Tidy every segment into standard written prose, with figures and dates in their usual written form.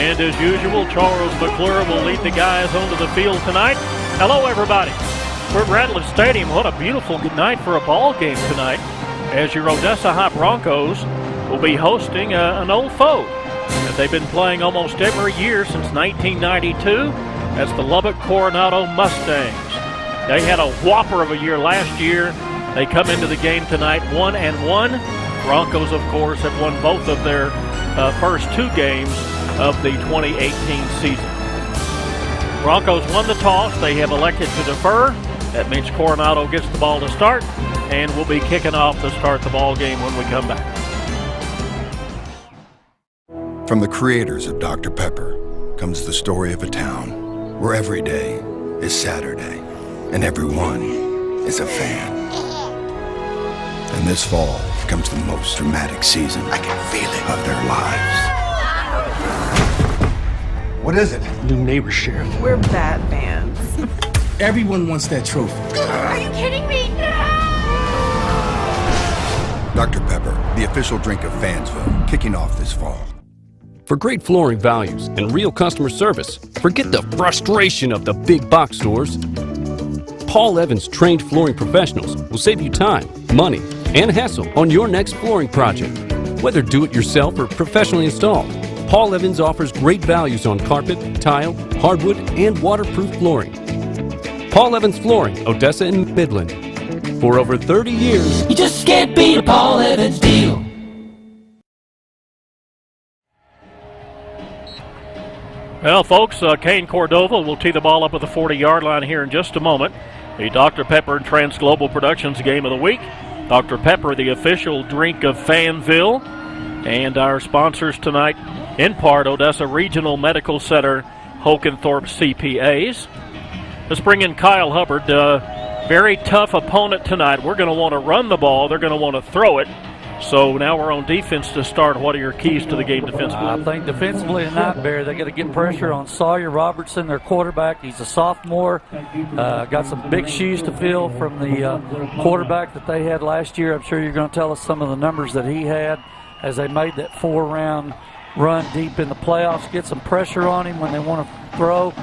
And as usual, Charles McClure will lead the guys onto the field tonight. Hello, everybody. We're at Ratliff Stadium. What a beautiful night for a ball game tonight, as your Odessa High Bronchos will be hosting an old foe that they've been playing almost every year since 1992. That's the Lubbock Coronado Mustangs. They had a whopper of a year last year. They come into the game tonight 1-1. Broncos, of course, have won both of their first two games of the 2018 season. Broncos won the toss. They have elected to defer. That means Coronado gets the ball to start, and we'll be kicking off to start the ball game when we come back. From the creators of Dr. Pepper comes the story of a town where every day is Saturday and everyone is a fan. And this fall comes the most dramatic season I can feel it of their lives. What is it? New neighbor sheriff. We're bad fans. Everyone wants that trophy. Are you kidding me? Dr. Pepper, the official drink of Fansville, kicking off this fall. For great flooring values and real customer service, forget the frustration of the big box stores. Paul Evans trained flooring professionals will save you time, money, and hassle on your next flooring project. Whether do-it-yourself or professionally installed, Paul Evans offers great values on carpet, tile, hardwood, and waterproof flooring. Paul Evans Flooring, Odessa and Midland. For over 30 years, you just can't beat a Paul Evans deal. Well, folks, Kane Cordova will tee the ball up at the 40-yard line here in just a moment. The Dr. Pepper and Trans Global Productions Game of the Week. Dr. Pepper, the official drink of Fanville. And our sponsors tonight, in part, Odessa Regional Medical Center, Hokenthorpe CPAs. Let's bring in Kyle Hubbard. Very tough opponent tonight. We're going to want to run the ball. They're going to want to throw it. So now we're on defense to start. What are your keys to the game defensively? I think defensively tonight, Barry, they got to get pressure on Sawyer Robertson, their quarterback. He's a sophomore. Got some big shoes to fill from the quarterback that they had last year. I'm sure you're going to tell us some of the numbers that he had as they made that 4-round run deep in the playoffs. Get some pressure on him when they want to throw,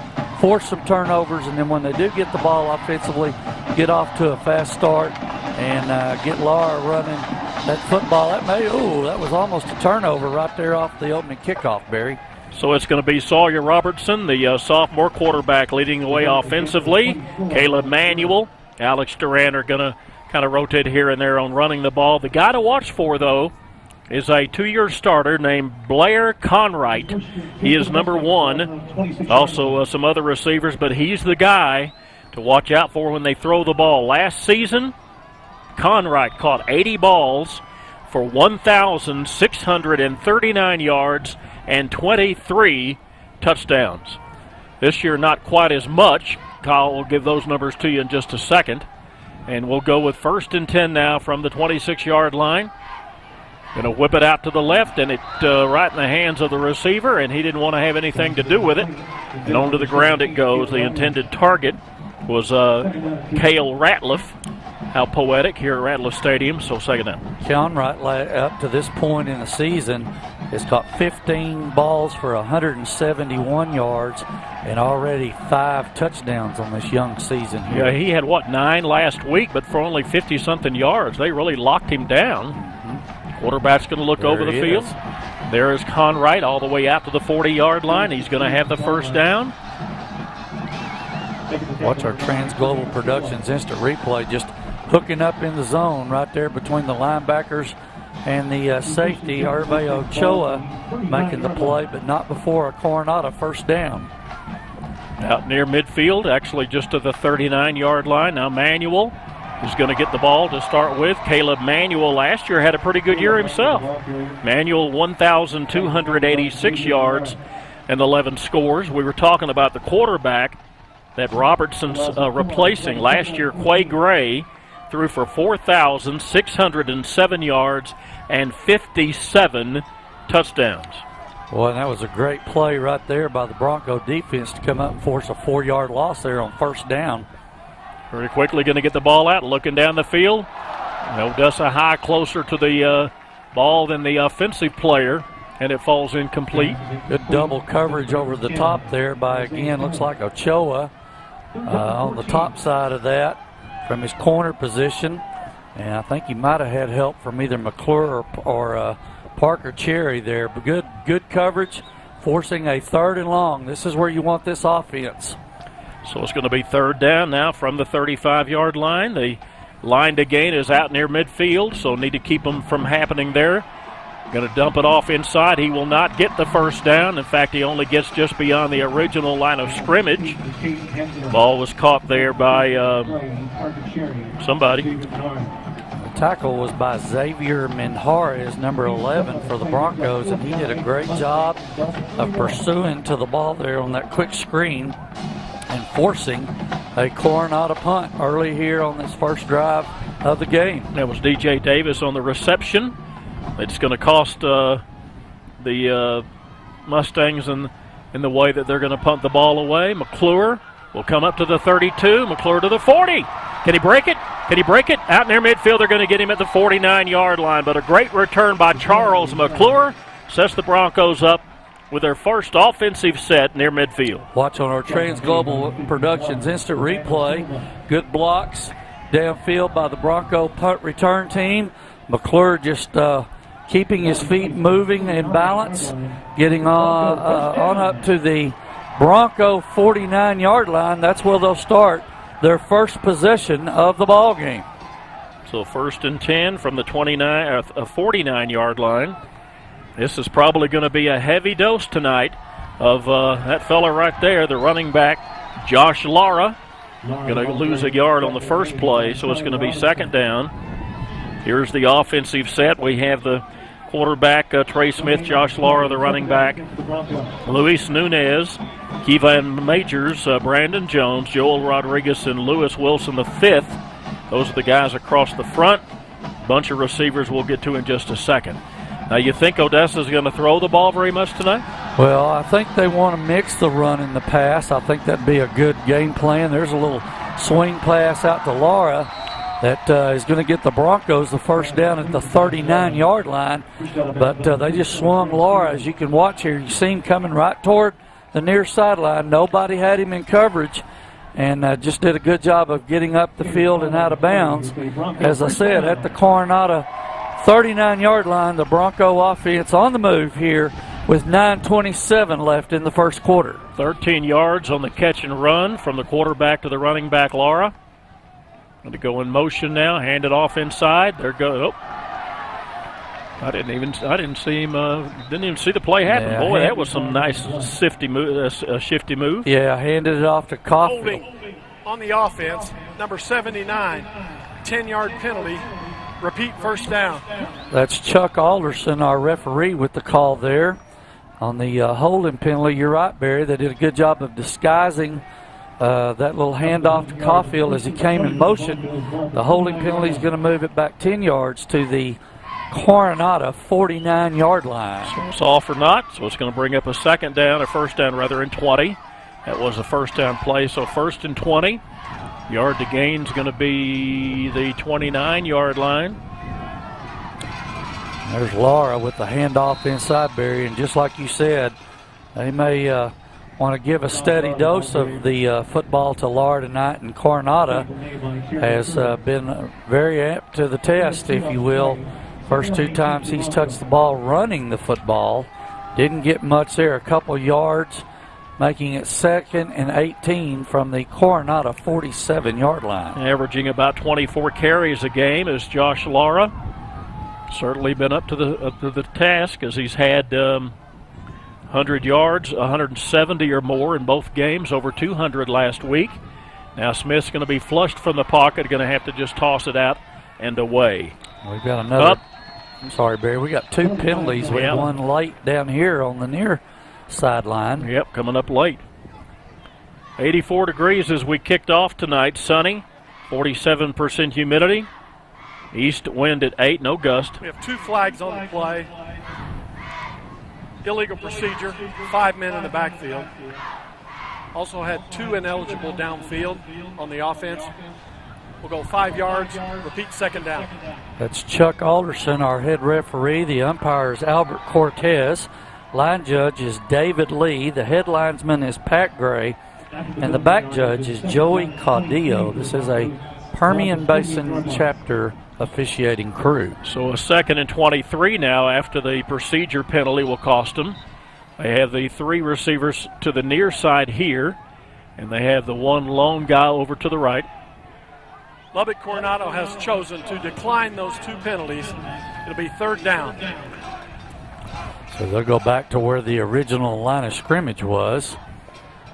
force some turnovers, and then when they do get the ball offensively, get off to a fast start and get Laura running that football. That was almost a turnover right there off the opening kickoff, Barry. So it's going to be Sawyer Robertson, the sophomore quarterback, leading the way offensively. Caleb Manuel, Alex Duran are going to kind of rotate here and there on running the ball. The guy to watch for, though, is a 2-year starter named Blair Conwright. He is number 1. Also some other receivers, but he's the guy to watch out for when they throw the ball. Last season, Conwright caught 80 balls for 1,639 yards and 23 touchdowns. This year, not quite as much. Kyle will give those numbers to you in just a second. And we'll go with 1st and 10 now from the 26-yard line. Going to whip it out to the left, and it right in the hands of the receiver, and he didn't want to have anything to do with it. And onto the ground it goes. The intended target was Cale Ratliff. How poetic here at Ratliff Stadium. So second down. Conwright, up to this point in the season, has caught 15 balls for 171 yards and already 5 touchdowns on this young season here. Yeah, he had, 9 last week, but for only 50-something yards. They really locked him down. Quarterback's going to look over the field. There is Conwright all the way out to the 40-yard line. He's going to have the first down. Watch our Trans Global Productions instant replay, just hooking up in the zone right there between the linebackers and the safety, Hervé Ochoa, making the play, but not before a Coronado first down. Out near midfield, actually just to the 39-yard line. Now Manuel is going to get the ball to start with. Caleb Manuel last year had a pretty good year himself. Manuel, 1,286 yards and 11 scores. We were talking about the quarterback that Robertson's replacing. Last year, Quay Gray threw for 4,607 yards and 57 touchdowns. Boy, that was a great play right there by the Bronco defense to come up and force a 4-yard loss there on first down. Very quickly going to get the ball out, looking down the field. Odessa High closer to the ball than the offensive player. and it falls incomplete. Good double coverage over the top there by, again, looks like Ochoa on the top side of that from his corner position. And I think he might have had help from either McClure or Parker Cherry there. But good coverage, forcing a 3rd and long. This is where you want this offense. So it's going to be 3rd down now from the 35-yard line. The line to gain is out near midfield, so need to keep them from happening there. Going to dump it off inside. He will not get the 1st down. In fact, he only gets just beyond the original line of scrimmage. Ball was caught there by somebody. The tackle was by Xavier Minjarez, number 11 for the Broncos, and he did a great job of pursuing to the ball there on that quick screen and forcing a Coronado punt early here on this first drive of the game. That was DJ Davis on the reception. It's going to cost the Mustangs in the way that they're going to punt the ball away. McClure will come up to the 32. McClure to the 40. Can he break it? Can he break it? Out near midfield, they're going to get him at the 49-yard line. But a great return by Charles McClure sets the Broncos up with their first offensive set near midfield. Watch on our Trans Global Productions instant replay. Good blocks downfield by the Bronco punt return team. McClure just keeping his feet moving in balance, getting on up to the Bronco 49-yard line. That's where they'll start their first possession of the ball game. So 1st and 10 from the 49-yard line. This is probably going to be a heavy dose tonight of that fella right there, the running back, Josh Lara. Going to lose a yard on the first play, so it's going to be 2nd down. Here's the offensive set. We have the quarterback, Trey Smith, Josh Lara, the running back, Luis Nunez, Kevan Majors, Brandon Jones, Joel Rodriguez, and Lewis Wilson the 5th. Those are the guys across the front. Bunch of receivers we'll get to in just a second. Now, you think Odessa's going to throw the ball very much tonight? Well, I think they want to mix the run and the pass. I think that'd be a good game plan. There's a little swing pass out to Lara that is going to get the Broncos the 1st down at the 39-yard line. But they just swung Lara. As you can watch here, you see him coming right toward the near sideline. Nobody had him in coverage, and just did a good job of getting up the field and out of bounds. As I said, at the Coronado 39-yard line, the Bronco offense on the move here with 9:27 left in the first quarter. 13 yards on the catch and run from the quarterback to the running back, Lara. Going to go in motion now, hand it off inside. There goes. Oh. I didn't see him. Didn't even see the play happen. Yeah, boy, that was some nice shifty move. Yeah, handed it off to Coffey. Holding on the offense, number 79, 10-yard penalty. Repeat 1st down. That's Chuck Alderson, our referee, with the call there on the holding penalty. You're right, Barry. They did a good job of disguising that little handoff to Caulfield as he came in motion. The holding penalty is going to move it back 10 yards to the Coronado 49-yard line. So it's all for naught, so it's going to bring up a 2nd down, or 1st down rather, in 20. That was a 1st down play, so 1st and 20. Yard to gain is going to be the 29-yard line. There's Lara with the handoff inside, Barry, and just like you said, they may want to give a steady dose of the football to Lara tonight, and Coronado has been very apt to the test, if you will. First 2 times he's touched the ball running the football. Didn't get much there, a couple yards, making it 2nd and 18 from the Coronado 47-yard line. Averaging about 24 carries a game is Josh Lara. Certainly been up to the task, as he's had 100 yards, 170 or more in both games, over 200 last week. Now Smith's going to be flushed from the pocket, going to have to just toss it out and away. We've got another. I'm sorry, Barry. We got 2 penalties with one late down here on the near sideline. Yep, coming up late. 84 degrees as we kicked off tonight. Sunny, 47% humidity. East wind at 8, no gust. We have 2 flags on the play. Illegal procedure, 5 men in the backfield. Also had 2 ineligible downfield on the offense. will go 5 yards. Repeat, second down. That's Chuck Alderson, our head referee. The umpire is Albert Cortez. Line judge is David Lee. The head linesman is Pat Gray. And the back judge is Joey Caudillo. This is a Permian Basin chapter officiating crew. So a 2nd and 23 now after the procedure penalty will cost them. They have the 3 receivers to the near side here, and they have the 1 lone guy over to the right. Lubbock Coronado has chosen to decline those 2 penalties. It'll be 3rd down. So they'll go back to where the original line of scrimmage was.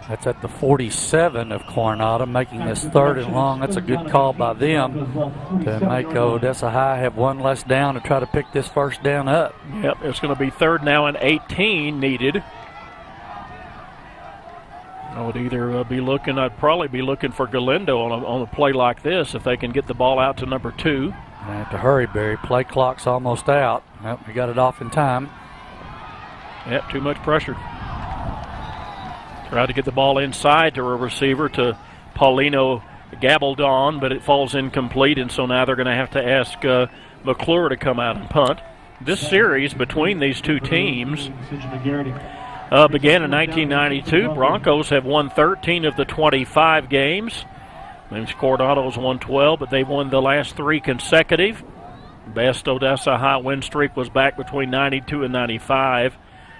That's at the 47 of Coronado, making this 3rd and long. That's a good call by them to make Odessa High have 1 less down to try to pick this 1st down up. Yep, it's going to be 3rd now and 18 needed. I would either I'd probably be looking for Galindo on a play like this if they can get the ball out to number 2. I have to hurry, Barry. Play clock's almost out. Well, we got it off in time. Yep, too much pressure. Tried to get the ball inside to a receiver, to Paulino Gabaldon, but it falls incomplete, and so now they're going to have to ask McClure to come out and punt. This series between these 2 teams began in 1992. Broncos have won 13 of the 25 games. Means Coronado's won 12, but they've won the last 3 consecutive. Best Odessa High win streak was back between 92 and 95.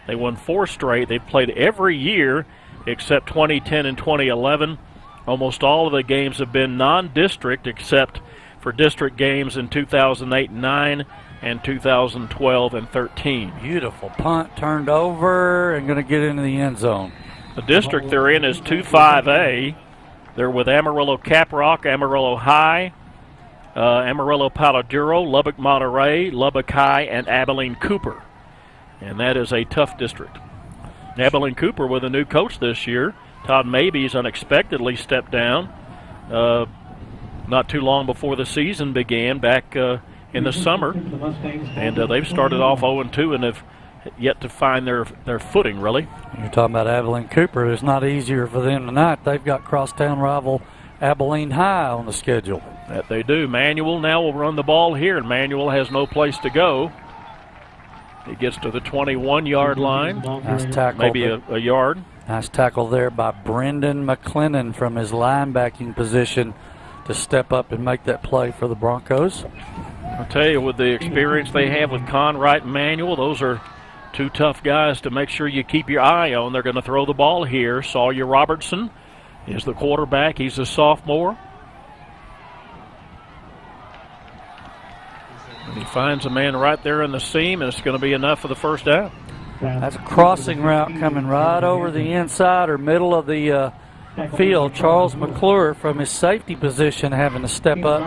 They won 4 straight. They've played every year except 2010 and 2011. Almost all of the games have been non-district except for district games in 2008 and 9 and 2012 and 13. Beautiful punt, turned over and going to get into the end zone. The district they're in is 2-5A. They're with Amarillo Caprock, Amarillo High, Amarillo Palo Duro, Lubbock Monterey, Lubbock High, and Abilene Cooper. And that is a tough district. Abilene Cooper with a new coach this year. Todd Maybes unexpectedly stepped down not too long before the season began back in the summer. And they've started off 0-2 and have yet to find their footing, really. You're talking about Abilene Cooper. It's not easier for them tonight. They've got crosstown rival Abilene High on the schedule. That they do. Manuel now will run the ball here, and Manuel has no place to go. He gets to the 21-yard line. Nice tackle. Maybe a yard. Nice tackle there by Brendan McLennan from his linebacking position to step up and make that play for the Broncos. I'll tell you, with the experience they have with Conwright and Manuel, those are 2 tough guys to make sure you keep your eye on. They're going to throw the ball here. Sawyer Robertson is the quarterback. He's a sophomore. And he finds a man right there in the seam, and it's going to be enough for the 1st down. That's a crossing route coming right over the inside or middle of the field. Charles McClure from his safety position having to step up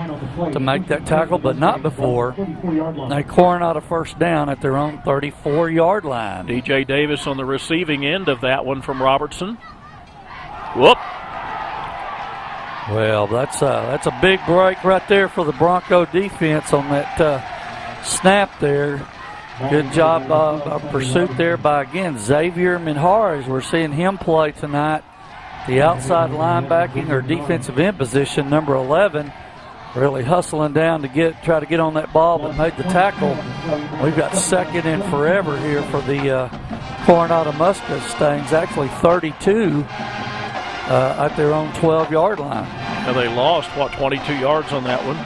to make that tackle, but not before. A Coronado 1st down at their own 34-yard line. DJ Davis on the receiving end of that one from Robertson. Whoop. Well, that's a big break right there for the Bronco defense on that snap there. Good job of pursuit there by, again, Xavier Minhares. We're seeing him play tonight. The outside linebacking or defensive end position, number 11, really hustling down to try to get on that ball, but made the tackle. We've got 2nd and forever here for the Coronado Mustangs, actually 32 at their own 12-yard line. Now they lost, 22 yards on that one.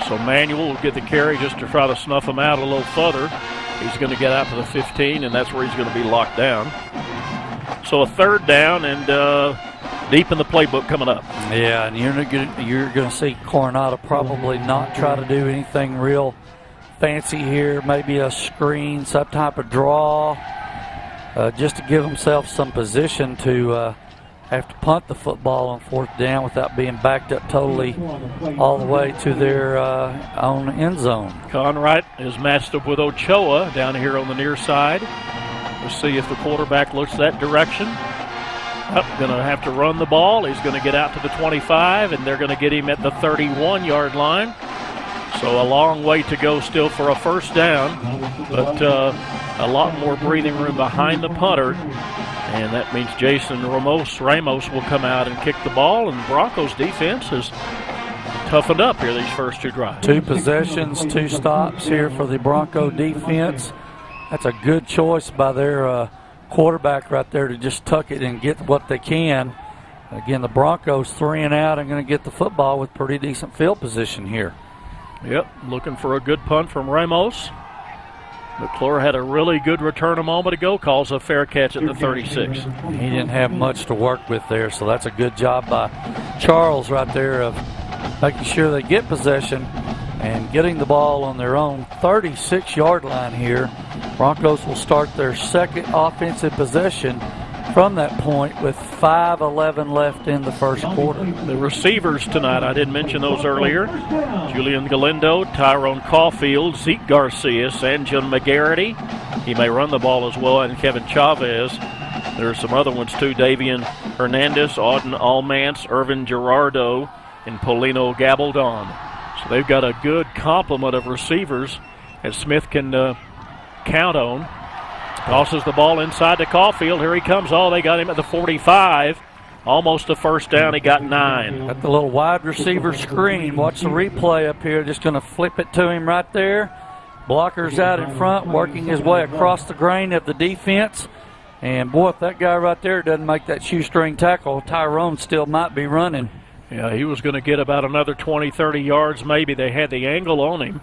So Manuel will get the carry just to try to snuff him out a little further. He's going to get out to the 15, and that's where he's going to be locked down. So a 3rd down and deep in the playbook coming up. Yeah, and you're going to see Coronado probably not try to do anything real fancy here. Maybe a screen, some type of draw, just to give themselves some position to have to punt the football on 4th down without being backed up totally all the way to their own end zone. Conwright is matched up with Ochoa down here on the near side. We'll see if the quarterback looks that direction. Going to have to run the ball. He's going to get out to the 25, and they're going to get him at the 31-yard line. So a long way to go still for a 1st down, but a lot more breathing room behind the punter. And that means Jason Ramos will come out and kick the ball. And Broncos defense has toughened up here these first 2 drives. 2 possessions, 2 stops here for the Bronco defense. That's a good choice by their quarterback right there to just tuck it and get what they can. Again, the Broncos 3 and out and going to get the football with pretty decent field position here. Yep, looking for a good punt from Ramos. McClure had a really good return a moment ago, calls a fair catch at the 36. He didn't have much to work with there, so that's a good job by Charles right there of making sure they get possession and getting the ball on their own 36-yard line here. Broncos will start their second offensive possession from that point with 5:11 left in the first quarter. The receivers tonight, I didn't mention those earlier. Julian Galindo, Tyrone Caulfield, Zeke Garcia, Sanjun McGarity. He may run the ball as well, and Kevin Chavez. There are some other ones too. Davian Hernandez, Auden Almance, Irvin Gerardo, and Polino Gabaldon. So they've got a good complement of receivers that Smith can count on. Tosses the ball inside to Caulfield. Here he comes. Oh, they got him at the 45. Almost a first down. He got 9. Got the little wide receiver screen. Watch the replay up here. Just going to flip it to him right there. Blocker's out in front, working his way across the grain of the defense. And, boy, if that guy right there doesn't make that shoestring tackle, Tyrone still might be running. Yeah, he was going to get about another 20, 30 yards maybe. They had the angle on him,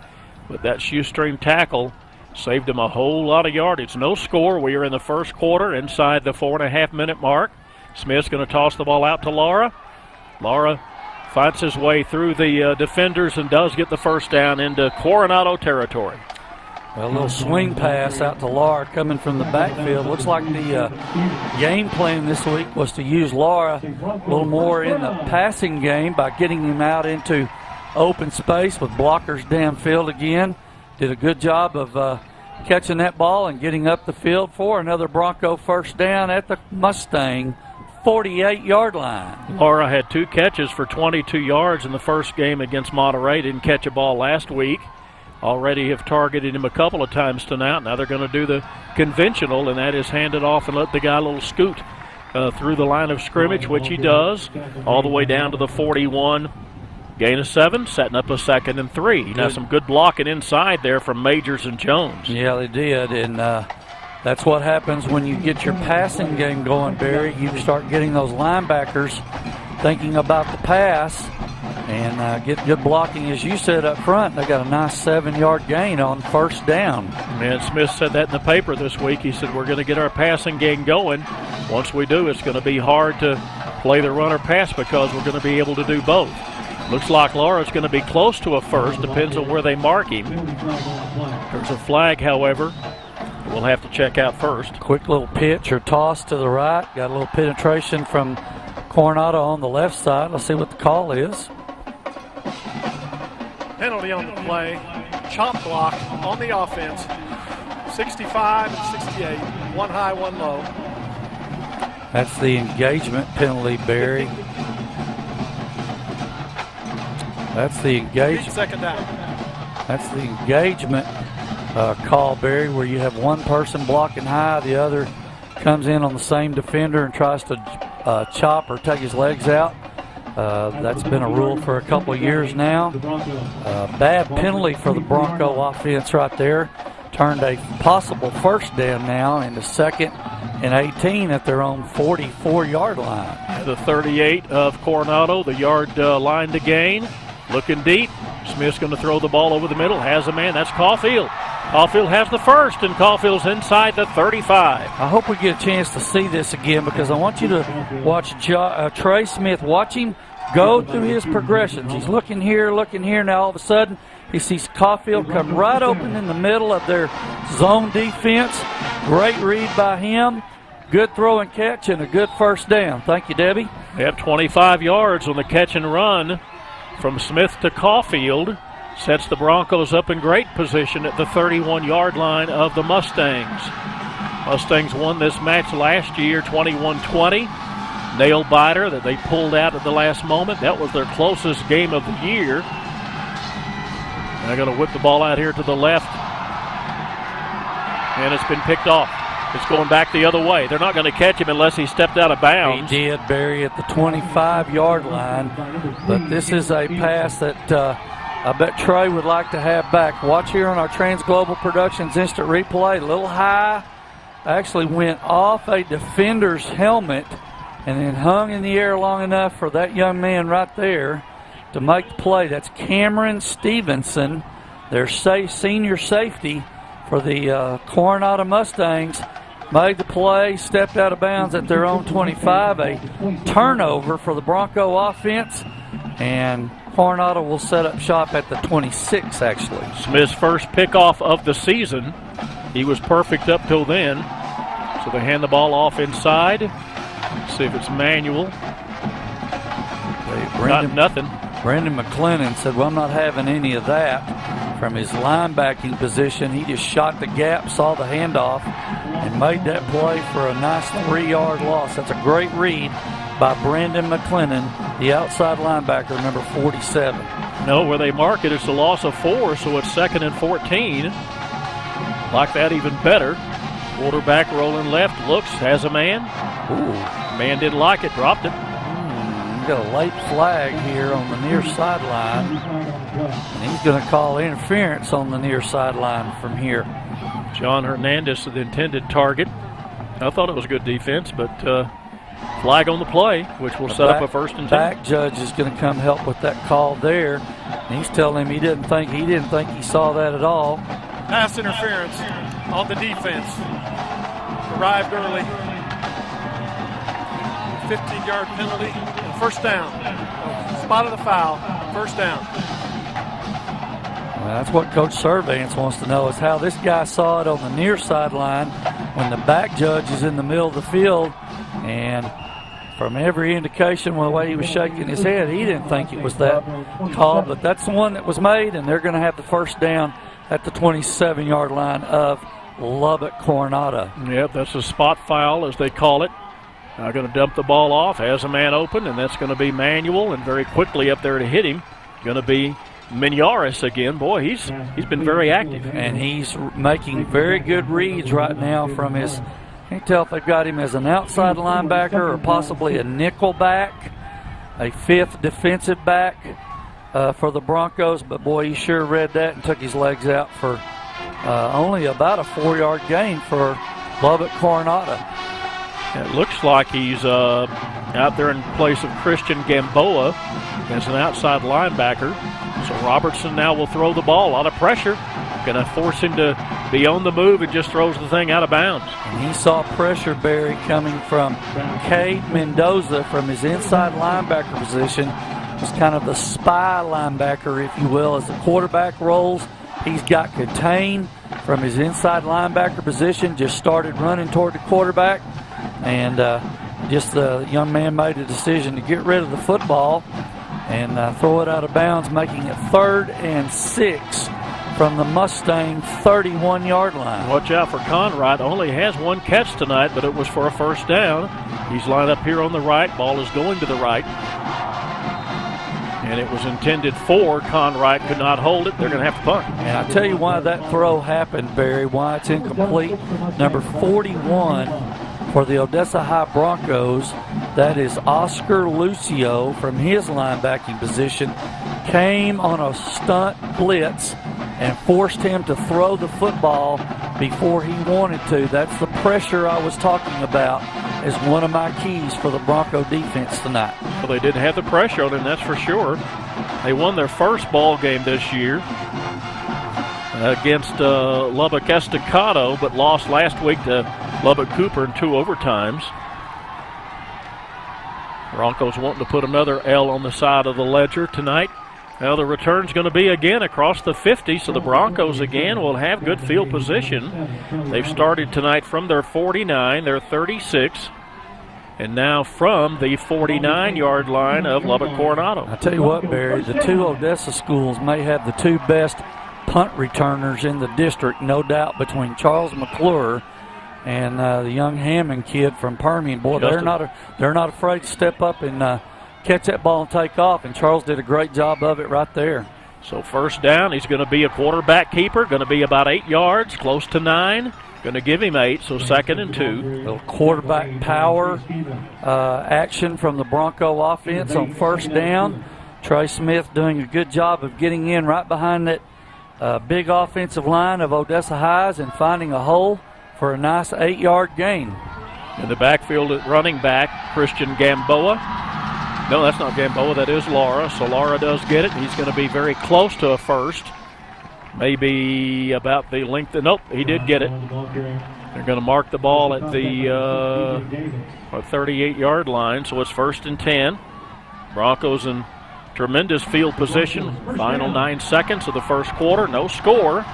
but that shoestring tackle saved him a whole lot of yardage. No score. We are in the first quarter inside the 4.5-minute mark. Smith's going to toss the ball out to Lara. Lara fights his way through the defenders and does get the first down into Coronado territory. Well, a little swing pass out to Lara coming from the backfield. Looks like the game plan this week was to use Lara a little more in the passing game by getting him out into open space with blockers downfield again. Did a good job of catching that ball and getting up the field for another Bronco first down at the Mustang 48-yard line. Lara had 2 catches for 22 yards in the first game against Monterey. Didn't catch a ball last week. Already have targeted him a couple of times tonight. Now they're going to do the conventional, and that is hand it off and let the guy a little scoot through the line of scrimmage, which he does, all the way down to the 41. Gain of 7, setting up a 2nd and 3. Now some good blocking inside there from Majors and Jones. Yeah, they did, and that's what happens when you get your passing game going, Barry. You start getting those linebackers thinking about the pass and get good blocking, as you said up front. They got a nice 7-yard gain on first down. And Smith said that in the paper this week. He said, we're going to get our passing game going. Once we do, it's going to be hard to play the run or pass because we're going to be able to do both. Looks like Lara's going to be close to a first. Depends on where they mark him. There's a flag, however, we'll have to check out first. Quick little pitch or toss to the right. Got a little penetration from Coronado on the left side. Let's see what the call is. Penalty on the play. Chop block on the offense. 65 and 68. One high, one low. That's the engagement penalty, Barry. That's the engagement. Second down. That's the engagement call, Barry, where you have one person blocking high, the other comes in on the same defender and tries to chop or take his legs out. That's been a rule for a couple of years now. Bad penalty for the Bronco offense right there. Turned a possible first down now into 2nd and 18 at their own 44-yard line. The 38 of Coronado, the yard line to gain. Looking deep. Smith's going to throw the ball over the middle. Has a man. That's Caulfield. Caulfield has the first, and Caulfield's inside the 35. I hope we get a chance to see this again because I want you to watch Trey Smith. Watch him go through his progressions. He's looking here. Now all of a sudden he sees Caulfield come right open in the middle of their zone defense. Great read by him. Good throw and catch and a good first down. Thank you, Debbie. They have 25 yards on the catch and run from Smith to Caulfield. Sets the Broncos up in great position at the 31-yard line of the Mustangs. Mustangs won this match last year 21-20. Nail biter that they pulled out at the last moment. That was their closest game of the year. And they're going to whip the ball out here to the left. And it's been picked off. It's going back the other way. They're not going to catch him unless he stepped out of bounds. He did, Barry, at the 25-yard line. But this is a pass that I bet Trey would like to have back. Watch here on our Trans Global Productions instant replay. A little high. Actually went off a defender's helmet and then hung in the air long enough for that young man right there to make the play. That's Cameron Stevenson, their senior safety for the Coronado Mustangs. Made the play, stepped out of bounds at their own 25. A turnover for the Bronco offense, and Coronado will set up shop at the 26, actually. Smith's first pickoff of the season. He was perfect up till then. So they hand the ball off inside. See if it's manual. Nothing. Brandon McLennan said, well, I'm not having any of that. From his linebacking position, he just shot the gap, saw the handoff, and made that play for a nice 3-yard loss. That's a great read by Brandon McLennan, the outside linebacker, number 47. No, where they mark it, it's a loss of 4, so it's 2nd and 14. Like that even better. Quarterback rolling left, looks, has a man. Ooh. Man didn't like it, dropped it. We got a late flag here on the near sideline. And he's going to call interference on the near sideline from here. John Hernandez, the intended target. I thought it was good defense, but flag on the play, which will set up a 1st and 10. Back judge is going to come help with that call there. And he's telling him he didn't think he saw that at all. Pass interference on the defense. Arrived early. 15-yard penalty. And 1st down. Spotted the foul. 1st down. Well, that's what Coach Servance wants to know, is how this guy saw it on the near sideline when the back judge is in the middle of the field. And from every indication, the way he was shaking his head, he didn't think it was that call. But that's the one that was made, and they're going to have the 1st down at the 27-yard line of Lubbock Coronado. Yep, that's a spot foul, as they call it. Now going to dump the ball off, has a man open, and that's going to be Manuel, and very quickly up there to hit him, going to be Minares again. Boy, he's been very active. And he's making very good reads right now from his, can't tell if they've got him as an outside linebacker or possibly a nickel back, a 5th defensive back for the Broncos. But boy, he sure read that and took his legs out for only about a 4-yard gain for Lubbock Coronado. It looks like he's out there in place of Christian Gamboa as an outside linebacker. So Robertson now will throw the ball. A lot of pressure. Going to force him to be on the move and just throws the thing out of bounds. And he saw pressure, Barry, coming from Cade Mendoza from his inside linebacker position. Was kind of the spy linebacker, if you will, as the quarterback rolls. He's got contained from his inside linebacker position, just started running toward the quarterback. And just the young man made a decision to get rid of the football and throw it out of bounds, making it 3rd and 6 from the Mustang 31-yard line. Watch out for Conrad. Only has 1 catch tonight, but it was for a 1st down. He's lined up here on the right. Ball is going to the right. And it was intended for Conrad. Could not hold it. They're going to have to punt. And I'll tell you why that throw happened, Barry, why it's incomplete. Number 41 for the Odessa High Broncos, that is Oscar Lucio from his linebacking position, came on a stunt blitz and forced him to throw the football before he wanted to. That's the pressure I was talking about as one of my keys for the Bronco defense tonight. Well, they didn't have the pressure on him, that's for sure. They won their first ball game this year against Lubbock Estacado, but lost last week to Lubbock Cooper in 2 overtimes. Broncos wanting to put another L on the side of the ledger tonight. Now the return's going to be again across the 50, so the Broncos again will have good field position. They've started tonight from their 49, their 36, and now from the 49-yard line of Lubbock Coronado. I tell you what, Barry, the 2 Odessa schools may have the 2 best punt returners in the district, no doubt, between Charles McClure and the young Hammond kid from Permian. Boy, they're not afraid to step up and catch that ball and take off, and Charles did a great job of it right there. So 1st down, he's going to be a quarterback keeper, going to be about 8 yards, close to 9. Going to give him 8, so 2nd and 2. Little quarterback power action from the Bronco offense on 1st down. Trey Smith doing a good job of getting in right behind that big offensive line of Odessa Highs and finding a hole for a nice 8-yard gain. In the backfield at running back, Christian Gamboa. No, that's not Gamboa, that is Lara. So Lara does get it. He's going to be very close to a first. Maybe about the length. Nope, he did get it. They're going to mark the ball at the 38-yard line, so it's 1st and 10. Broncos in tremendous field position. Final 9 seconds of the first quarter. No score.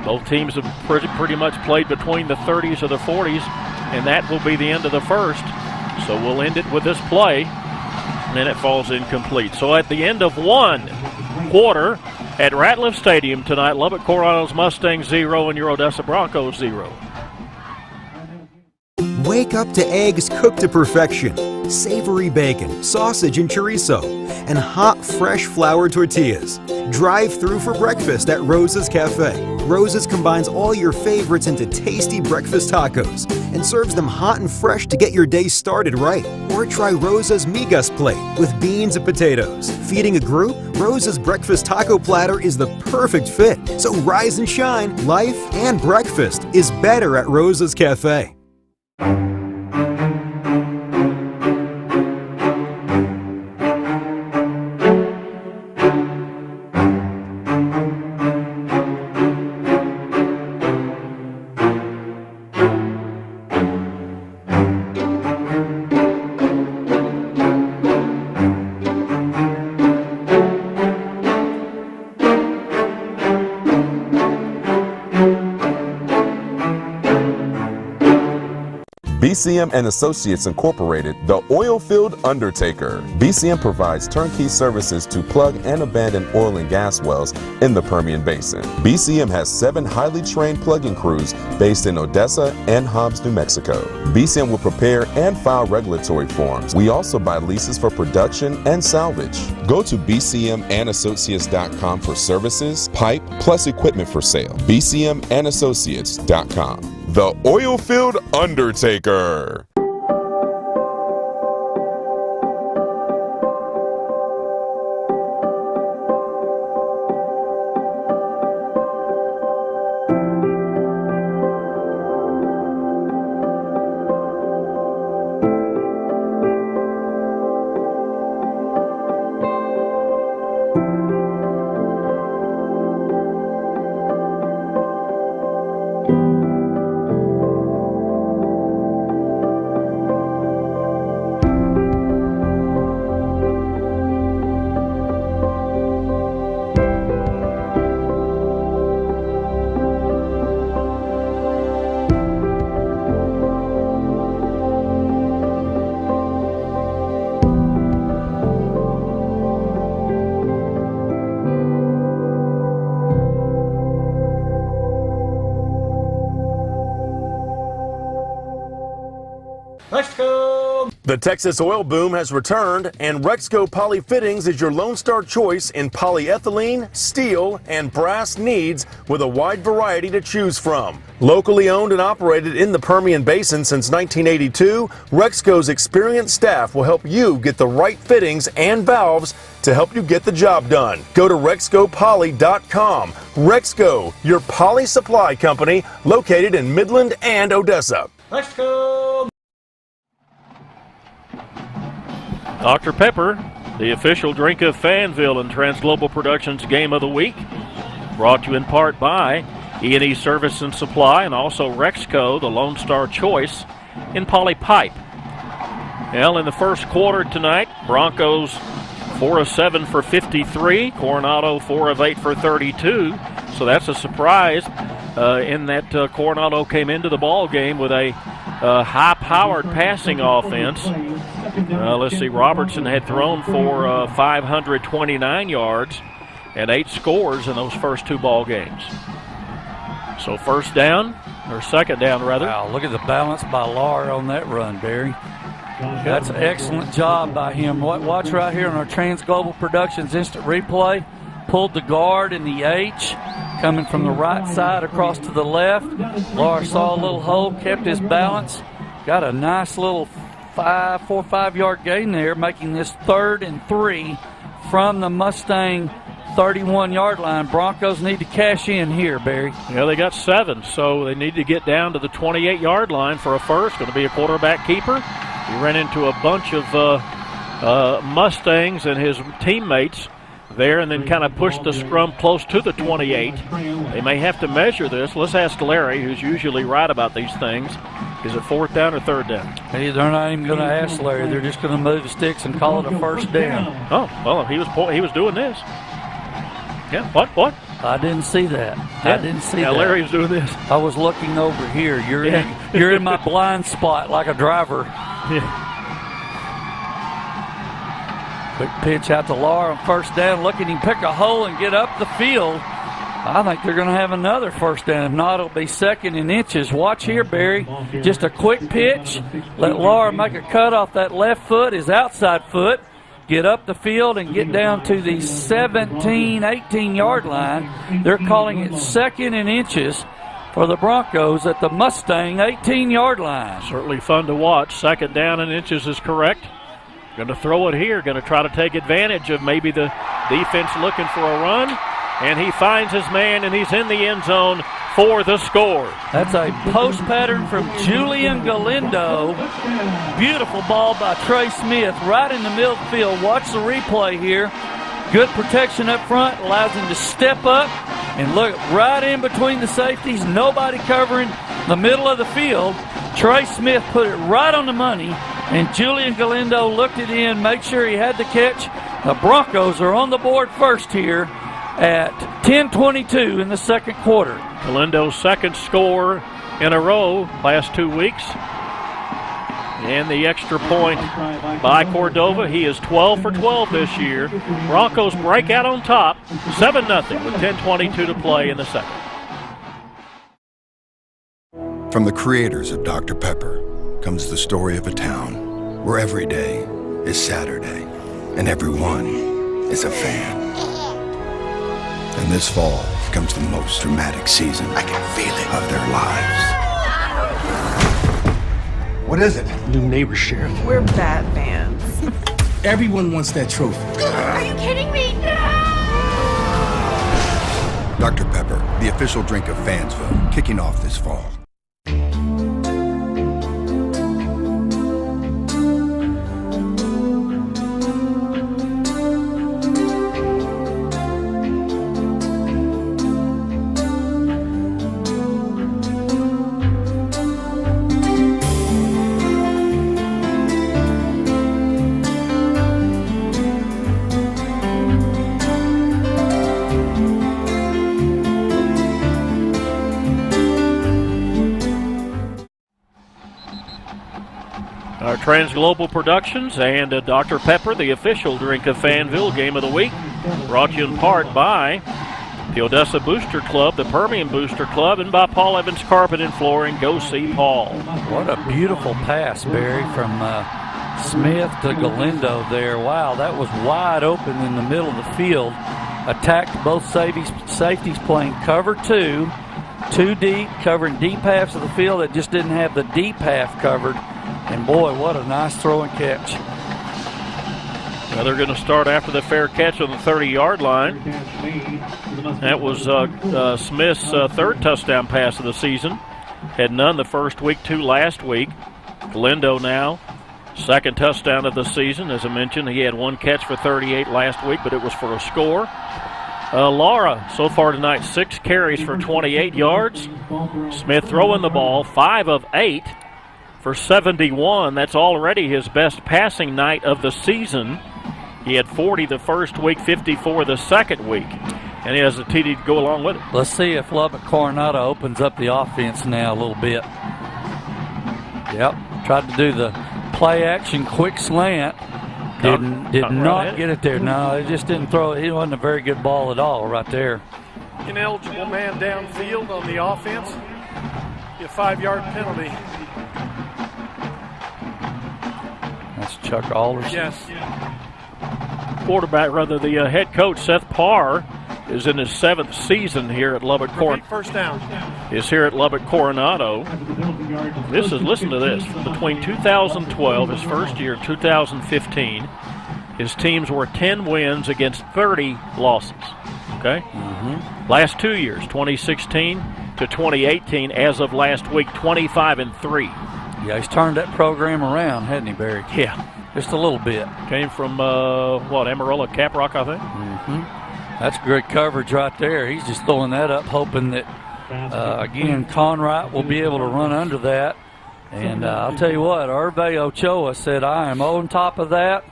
Both teams have pretty much played between the 30s or the 40s, and that will be the end of the first. So we'll end it with this play, and then it falls incomplete. So at the end of 1 quarter at Ratliff Stadium tonight, Lubbock Coronado's Mustangs 0 and your Odessa Broncos 0. Wake up to eggs cooked to perfection, savory bacon, sausage and chorizo, and hot, fresh flour tortillas. Drive through for breakfast at Rosa's Cafe. Rosa's combines all your favorites into tasty breakfast tacos and serves them hot and fresh to get your day started right. Or try Rosa's Migas plate with beans and potatoes. Feeding a group? Rosa's breakfast taco platter is the perfect fit. So rise and shine. Life and breakfast is better at Rosa's Cafe. BCM and Associates Incorporated, the Oilfield Undertaker. BCM provides turnkey services to plug and abandon oil and gas wells in the Permian Basin. BCM has 7 highly trained plugging crews based in Odessa and Hobbs, New Mexico. BCM will prepare and file regulatory forms. We also buy leases for production and salvage. Go to bcmandassociates.com for services, pipe, plus equipment for sale. bcmandassociates.com. The Oilfield Undertaker. The Texas oil boom has returned, and Rexco Poly Fittings is your Lone Star choice in polyethylene, steel, and brass needs with a wide variety to choose from. Locally owned and operated in the Permian Basin since 1982, Rexco's experienced staff will help you get the right fittings and valves to help you get the job done. Go to RexcoPoly.com. Rexco, your poly supply company located in Midland and Odessa. Rexco! Dr. Pepper, the official drink of Fanville and Transglobal Productions Game of the Week, brought to you in part by E&E Service and Supply and also Rexco, the Lone Star choice in poly pipe. Well, in the first quarter tonight, Broncos 4 of 7 for 53, Coronado 4 of 8 for 32. So that's a surprise in that Coronado came into the ball game with a high-powered passing offense. Let's see, Robertson had thrown for 529 yards and 8 scores in those first 2 ball games. So first down, or second down rather. Wow, look at the balance by Lar on that run, Barry. That's an excellent job by him. Watch right here on our Transglobal Productions instant replay. Pulled the guard in the H, coming from the right side across to the left. Laura saw a little hole, kept his balance, got a nice little 4 or 5 yard gain there, making this 3rd and 3 from the Mustang 31-yard line. Broncos need to cash in here, Barry. Yeah, they got 7, so they need to get down to the 28-yard line for a first. Going to be a quarterback keeper. He ran into a bunch of Mustangs and his teammates there, and then kind of pushed the scrum close to the 28. They may have to measure this. Let's ask Larry, who's usually right about these things. Is it 4th down or 3rd down? Hey, they're not even going to ask Larry. They're just going to move the sticks and call it a first down. Oh, well, he was doing this. Yeah, what? I didn't see that. Yeah. I didn't see that. Larry was doing this. I was looking over here. You're in my blind spot like a driver. Yeah. Quick pitch out to Laura on first down. Look at him pick a hole and get up the field. I think they're going to have another first down. If not, it'll be 2nd and inches. Watch here, Barry. Just a quick pitch. Let Laura make a cut off that left foot, his outside foot. Get up the field and get down to the 17, 18-yard line. They're calling it 2nd and inches for the Broncos at the Mustang 18-yard line. Certainly fun to watch. 2nd down and inches is correct. Going to throw it here. Going to try to take advantage of maybe the defense looking for a run. And he finds his man, and he's in the end zone for the score. That's a post pattern from Julian Galindo. Beautiful ball by Trey Smith right in the middle of the field. Watch the replay here. Good protection up front, allows him to step up and look right in between the safeties. Nobody covering the middle of the field. Trey Smith put it right on the money, and Julian Galindo looked it in, made sure he had the catch. The Broncos are on the board first here at 10:22 in the 2nd quarter. Galindo's 2nd score in a row last 2 weeks. And the extra point by Cordova. He is 12 for 12 this year. Broncos break out on top, 7-0 with 10:22 to play in the 2nd. From the creators of Dr. Pepper comes the story of a town where every day is Saturday and everyone is a fan. And this fall comes the most dramatic season I can feel it of their lives. What is it? New neighbor, Sheriff. We're Bat fans. Everyone wants that trophy. Are you kidding me? Dr. Pepper, the official drink of Fansville, kicking off this fall. Our Transglobal Productions and Dr. Pepper, the official drink of Fanville game of the week, brought to you in part by the Odessa Booster Club, the Permian Booster Club, and by Paul Evans Carpet and Flooring. Go see Paul. What a beautiful pass, Barry, from Smith to Galindo there. Wow, that was wide open in the middle of the field. Attacked both safeties playing cover two deep, covering deep halves of the field that just didn't have the deep half covered. And boy, what a nice throw and catch. Well, they're going to start after the fair catch on the 30-yard line. That was Smith's 3rd touchdown pass of the season. Had none the first week, 2 last week. Galindo now, 2nd touchdown of the season. As I mentioned, he had 1 catch for 38 last week, but it was for a score. Laura, so far tonight, 6 carries for 28 yards. Smith throwing the ball, 5 of 8 for 71. That's already his best passing night of the season. He had 40 the first week, 54 the second week. And he has a TD to go along with it. Let's see if Lubbock Coronado opens up the offense now a little bit. Yep, tried to do the play action quick slant. Did not get it there. No, it just didn't throw it. It wasn't a very good ball at all right there. Ineligible man downfield on the offense. A 5-yard penalty. That's Chuck Alderson. Yes. Quarterback, the head coach, Seth Parr, is in his 7th season here at Lubbock Repeat first down. is here at Lubbock Coronado. Listen to this. Between 2012, his first year, 2015, his teams were 10 wins against 30 losses. Okay? Last 2 years, 2016 to 2018, as of last week, 25-3. Yeah, he's turned that program around, hasn't he, Barry? Yeah. Just a little bit. Came from, Amarillo, Caprock, I think? That's great coverage right there. He's just throwing that up, hoping that, again, Conrad will be able to run under that. And I'll tell you what, Hervé Ochoa said, I am on top of that.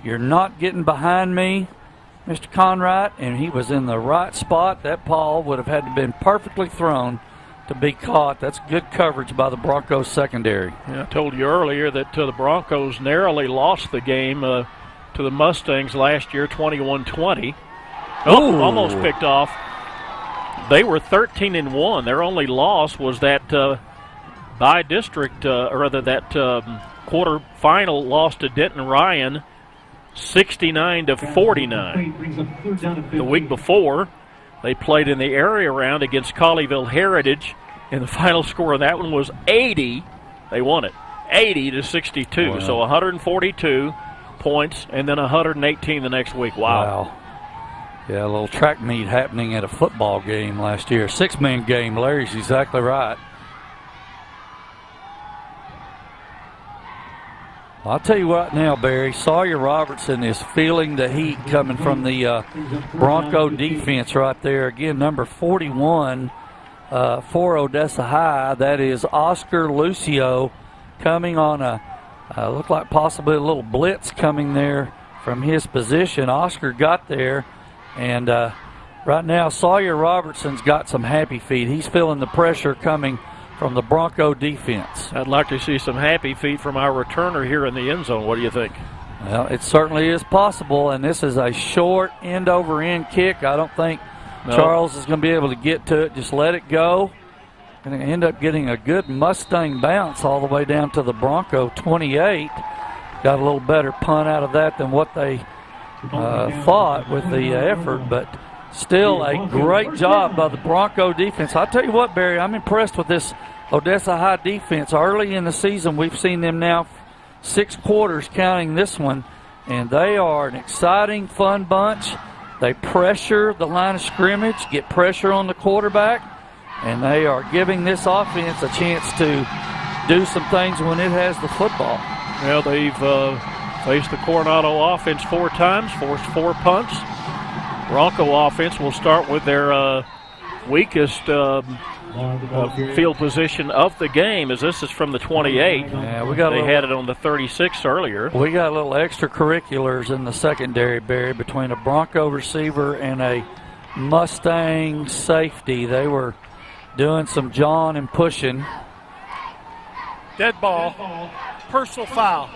You're not getting behind me, Mr. Conrad. And he was in the right spot. That ball would have had to been perfectly thrown to be caught. That's good coverage by the Broncos secondary. Yeah, I told you earlier that the Broncos narrowly lost the game to the Mustangs last year, 21-20. Oh, almost picked off. They were 13-1. Their only loss was that by-district, quarterfinal loss to Denton Ryan, 69-49. The week before, they played in the area round against Colleyville Heritage, and the final score of that one was 80. They won it, 80-62. Wow. So 142 points, and then 118 the next week. Wow. Yeah, a little track meet happening at a football game last year. 6-man game. Larry's exactly right. I'll tell you what now, Barry. Sawyer Robertson is feeling the heat coming from the Bronco defense right there. Again, number 41 for Odessa High. That is Oscar Lucio coming on looked like possibly a little blitz coming there from his position. Oscar got there, and right now Sawyer Robertson's got some happy feet. He's feeling the pressure coming from the Bronco defense. I'd like to see some happy feet from our returner here in the end zone. What do you think? Well, it certainly is possible, and this is a short end-over-end kick. I don't think Charles is going to be able to get to it. Just let it go. Going to end up getting a good Mustang bounce all the way down to the Bronco 28. Got a little better punt out of that than what they thought with the effort, but still a great job by the Bronco defense. I'll tell you what, Barry, I'm impressed with this Odessa High defense. Early in the season, we've seen them now 6 quarters counting this one, and they are an exciting, fun bunch. They pressure the line of scrimmage, get pressure on the quarterback, and they are giving this offense a chance to do some things when it has the football. Well, they've faced the Coronado offense 4 times, forced 4 punts. Bronco offense will start with their weakest field position of the game, as this is from the 28. Yeah, they had it on the 36 earlier. We got a little extracurriculars in the secondary, Barry, between a Bronco receiver and a Mustang safety. They were doing some jawing and pushing. Dead ball, personal foul,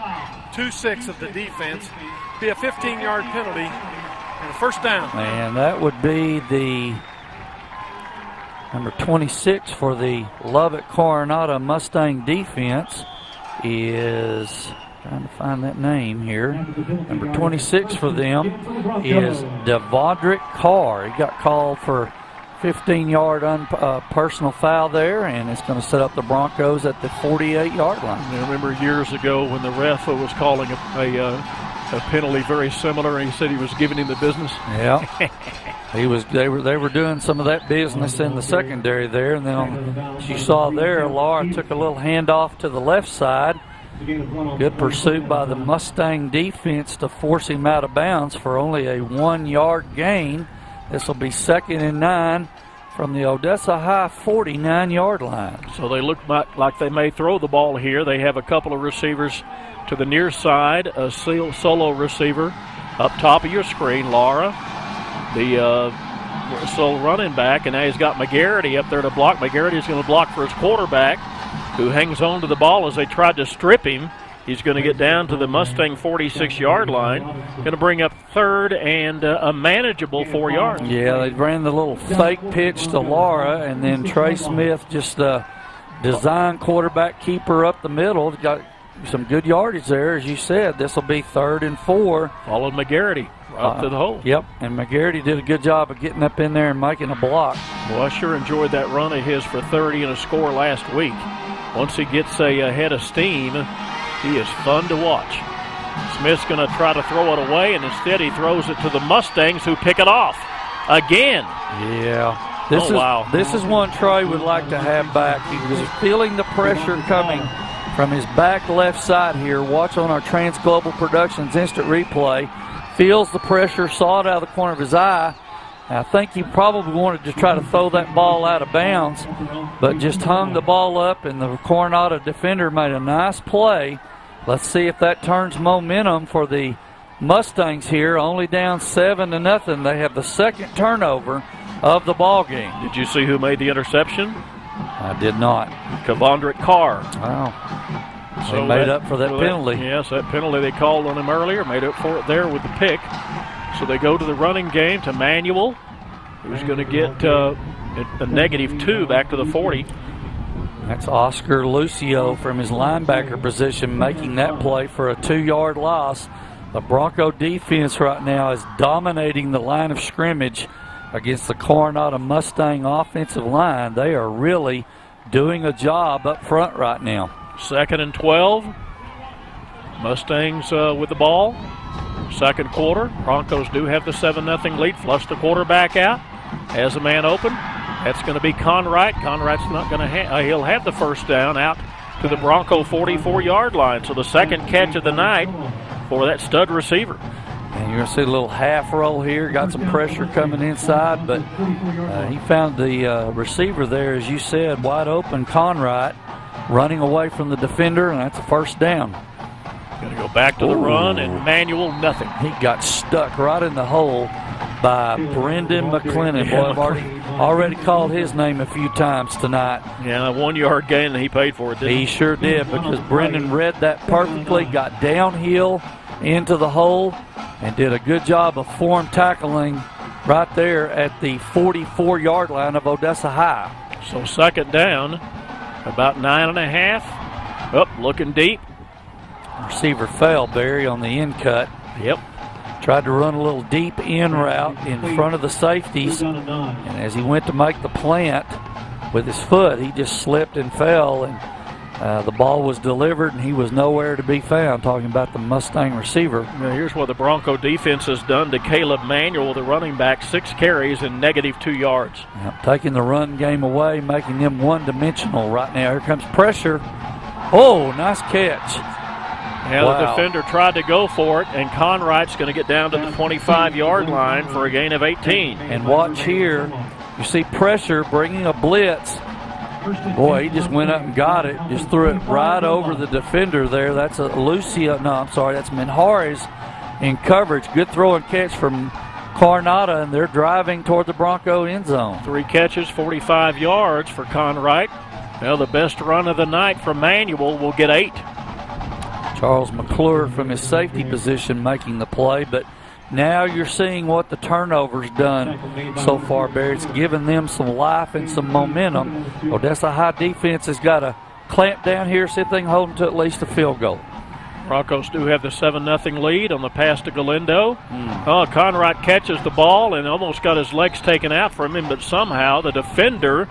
2-6 of the defense. Be a 15-yard penalty and a first down. And that would be the number 26 for the Lubbock Coronado Mustang defense is, trying to find that name here. Number 26 for them is Devondrick Carr. He got called for 15-yard personal foul there, and it's going to set up the Broncos at the 48-yard line. I remember years ago when the ref was calling a penalty very similar, and he said he was giving him the business. Yeah, he was. They were doing some of that business in the secondary there, and then as you saw there, Laura took a little handoff to the left side. Good pursuit by the Mustang defense to force him out of bounds for only a 1-yard gain. This will be 2nd and 9 from the Odessa High 49-yard line. So they look like they may throw the ball here. They have a couple of receivers to the near side, a solo receiver up top of your screen, Laura, the sole running back, and now he's got McGarity up there to block. McGarity is going to block for his quarterback, who hangs on to the ball as they tried to strip him. He's going to get down to the Mustang 46-yard line. Going to bring up 3rd and a manageable 4 yards. Yeah, they ran the little fake pitch to Laura, and then Trey Smith just designed quarterback keeper up the middle. Got some good yardage there, as you said. This will be 3rd and 4. Followed McGarity. Up to the hole. Yep, and McGarity did a good job of getting up in there and making a block. Well, I sure enjoyed that run of his for 30 and a score last week. Once he gets a head of steam, he is fun to watch. Smith's going to try to throw it away, and instead he throws it to the Mustangs, who pick it off again. Yeah. Wow. This is one Trey would like to have back. He was feeling the pressure coming from his back left side here. Watch on our Trans Global Productions instant replay. Feels the pressure, saw it out of the corner of his eye. I think he probably wanted to try to throw that ball out of bounds, but just hung the ball up, and the Coronado defender made a nice play. Let's see if that turns momentum for the Mustangs here. Only down 7-0. They have the second turnover of the ball game. Did you see who made the interception? I did not. Kavondrick Carr. Wow. So they made up for that penalty. Yes, that penalty they called on him earlier, made up for it there with the pick. So they go to the running game to Manuel, who's going to get a -2 back to the 40. That's Oscar Lucio from his linebacker position making that play for a 2-yard loss. The Bronco defense right now is dominating the line of scrimmage against the Coronado Mustang offensive line. They are really doing a job up front right now. 2nd and 12. Mustangs with the ball. Second quarter. Broncos do have the 7-0 lead. Flush the quarterback out. Has a man open. That's going to be Conrad. Conrad's not going to he'll have the first down out to the Bronco 44-yard line. So the second catch of the night for that stud receiver. And you're going to see a little half roll here. Got some pressure coming inside, but he found the receiver there, as you said, wide open. Conrad running away from the defender, and that's a first down. Going to go back to the run, and Manuel, nothing. He got stuck right in the hole by Brendan McClennan. Boy, I've already called his name a few times tonight. Yeah, a 1-yard gain, and he paid for it, didn't he? He sure did, because Brendan read that perfectly, got downhill into the hole, and did a good job of form tackling right there at the 44-yard line of Odessa High. So second down, about 9.5. Up, looking deep. Receiver fell, Barry, on the in cut. Yep. Tried to run a little deep in route in front of the safeties, and as he went to make the plant with his foot, he just slipped and fell, and the ball was delivered, and he was nowhere to be found. Talking about the Mustang receiver. Now here's what the Bronco defense has done to Caleb Manuel, the running back. 6 carries and -2 yards. Yep, taking the run game away, making them one-dimensional right now. Here comes pressure. Oh, nice catch. Yeah, wow. The defender tried to go for it, and Conrad's going to get down to the 25-yard line for a gain of 18. And watch here. You see pressure bringing a blitz. Boy, he just went up and got it. Just threw it right over the defender there. That's that's Menjares in coverage. Good throw and catch from Coronado, and they're driving toward the Bronco end zone. 3 catches, 45 yards for Conrad. Now the best run of the night from Manuel will get 8. Charles McClure from his safety position making the play, but now you're seeing what the turnover's done so far, Barry. It's given them some life and some momentum. Odessa High defense has got to clamp down here, see if they can hold them to at least a field goal. Broncos do have the 7-0 lead on the pass to Galindo. Conrad catches the ball and almost got his legs taken out from him, but somehow the defender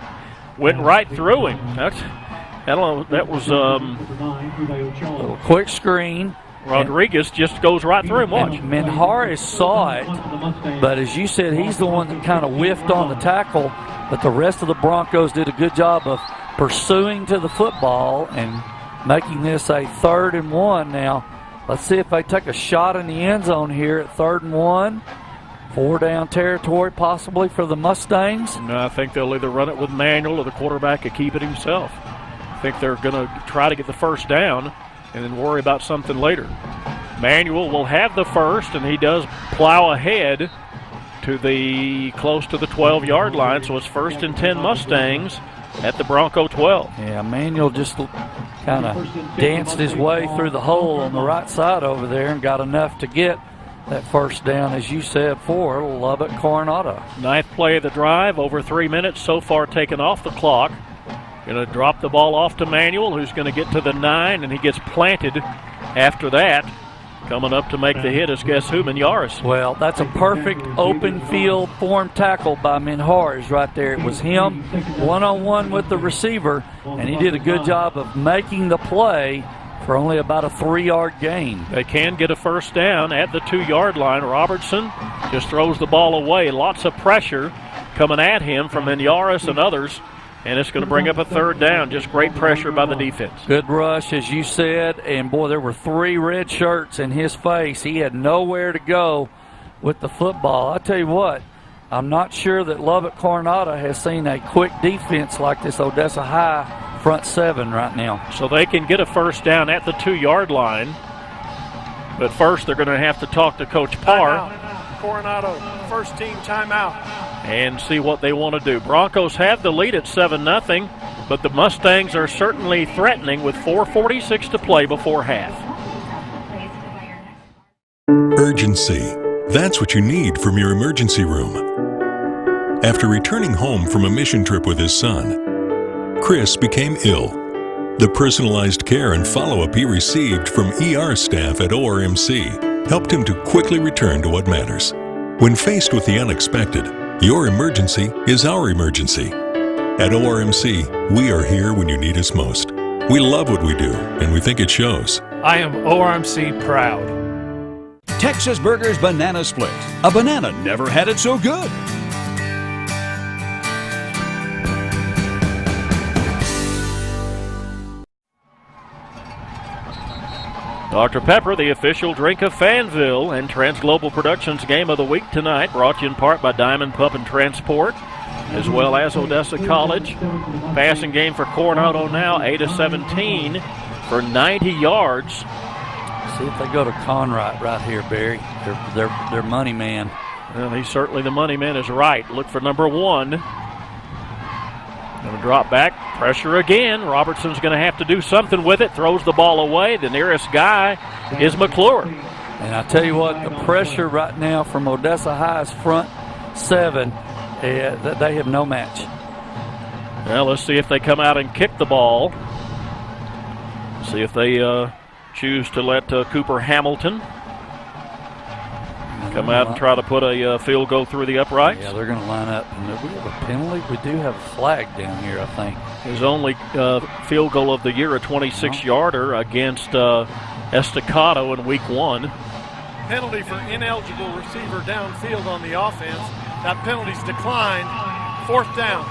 went right through him. That was a little quick screen. Rodriguez just goes right through him. Watch. Menjares saw it, but as you said, he's the one that kind of whiffed on the tackle, but the rest of the Broncos did a good job of pursuing to the football and making this a 3rd and 1 now. Let's see if they take a shot in the end zone here at 3rd and 1. 4-down territory possibly for the Mustangs. No, I think they'll either run it with Manuel or the quarterback could keep it himself. I think they're going to try to get the first down and then worry about something later. Manuel will have the first, and he does plow ahead to close to the 12-yard line, so it's 1st and 10 Mustangs at the Bronco 12. Yeah, Manuel just kind of danced his way through the hole on the right side over there and got enough to get that first down, as you said, for Lubbock Coronado. 9th play of the drive, over 3 minutes so far taken off the clock. Going to drop the ball off to Manuel, who's going to get to the 9, and he gets planted after that Coming up to make the hit is guess who? Yaris. Well, that's a perfect open field form tackle by Minhares right there. It was him one-on-one with the receiver, and he did a good job of making the play for only about a 3-yard gain. They can get a first down at the 2-yard line. Robertson just throws the ball away. Lots of pressure coming at him from Minhares and others. And it's going to bring up a third down. Just great pressure by the defense. Good rush, as you said. And, boy, there were 3 red shirts in his face. He had nowhere to go with the football. I tell you what, I'm not sure that Lubbock Coronado has seen a quick defense like this Odessa High front 7 right now. So they can get a first down at the 2-yard line. But first they're going to have to talk to Coach Parr. Coronado, first team timeout. And see what they want to do. Broncos have the lead at 7-0, but the Mustangs are certainly threatening with 4:46 to play before half. Urgency. That's what you need from your emergency room. After returning home from a mission trip with his son, Chris became ill. The personalized care and follow-up he received from ER staff at ORMC helped him to quickly return to what matters. When faced with the unexpected, your emergency is our emergency. At ORMC, we are here when you need us most. We love what we do, and we think it shows. I am ORMC proud. Texas Burger's Banana Split. A banana never had it so good. Dr. Pepper, the official drink of Fanville, and Transglobal Productions Game of the Week tonight, brought to you in part by Diamond Pump and Transport, as well as Odessa College. Passing game for Coronado now, 8-17 for 90 yards. See if they go to Conrad right here, Barry. Their money man. Well, he's certainly the money man is right. Look for number 1. Going to drop back, pressure again. Robertson's going to have to do something with it. Throws the ball away. The nearest guy is McClure. And I tell you what, the pressure right now from Odessa High's front 7, they have no match. Well, let's see if they come out and kick the ball. See if they choose to let Cooper Hamilton come out and try to put a field goal through the uprights. Yeah, they're going to line up. And we have a penalty. We do have a flag down here, I think. His only field goal of the year, a 26-yarder against Estacado in Week 1. Penalty for ineligible receiver downfield on the offense. That penalty's declined. 4th down.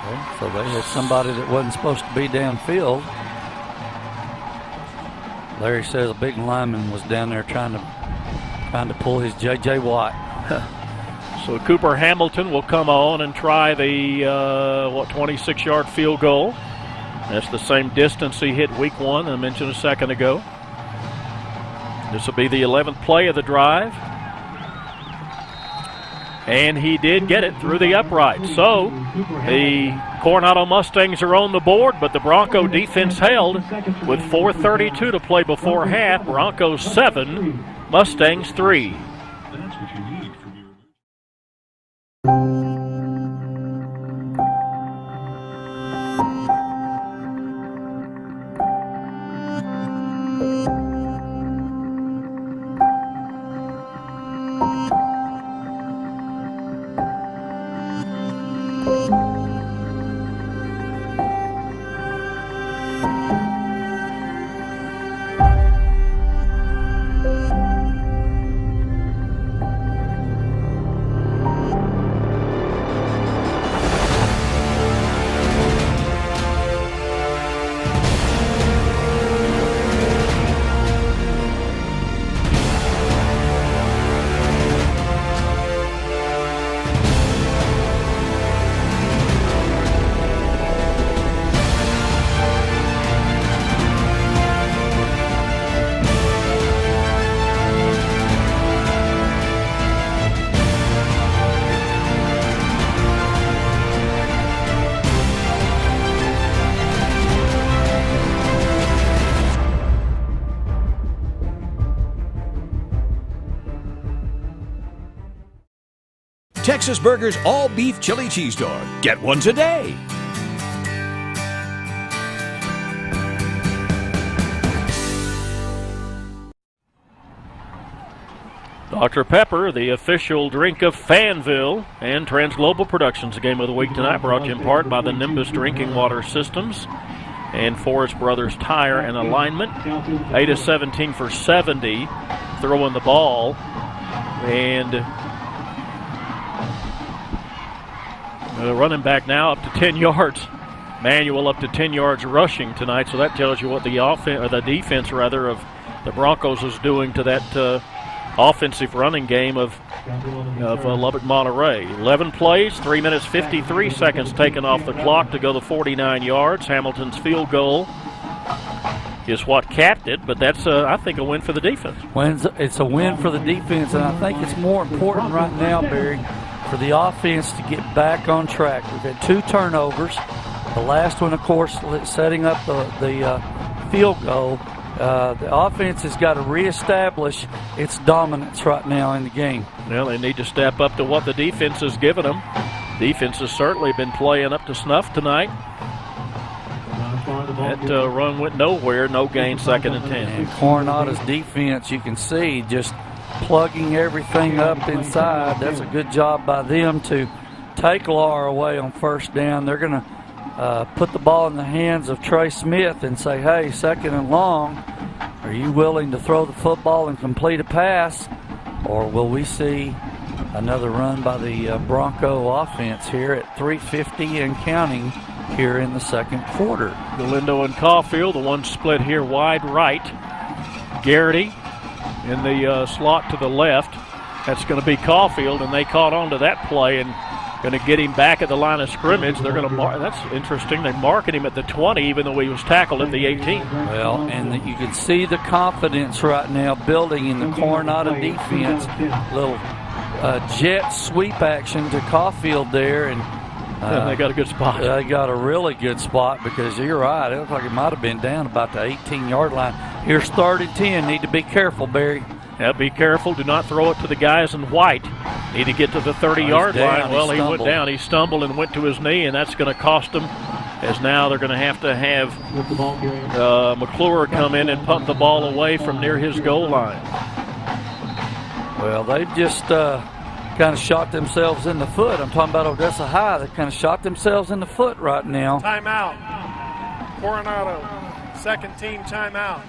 Okay, so they had somebody that wasn't supposed to be downfield. Larry says a big lineman was down there trying to pull his J.J. Watt. So Cooper Hamilton will come on and try the 26-yard field goal. That's the same distance he hit Week 1, I mentioned a second ago. This will be the 11th play of the drive. And he did get it through the upright. So the Coronado Mustangs are on the board, but the Bronco defense held with 4:32 to play before half. Broncos 7, Mustangs 3. Texas Burger's all-beef chili cheese dog. Get one today. Dr. Pepper, the official drink of Fanville, and Transglobal Productions Game of the Week tonight, brought to you in part by the Nimbus Drinking Water Systems and Forest Brothers Tire and Alignment. 8 of 17 for 70, throwing the ball. And running back now up to 10 yards. Manuel up to 10 yards rushing tonight, so that tells you what the offense, or the defense rather, of the Broncos is doing to that offensive running game of Lubbock Monterey. 11 plays, 3 minutes 53 seconds taken off the clock to go to 49 yards. Hamilton's field goal is what capped it, but that's, I think, a win for the defense. It's a win for the defense, and I think it's more important right now, Barry, for the offense to get back on track. We've had 2 turnovers. The last one, of course, setting up the field goal. The offense has got to reestablish its dominance right now in the game. Well, they need to step up to what the defense has given them. Defense has certainly been playing up to snuff tonight. That run went nowhere. No gain, 2nd and 10. And Coronado's defense, you can see, just plugging everything up inside. That's a good job by them to take Lar away on 1st down. They're going to put the ball in the hands of Trey Smith and say, hey, 2nd and long, are you willing to throw the football and complete a pass, or will we see another run by the Bronco offense here at 3:50 and counting here in the 2nd quarter? Galindo and Caulfield, the one split here wide right. Garrity in the slot to the left. That's going to be Caulfield, and they caught on to that play and going to get him back at the line of scrimmage. They're going to mark. That's interesting. They marked him at the 20, even though he was tackled at the 18. Well, and you can see the confidence right now building in the Coronado defense. Little jet sweep action to Caulfield there, and they got a good spot. They got a really good spot, because you're right. It looked like it might have been down about the 18-yard line. Here's 3rd and 10. Need to be careful, Barry. Yeah, be careful. Do not throw it to the guys in white. Need to get to the 30-yard line. Well, he went down. He stumbled and went to his knee, and that's going to cost them, as now they're going to have McClure come in and punt the ball away from near his goal line. Well, they've just kind of shot themselves in the foot. I'm talking about Odessa High. They kind of shot themselves in the foot right now. Timeout. Coronado, 2nd team timeout.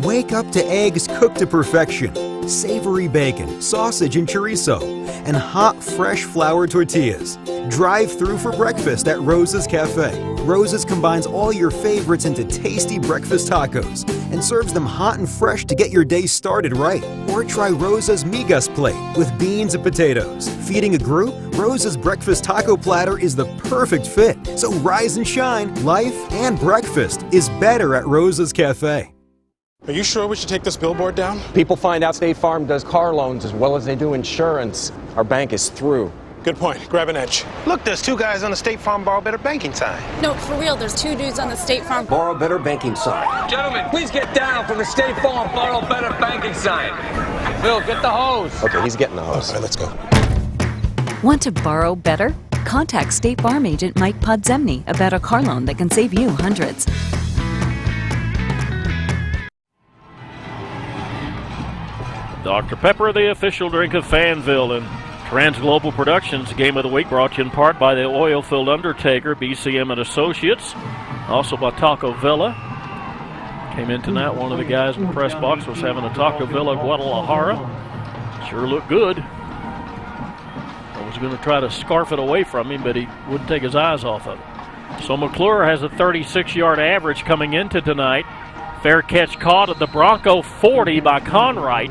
Wake up to eggs cooked to perfection, savory bacon, sausage and chorizo, and hot, fresh flour tortillas. Drive through for breakfast at Rosa's Cafe. Rosa's combines all your favorites into tasty breakfast tacos and serves them hot and fresh to get your day started right. Or try Rosa's Migas plate with beans and potatoes. Feeding a group? Rosa's breakfast taco platter is the perfect fit. So rise and shine. Life and breakfast is better at Rosa's Cafe. Are you sure we should take this billboard down? People find out State Farm does car loans as well as they do insurance. Our bank is through. Good point. Grab an edge. Look, there's 2 guys on the State Farm Borrow Better banking sign. No, for real, there's 2 dudes on the State Farm Borrow Better banking sign. Gentlemen, please get down from the State Farm Borrow Better banking sign. Bill, get the hose. Okay, he's getting the hose. All right, let's go. Want to borrow better? Contact State Farm agent Mike Podzemny about a car loan that can save you hundreds. Dr. Pepper, the official drink of Fanville, and Transglobal Productions Game of the Week, brought to you in part by the Oilfield Undertaker, BCM and Associates, also by Taco Villa. Came in tonight, one of the guys in the press box was having a Taco Villa Guadalajara. Sure looked good. I was going to try to scarf it away from him, but he wouldn't take his eyes off of it. So McClure has a 36-yard average coming into tonight. Fair catch caught at the Bronco 40 by Conwright.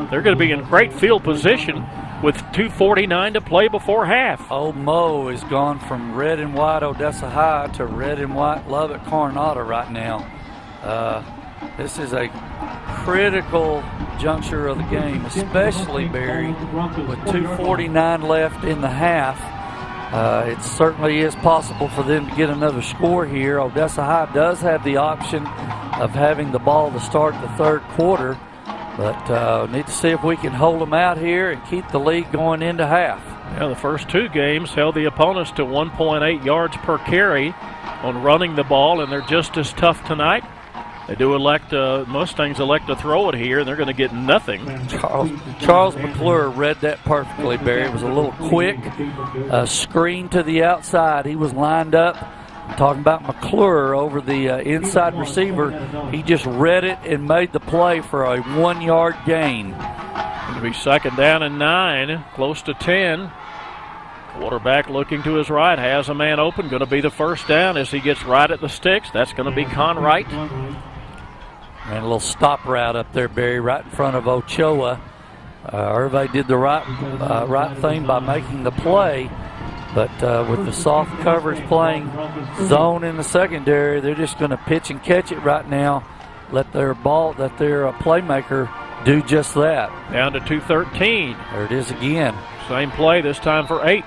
They're going to be in great field position with 2:49 to play before half. Old Mo is gone from red and white Odessa High to red and white Lubbock Coronado right now. This is a critical juncture of the game, especially, Barry, with 2:49 left in the half. It certainly is possible for them to get another score here. Odessa High does have the option of having the ball to start the 3rd quarter, but need to see if we can hold them out here and keep the lead going into half. Yeah, the first 2 games held the opponents to 1.8 yards per carry on running the ball, and they're just as tough tonight. They do elect, Mustangs elect to throw it here, and they're going to get nothing. Charles McClure read that perfectly, Barry. It was a little quick screen to the outside. He was lined up. I'm talking about McClure over the inside receiver. He just read it and made the play for a 1-yard gain. Going to be 2nd down and 9, close to 10. Quarterback looking to his right, has a man open. Going to be the 1st down as he gets right at the sticks. That's going to be Conwright. And a little stop route up there, Barry, right in front of Ochoa. Hervé did the right thing by making the play, but with the soft coverage playing zone in the secondary, they're just going to pitch and catch it right now. Let their playmaker do just that. Down to 2:13. There it is again. Same play, this time for 8.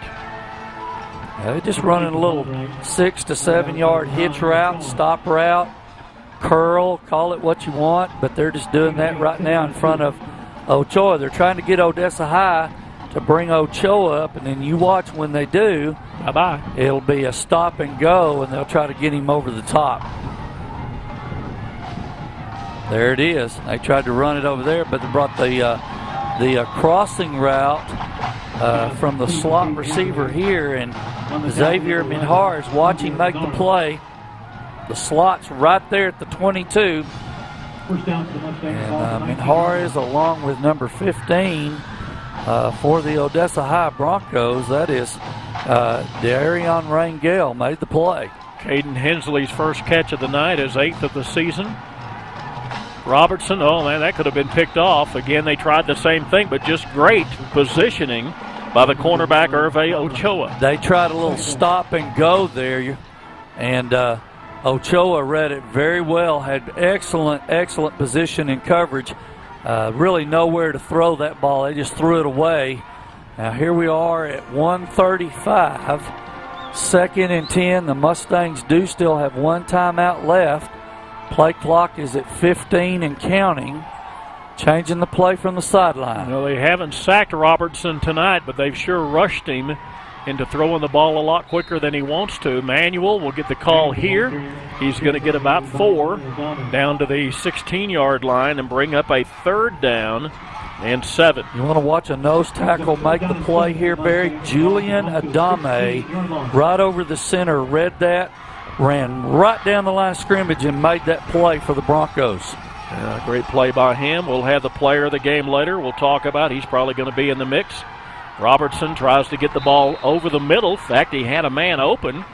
They're just running a little 6 to 7 yard hitch route, stop route, curl, call it what you want, but they're just doing that right now in front of Ochoa. They're trying to get Odessa High to bring Ochoa up, and then you watch when they do. Bye-bye. It'll be a stop and go, and they'll try to get him over the top. There it is. They tried to run it over there, but they brought the crossing route from the slot receiver here, and Xavier Minjar is watching make the play. The slot's right there at the 22. And Minjar is along with number 15 for the Odessa High Broncos. That is Darion Rangel made the play. Caden Hensley's first catch of the night, his 8th of the season. Robertson, oh man, that could have been picked off. Again, they tried the same thing, but just great positioning by the cornerback, Hervé Ochoa. They tried a little stop and go there, and Ochoa read it very well, had excellent position and coverage. Really nowhere to throw that ball. They just threw it away. Now here we are at 1:35, 2nd and 10. The Mustangs do still have 1 timeout left. Play clock is at 15 and counting. Changing the play from the sideline. Well, they haven't sacked Robertson tonight, but they've sure rushed him into throwing the ball a lot quicker than he wants to. Manuel will get the call here. He's going to get about 4 down to the 16-yard line and bring up a 3rd down and 7. You want to watch a nose tackle make the play here, Barry? Julian Adame, right over the center, read that, ran right down the line of scrimmage and made that play for the Broncos. Great play by him. We'll have the player of the game later. We'll talk about. He's probably going to be in the mix. Robertson tries to get the ball over the middle. In fact, he had a man open.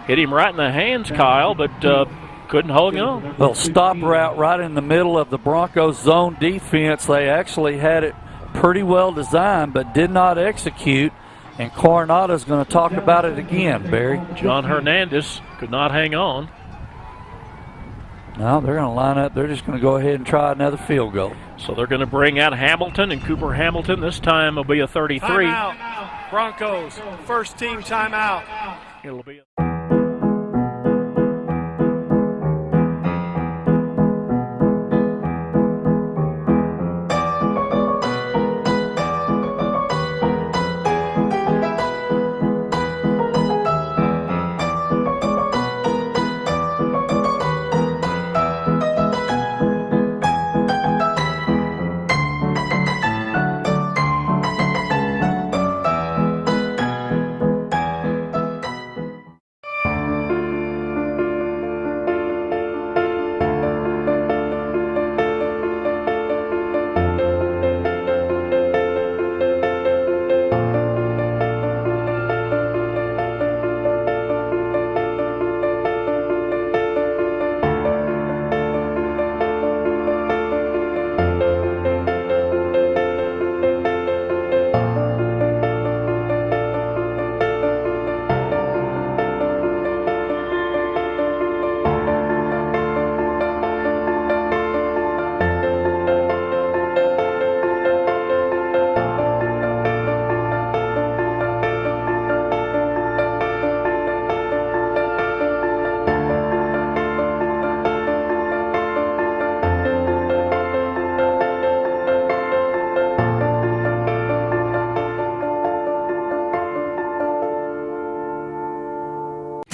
Hit him right in the hands, Kyle, but couldn't hold on. Well, stop route right in the middle of the Broncos zone defense. They actually had it pretty well designed, but did not execute. And Coronado is going to talk about it again, Barry. John Hernandez could not hang on. No, they're going to line up. They're just going to go ahead and try another field goal. So they're going to bring out Hamilton, and Cooper Hamilton this time will be a 33. Timeout. Broncos, first team timeout. It'll be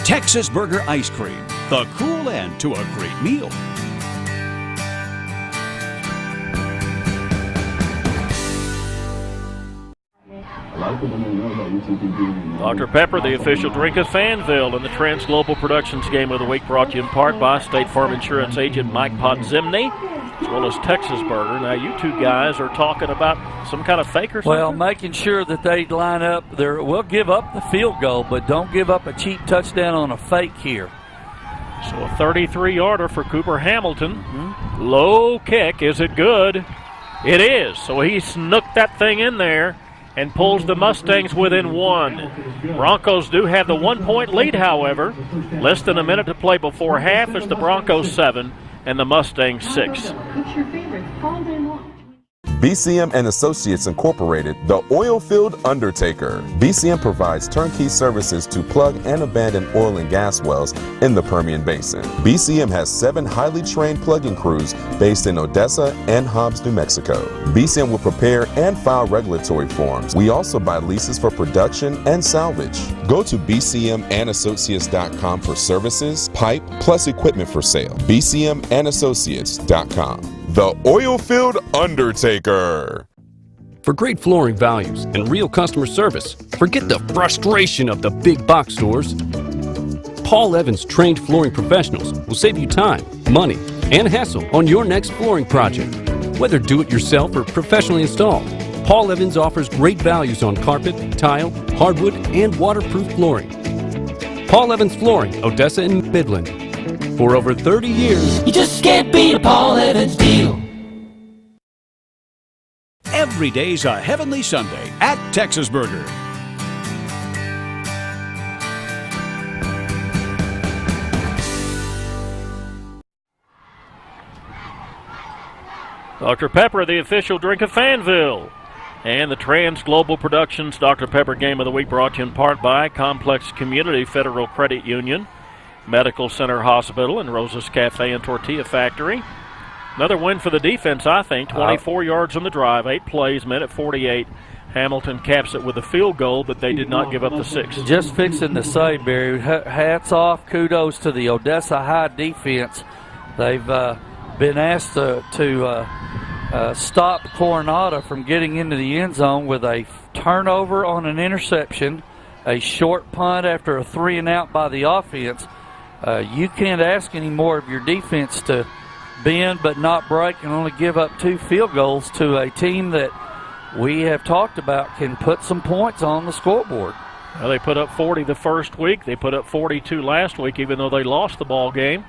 Texas Burger Ice Cream, the cruel end to a great meal. Dr. Pepper, the official drink of Fanville, in the Trans Global Productions Game of the Week, brought to you in part by State Farm Insurance agent Mike Podzimny, as well as Texas Burger. Now, you two guys are talking about some kind of fake or something? Well, making sure that they line up. We'll give up the field goal, but don't give up a cheap touchdown on a fake here. So a 33-yarder for Cooper Hamilton. Low kick. Is it good? It is. So he snooked that thing in there and pulls the Mustangs within one. Broncos do have the 1-point lead, however. Less than a minute to play before half. It's the Broncos 7 and the Mustangs 6. BCM and Associates Incorporated, the Oilfield Undertaker. BCM provides turnkey services to plug and abandon oil and gas wells in the Permian Basin. BCM has 7 highly trained plugging crews based in Odessa and Hobbs, New Mexico. BCM will prepare and file regulatory forms. We also buy leases for production and salvage. Go to bcmandassociates.com for services, pipe, plus equipment for sale. bcmandassociates.com. The Oilfield Undertaker. For great flooring values and real customer service, forget the frustration of the big box stores. Paul Evans trained flooring professionals will save you time, money, and hassle on your next flooring project. Whether do-it-yourself or professionally installed, Paul Evans offers great values on carpet, tile, hardwood, and waterproof flooring. Paul Evans Flooring, Odessa and Midland. For over 30 years, You just can't beat a Paul Evans deal. Every day's a heavenly Sunday at Texas Burger. Dr. Pepper, the official drink of Fanville. And the Trans Global Productions Dr. Pepper Game of the Week, brought to you in part by Complex Community Federal Credit Union, Medical Center Hospital, and Rosa's Cafe and Tortilla Factory. Another win for the defense, I think. 24 yards on the drive, 8 plays, minute 48. Hamilton caps it with a field goal, but they did not give up the 6. Just fixing to say, Barry, hats off, kudos to the Odessa High defense. They've been asked to stop Coronado from getting into the end zone with a turnover on an interception, a short punt after a 3-and-out by the offense. You can't ask any more of your defense to bend but not break and only give up 2 field goals to a team that we have talked about can put some points on the scoreboard. Well, they put up 40 the first week. They put up 42 last week, even though they lost the ball game.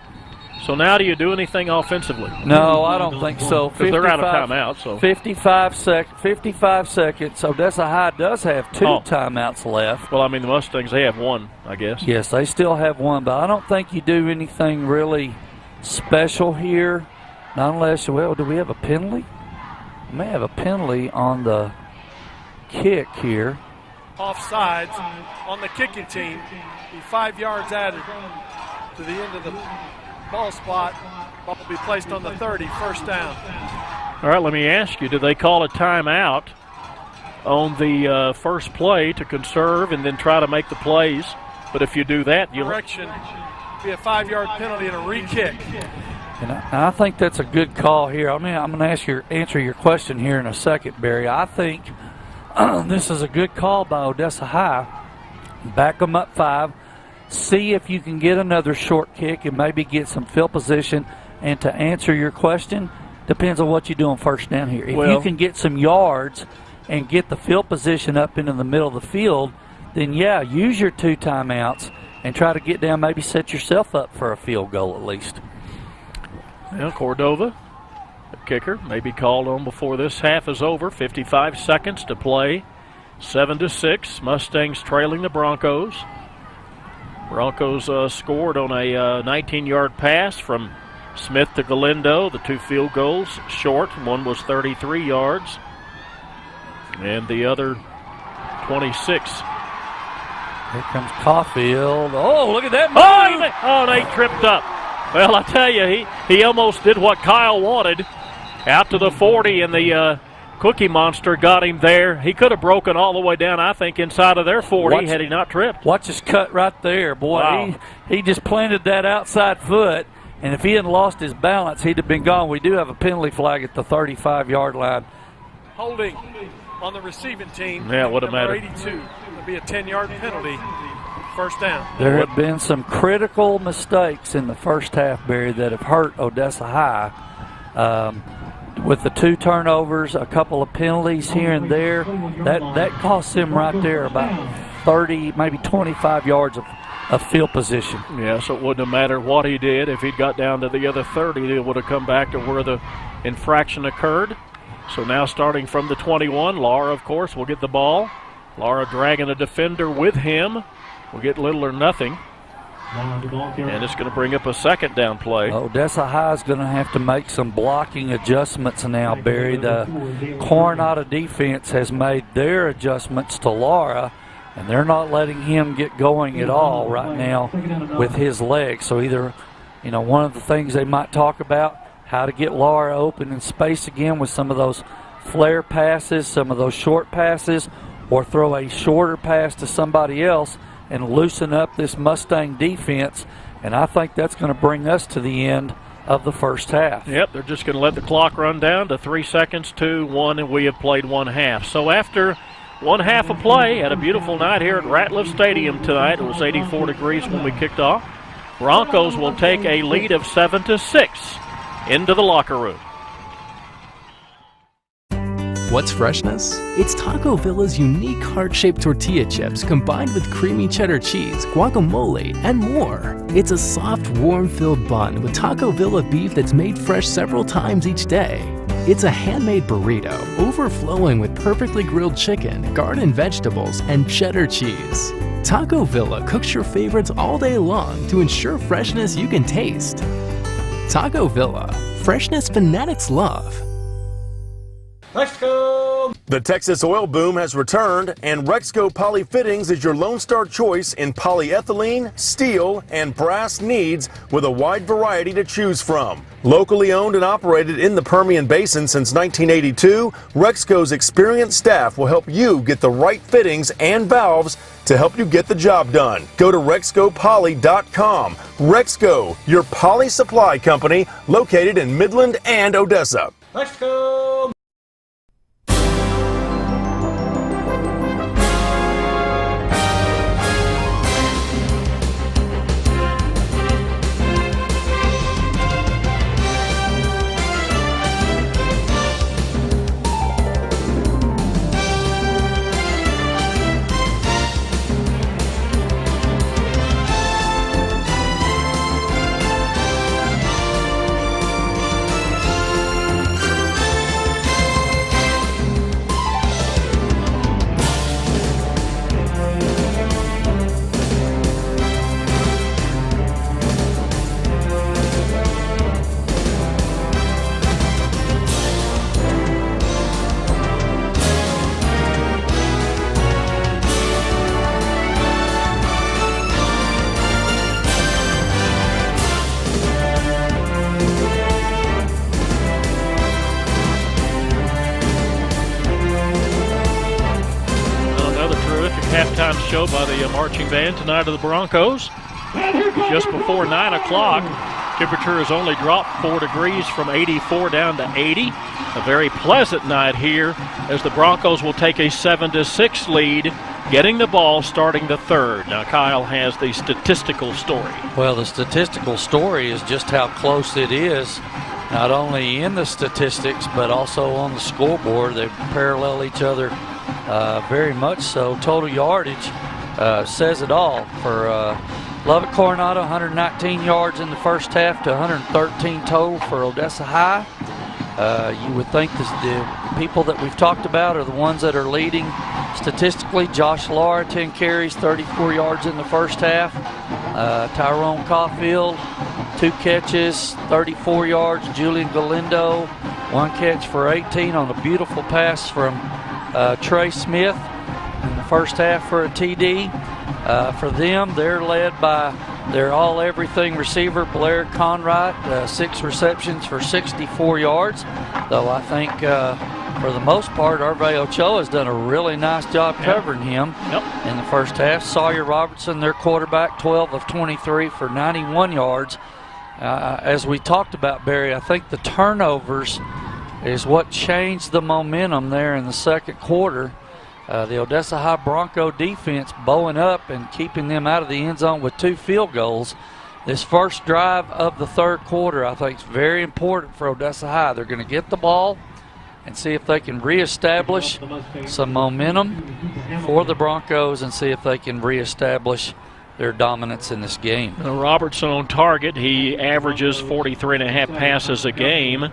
So now do you do anything offensively? No, I don't think so. Because they're out of timeout. So 55 seconds. Odessa High does have 2 timeouts left. Well, I mean, the Mustangs, they have 1, I guess. Yes, they still have 1, but I don't think you do anything really special here. Not unless, well, do we have a penalty? We may have a penalty on the kick here. Offsides on the kicking team. Be 5 yards added to the end of the ball spot. Ball will be placed on the 30, first down. All right, let me ask you, do they call a timeout on the first play to conserve and then try to make the plays? But if you do that, you'll... Correction, be a 5-yard penalty and a re-kick. And I think that's a good call here. I mean, I'm going to answer your question here in a second, Barry. I think this is a good call by Odessa High. Back them up 5. See if you can get another short kick and maybe get some field position. And to answer your question, depends on what you do on first down here. If you can get some yards and get the field position up into the middle of the field, then, yeah, use your 2 timeouts and try to get down, maybe set yourself up for a field goal at least. Well, Cordova, the kicker, may be called on before this half is over. 55 seconds to play. 7-6. Mustangs trailing the Broncos. Broncos scored on a 19-yard pass from Smith to Galindo. The 2 field goals short. One was 33 yards, and the other 26. Here comes Caulfield. Oh, look at that move. Oh, they tripped up. Well, I tell you, he almost did what Kyle wanted. Out to the 40, and the Cookie Monster got him there. He could have broken all the way down, I think, inside of their 40 had he not tripped. Watch his cut right there. Boy, wow. He just planted that outside foot, and if he hadn't lost his balance, he'd have been gone. We do have a penalty flag at the 35-yard line. Holding on the receiving team. Yeah, it would have number mattered. 82. It'll be a 10-yard penalty. First down. There have been some critical mistakes in the first half, Barry, that have hurt Odessa High. With the 2 turnovers, a couple of penalties here and there, that costs them right there about 30, maybe 25 yards of field position. Yeah, so it wouldn't have mattered what he did. If he'd got down to the other 30, it would have come back to where the infraction occurred. So now starting from the 21, Lara, of course, will get the ball. Lara dragging a defender with him. Will get little or nothing. And it's going to bring up a second down play. Odessa High is going to have to make some blocking adjustments now, Barry. The Coronado defense has made their adjustments to Lara, and they're not letting him get going at all right now with his legs. So either, one of the things they might talk about, how to get Lara open in space again with some of those flare passes, some of those short passes, or throw a shorter pass to somebody else and loosen up this Mustang defense, and I think that's going to bring us to the end of the first half. Yep, they're just going to let the clock run down to 3 seconds, 2, 1, and we have played 1 half. So after 1 half of play, had a beautiful night here at Ratliff Stadium tonight. It was 84 degrees when we kicked off. Broncos will take a lead of 7-6 into the locker room. What's freshness? It's Taco Villa's unique heart-shaped tortilla chips combined with creamy cheddar cheese, guacamole, and more. It's a soft, warm-filled bun with Taco Villa beef that's made fresh several times each day. It's a handmade burrito overflowing with perfectly grilled chicken, garden vegetables, and cheddar cheese. Taco Villa cooks your favorites all day long to ensure freshness you can taste. Taco Villa, freshness fanatics love. Let's go! The Texas oil boom has returned, and Rexco Poly Fittings is your Lone Star choice in polyethylene, steel, and brass needs with a wide variety to choose from. Locally owned and operated in the Permian Basin since 1982, Rexco's experienced staff will help you get the right fittings and valves to help you get the job done. Go to RexcoPoly.com. Rexco, your poly supply company located in Midland and Odessa. Let's go! Halftime show by the marching band tonight of the Broncos. Just before 9 o'clock, temperature has only dropped 4 degrees from 84 down to 80. A very pleasant night here as the Broncos will take a 7-6 lead, getting the ball starting the third. Now Kyle has the statistical story. Well, the statistical story is just how close it is, not only in the statistics but also on the scoreboard. They parallel each other very much so. Total yardage says it all. For Lubbock Coronado, 119 yards in the first half to 113 total for Odessa High. You would think the people that we've talked about are the ones that are leading statistically. Josh Lara, 10 carries, 34 yards in the first half. Tyrone Caulfield, 2 catches, 34 yards. Julian Galindo, 1 catch for 18 on a beautiful pass from Trey Smith in the first half for a TD. For them, they're led by their all-everything receiver, Blair Conrad, 6 receptions for 64 yards. Though I think for the most part, Hervé Ochoa has done a really nice job covering him in the first half. Sawyer Robertson, their quarterback, 12 of 23 for 91 yards. As we talked about, Barry, I think the turnovers is what changed the momentum there in the second quarter. The Odessa High Bronco defense bowing up and keeping them out of the end zone with 2 field goals. This first drive of the third quarter, I think, is very important for Odessa High. They're going to get the ball and see if they can reestablish some momentum for the Broncos and see if they can reestablish their dominance in this game. Robertson on target. He averages 43.5 passes a game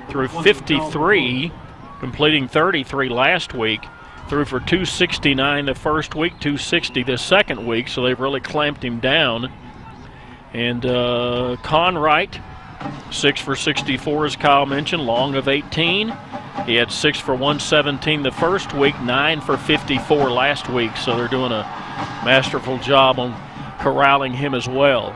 through 53, completing 33 last week. Threw for 269 the first week, 260 the second week, so they've really clamped him down. And Conwright, 6 for 64, as Kyle mentioned, long of 18. He had 6 for 117 the first week, 9 for 54 last week, so they're doing a masterful job on corralling him as well.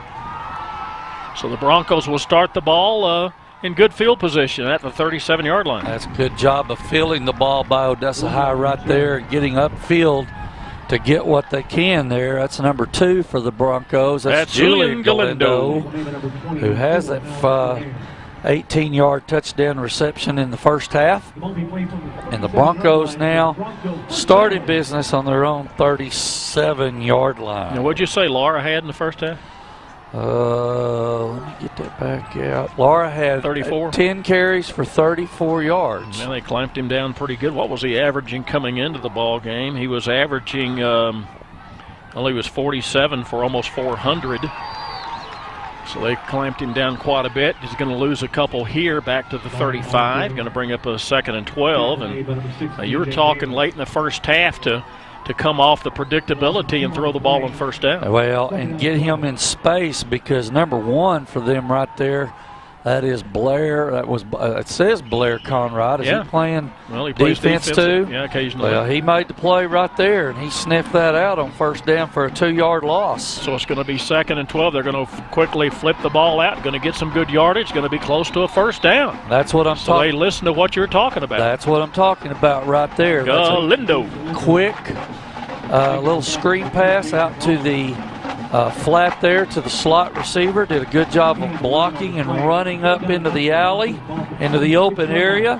So the Broncos will start the ball in good field position at the 37-yard line. That's a good job of fielding the ball by Odessa High right there and getting upfield to get what they can there. That's number 2 for the Broncos. That's Julian Galindo, who has that 18-yard touchdown reception in the first half. And the Broncos now started business on their own 37-yard line. Now, what'd you say Laura had in the first half? Let me get that back out. Laura had 34? 10 carries for 34 yards. Now they clamped him down pretty good. What was he averaging coming into the ball game? He was averaging, he was 47 for almost 400. So they clamped him down quite a bit. He's going to lose a couple here back to the 35. Going to bring up a 2nd and 12. And you were talking late in the first half to come off the predictability and throw the ball on first down. Well, and get him in space, because number 1 for them right there, that is Blair. That was it says Blair Conrad. Is he playing defense too? Yeah, occasionally. Well, he made the play right there, and he sniffed that out on first down for a 2-yard loss. So it's going to be 2nd and 12. They're going to quickly flip the ball out, going to get some good yardage, going to be close to a first down. That's what I'm talking about. So they listen to what you're talking about. That's what I'm talking about right there. Galindo. Quick little screen pass out to the flat there to the slot receiver. Did a good job of blocking and running up into the alley, into the open area,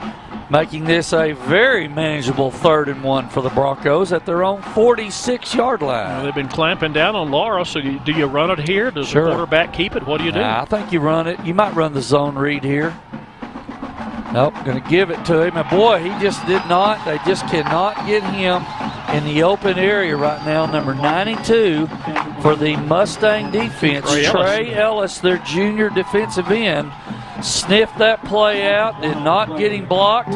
making this a very manageable 3rd and 1 for the Broncos at their own 46-yard line. Well, they've been clamping down on Laura, so do you run it here? Does the quarterback keep it? What do you do? I think you run it. You might run the zone read here. Nope, going to give it to him. And boy, he just did not. They just cannot get him in the open area right now. Number 92 for the Mustang defense, Trey Ellis, their junior defensive end, sniffed that play out, did not get him blocked.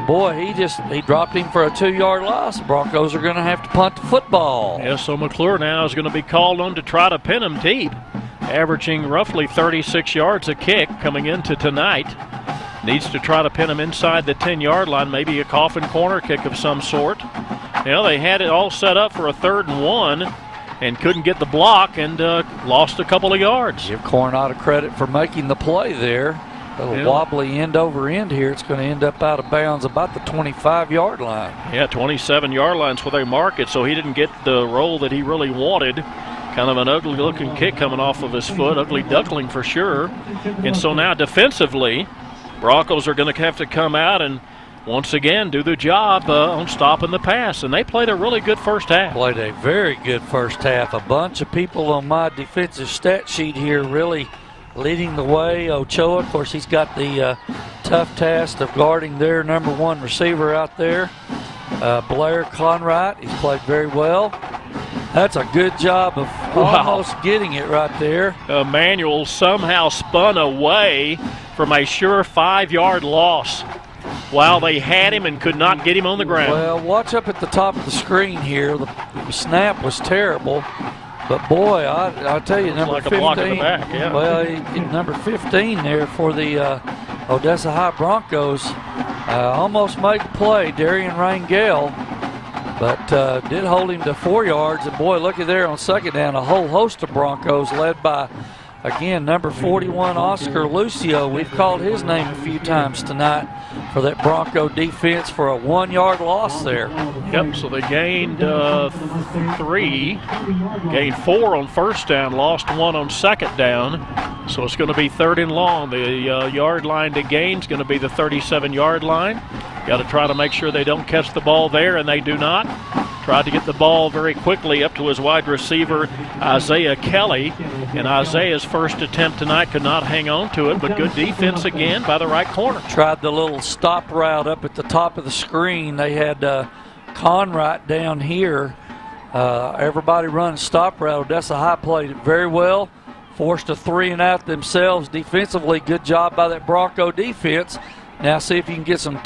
Boy, he dropped him for a 2-yard loss. The Broncos are going to have to punt the football. Yeah, so McClure now is going to be called on to try to pin him deep, averaging roughly 36 yards a kick coming into tonight. Needs to try to pin him inside the 10-yard line, maybe a coffin corner kick of some sort. They had it all set up for a 3rd and 1 and couldn't get the block and lost a couple of yards. Give Coronado credit for making the play there. A little wobbly end over end here. It's going to end up out of bounds about the 25-yard line. Yeah, 27-yard line's where they mark it, so he didn't get the roll that he really wanted. Kind of an ugly-looking kick coming off of his foot, ugly duckling for sure. And so now defensively, Broncos are going to have to come out and once again do the job on stopping the pass. And they played a really good first half. Played a very good first half. A bunch of people on my defensive stat sheet here really leading the way. Ochoa, of course, he's got the tough task of guarding their number 1 receiver out there. Blair Conrad, he's played very well. That's a good job of almost getting it right there. Emmanuel somehow spun away from a sure 5-yard loss while they had him and could not get him on the ground. Well, watch up at the top of the screen here. The snap was terrible. But boy, I'll tell you, number 15. Block in the back, yeah. Well, number 15 there for the Odessa High Broncos almost made the play, Darian Rangel, but did hold him to 4 yards. And boy, look at there on second down, a whole host of Broncos led by Again, number 41, Oscar Lucio. We've called his name a few times tonight for that Bronco defense for a 1 yard loss there. Yep, so they gained 3, gained 4 on first down, lost 1 on second down. So it's going to be 3rd and long. The yard line to gain is going to be the 37-yard line. Got to try to make sure they don't catch the ball there, and they do not. Tried to get the ball very quickly up to his wide receiver, Isaiah Kelly. And Isaiah's first attempt tonight could not hang on to it, but good defense again by the right corner. Tried the little stop route up at the top of the screen. They had Conrad down here. Everybody running stop route. Odessa High played it very well. Forced a 3 and out themselves defensively. Good job by that Bronco defense. Now see if you can get some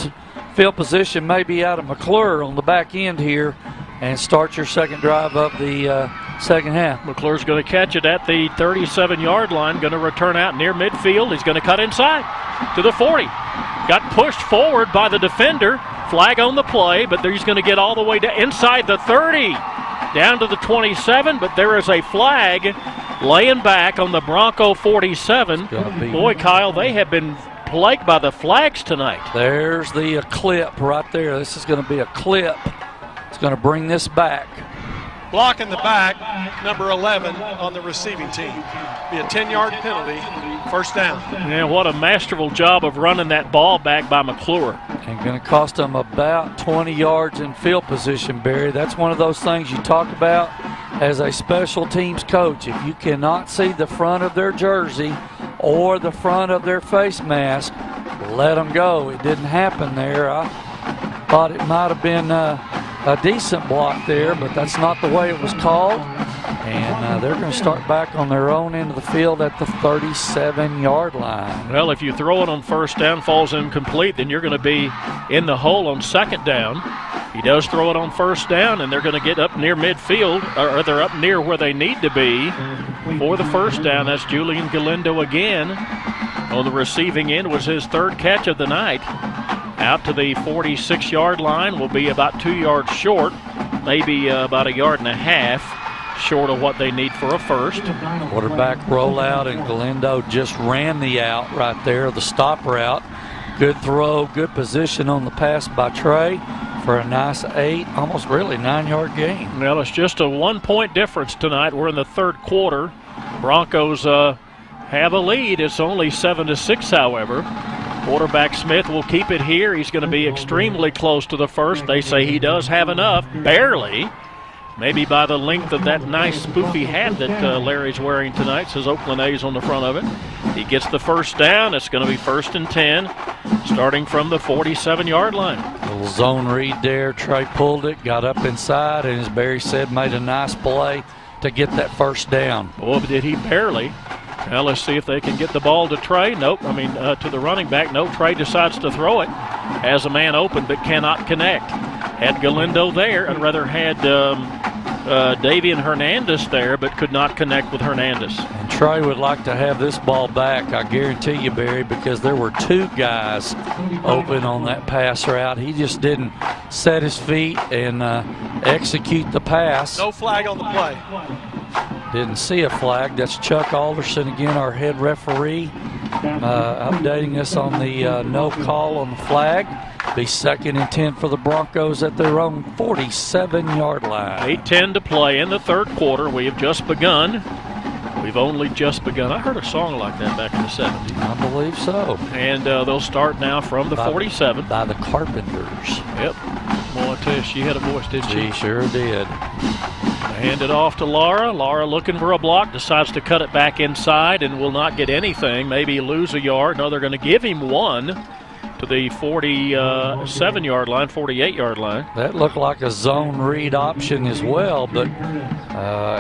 field position maybe out of McClure on the back end here and start your second drive of the second half. McClure's going to catch it at the 37-yard line, going to return out near midfield. He's going to cut inside to the 40. Got pushed forward by the defender. Flag on the play, but he's going to get all the way to inside the 30. Down to the 27, but there is a flag laying back on the Bronco 47. Boy, Kyle, they have been plagued by the flags tonight. There's the clip right there. This is going to be a clip. It's going to bring this back. Block in the back, number 11 on the receiving team. Be a 10-yard penalty, first down. Yeah, what a masterful job of running that ball back by McClure. And going to cost them about 20 yards in field position, Barry. That's one of those things you talk about as a special teams coach. If you cannot see the front of their jersey or the front of their face mask, let them go. It didn't happen there. I thought it might have been a decent block there, but that's not the way it was called. And they're going to start back on their own end of the field at the 37-yard line. Well, if you throw it on first down, falls incomplete, then you're going to be in the hole on second down. He does throw it on first down, and they're going to get up near midfield, or they're up near where they need to be for the first down. That's Julian Galindo again. On the receiving end was his 3rd catch of the night. Out to the 46-yard line, will be about 2 yards short, maybe about 1.5 yards short of what they need for a first. Quarterback rollout, and Galindo just ran the out right there, the stop route. Good throw, good position on the pass by Trey for a nice 8, almost really 9-yard gain. Well, it's just a 1-point difference tonight. We're in the 3rd quarter. Broncos have a lead. It's only 7-6, however. Quarterback Smith will keep it here. He's going to be extremely close to the first. They say he does have enough, barely. Maybe by the length of that nice spoofy hat that Larry's wearing tonight. Says Oakland A's on the front of it. He gets the first down. It's going to be 1st and 10, starting from the 47-yard line. Little zone read there. Trey pulled it, got up inside, and as Barry said, made a nice play to get that first down. Boy, did he barely. Now let's see if they can get the ball to Trey. Nope, to the running back. No, Trey decides to throw it. Has a man open but cannot connect. Had Galindo there, and rather had Davian Hernandez there, but could not connect with Hernandez. And Trey would like to have this ball back, I guarantee you, Barry, because there were 2 guys open on that pass route. He just didn't set his feet and execute the pass. No flag on the play. Didn't see a flag. That's Chuck Alderson again, our head referee, updating us on the no call on the flag. Be 2nd and 10 for the Broncos at their own 47-yard line. 8:10 to play in the 3rd quarter. We have just begun. We've only just begun. I heard a song like that back in the 70s. I believe so. And they'll start now from the 47. By the Carpenters. Yep. Well, I tell you, she had a voice, didn't she? She sure did. Hand it off to Laura. Laura looking for a block, decides to cut it back inside and will not get anything. Maybe lose a yard. No, they're going to give him 1 to the 47-yard line, 48-yard line. That looked like a zone read option as well, but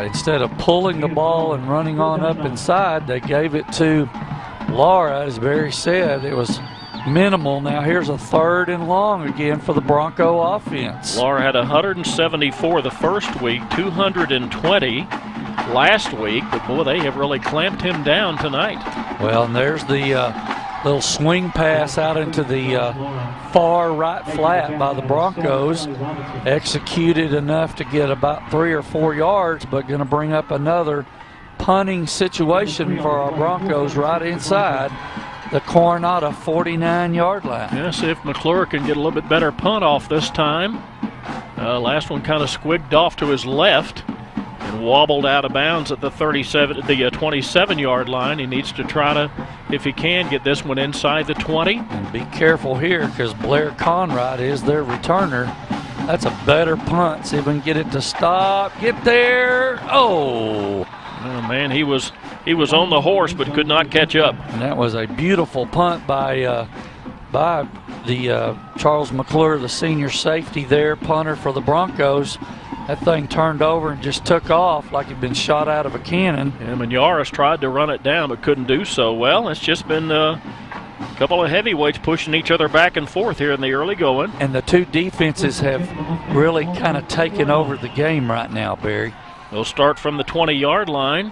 instead of pulling the ball and running on up inside, they gave it to Laura. As Barry said, it was minimal. Now here's a 3rd and long again for the Bronco offense. Laura had 174 the first week, 220 last week, but boy, they have really clamped him down tonight. Well, and there's the little swing pass out into the far right flat by the Broncos. Executed enough to get about 3 or 4 yards, but going to bring up another punting situation for our Broncos right inside the Coronado 49-yard line. Yeah, see if McClure can get a little bit better punt off this time. Last one kind of squigged off to his left and wobbled out of bounds at the 27-yard line. He needs to try to, if he can, get this one inside the 20. And be careful here because Blair Conrad is their returner. That's a better punt. See if we can get it to stop. Get there. Oh man, he was on the horse but could not catch up. And that was a beautiful punt by the Charles McClure, the senior safety there, punter for the Broncos. That thing turned over and just took off like it'd been shot out of a cannon. And Yaris tried to run it down but couldn't do so. Well, it's just been a couple of heavyweights pushing each other back and forth here in the early going. And the two defenses have really kind of taken over the game right now, Barry. They'll start from the 20-yard line.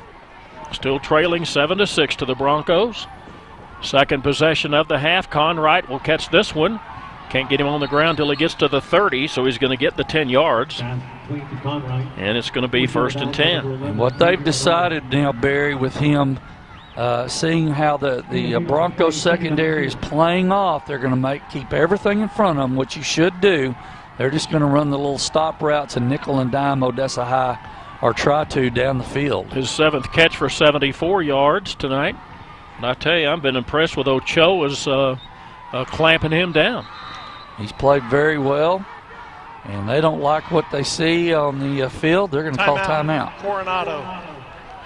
Still trailing 7-6 to the Broncos. Second possession of the half. Conwright will catch this one. Can't get him on the ground till he gets to the 30, so he's going to get the 10 yards. And it's going to be 1st and 10. And what they've decided now, Barry, with him seeing how the Broncos secondary is playing off, they're going to keep everything in front of them, which you should do. They're just going to run the little stop routes and nickel and dime Odessa High, or try to, down the field. His 7th catch for 74 yards tonight. And I tell you, I've been impressed with Ocho as clamping him down. He's played very well, and they don't like what they see on the field. They're going to call timeout. Coronado,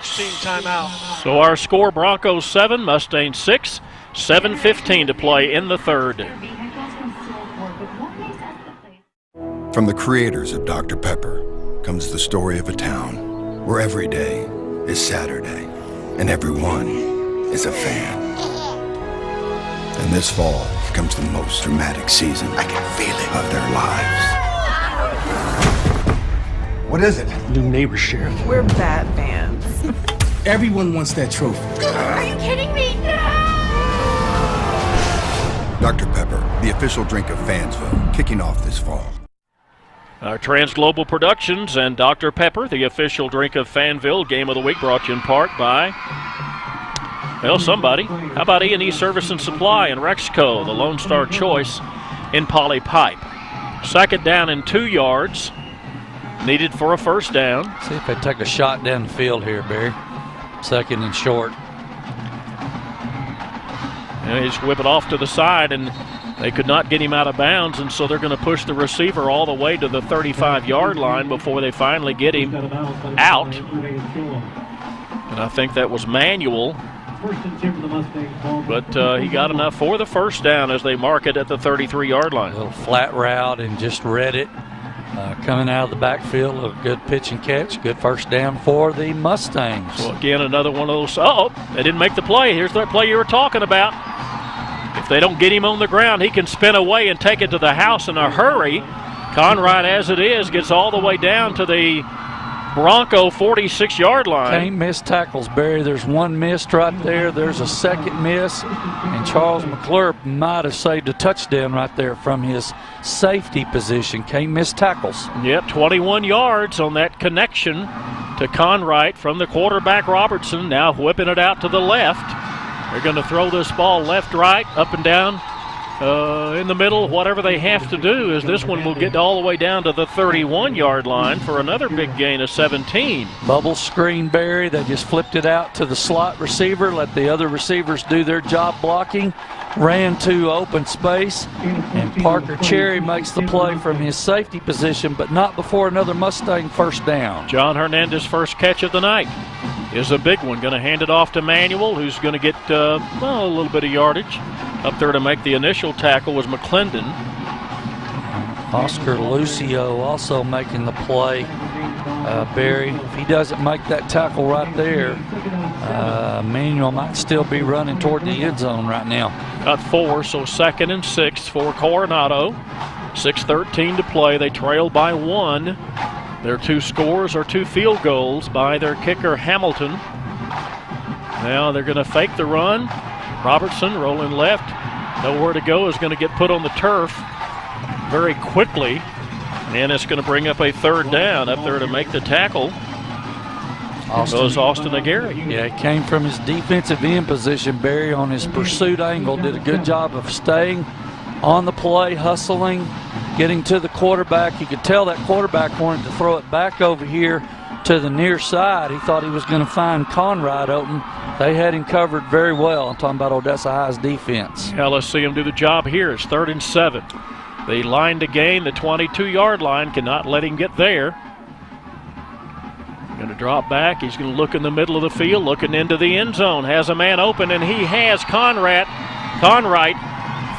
team timeout. So our score, Broncos 7, Mustangs 6, 7:15 to play in the third. From the creators of Dr. Pepper comes the story of a town where every day is Saturday and everyone is a fan. And this fall comes the most dramatic season I can feel it of their lives. What is it? New neighbor sheriff. We're Bat fans. Everyone wants that trophy. Are you kidding me? Dr. Pepper, the official drink of Fansville, kicking off this fall. Our Transglobal Productions and Dr. Pepper, the official drink of Fanville, Game of the Week brought you in part by, well, somebody. How about E&E Service and Supply and Rexco, the Lone Star choice in Poly Pipe. 2nd down and 2 yards, needed for a 1st down. See if they take a shot down the field here, Barry. 2nd and short. And they just whip it off to the side, and they could not get him out of bounds, and so they're going to push the receiver all the way to the 35-yard line before they finally get him out. And I think that was Manuel. But he got enough for the 1st down as they mark it at the 33-yard line. A little flat route and just read it. Coming out of the backfield, a good pitch and catch. Good 1st down for the Mustangs. Well, again, another one of those. Oh, they didn't make the play. Here's that play you were talking about. If they don't get him on the ground, he can spin away and take it to the house in a hurry. Conrad, as it is, gets all the way down to the Bronco 46-yard line. Can't miss tackles, Barry. There's one missed right there. There's a 2nd miss. And Charles McClure might have saved a touchdown right there from his safety position. Can't miss tackles. Yep, 21 yards on that connection to Conwright from the quarterback Robertson. Now whipping it out to the left. They're going to throw this ball left, right, up and down, in the middle. Whatever they have to do is this one will get all the way down to the 31-yard line for another big gain of 17. Bubble screen, Barry. They just flipped it out to the slot receiver, let the other receivers do their job blocking, ran to open space, and Parker Cherry makes the play from his safety position, but not before another Mustang 1st down. John Hernandez' first catch of the night is a big one. Going to hand it off to Manuel, who's going to get a little bit of yardage. Up there to make the initial tackle was McClendon. Oscar Lucio also making the play. Barry, if he doesn't make that tackle right there, Manuel might still be running toward the end zone right now. Got 4, so 2nd and 6 for Coronado. 6:13 to play. They trail by 1. Their 2 scores are 2 field goals by their kicker Hamilton. Now they're going to fake the run. Robertson rolling left. Nowhere to go, is going to get put on the turf very quickly. And it's going to bring up a 3rd down up there to make the tackle. goes Austin Aguirre. Yeah, he came from his defensive end position, Barry, on his pursuit angle. Did a good job of staying on the play, hustling, getting to the quarterback. You could tell that quarterback wanted to throw it back over here to the near side. He thought he was going to find Conrad open. They had him covered very well. I'm talking about Odessa High's defense. Now let's see him do the job here. It's 3rd and 7. The line to gain, the 22-yard line, cannot let him get there. Going to drop back. He's going to look in the middle of the field, looking into the end zone. Has a man open, and he has Conrad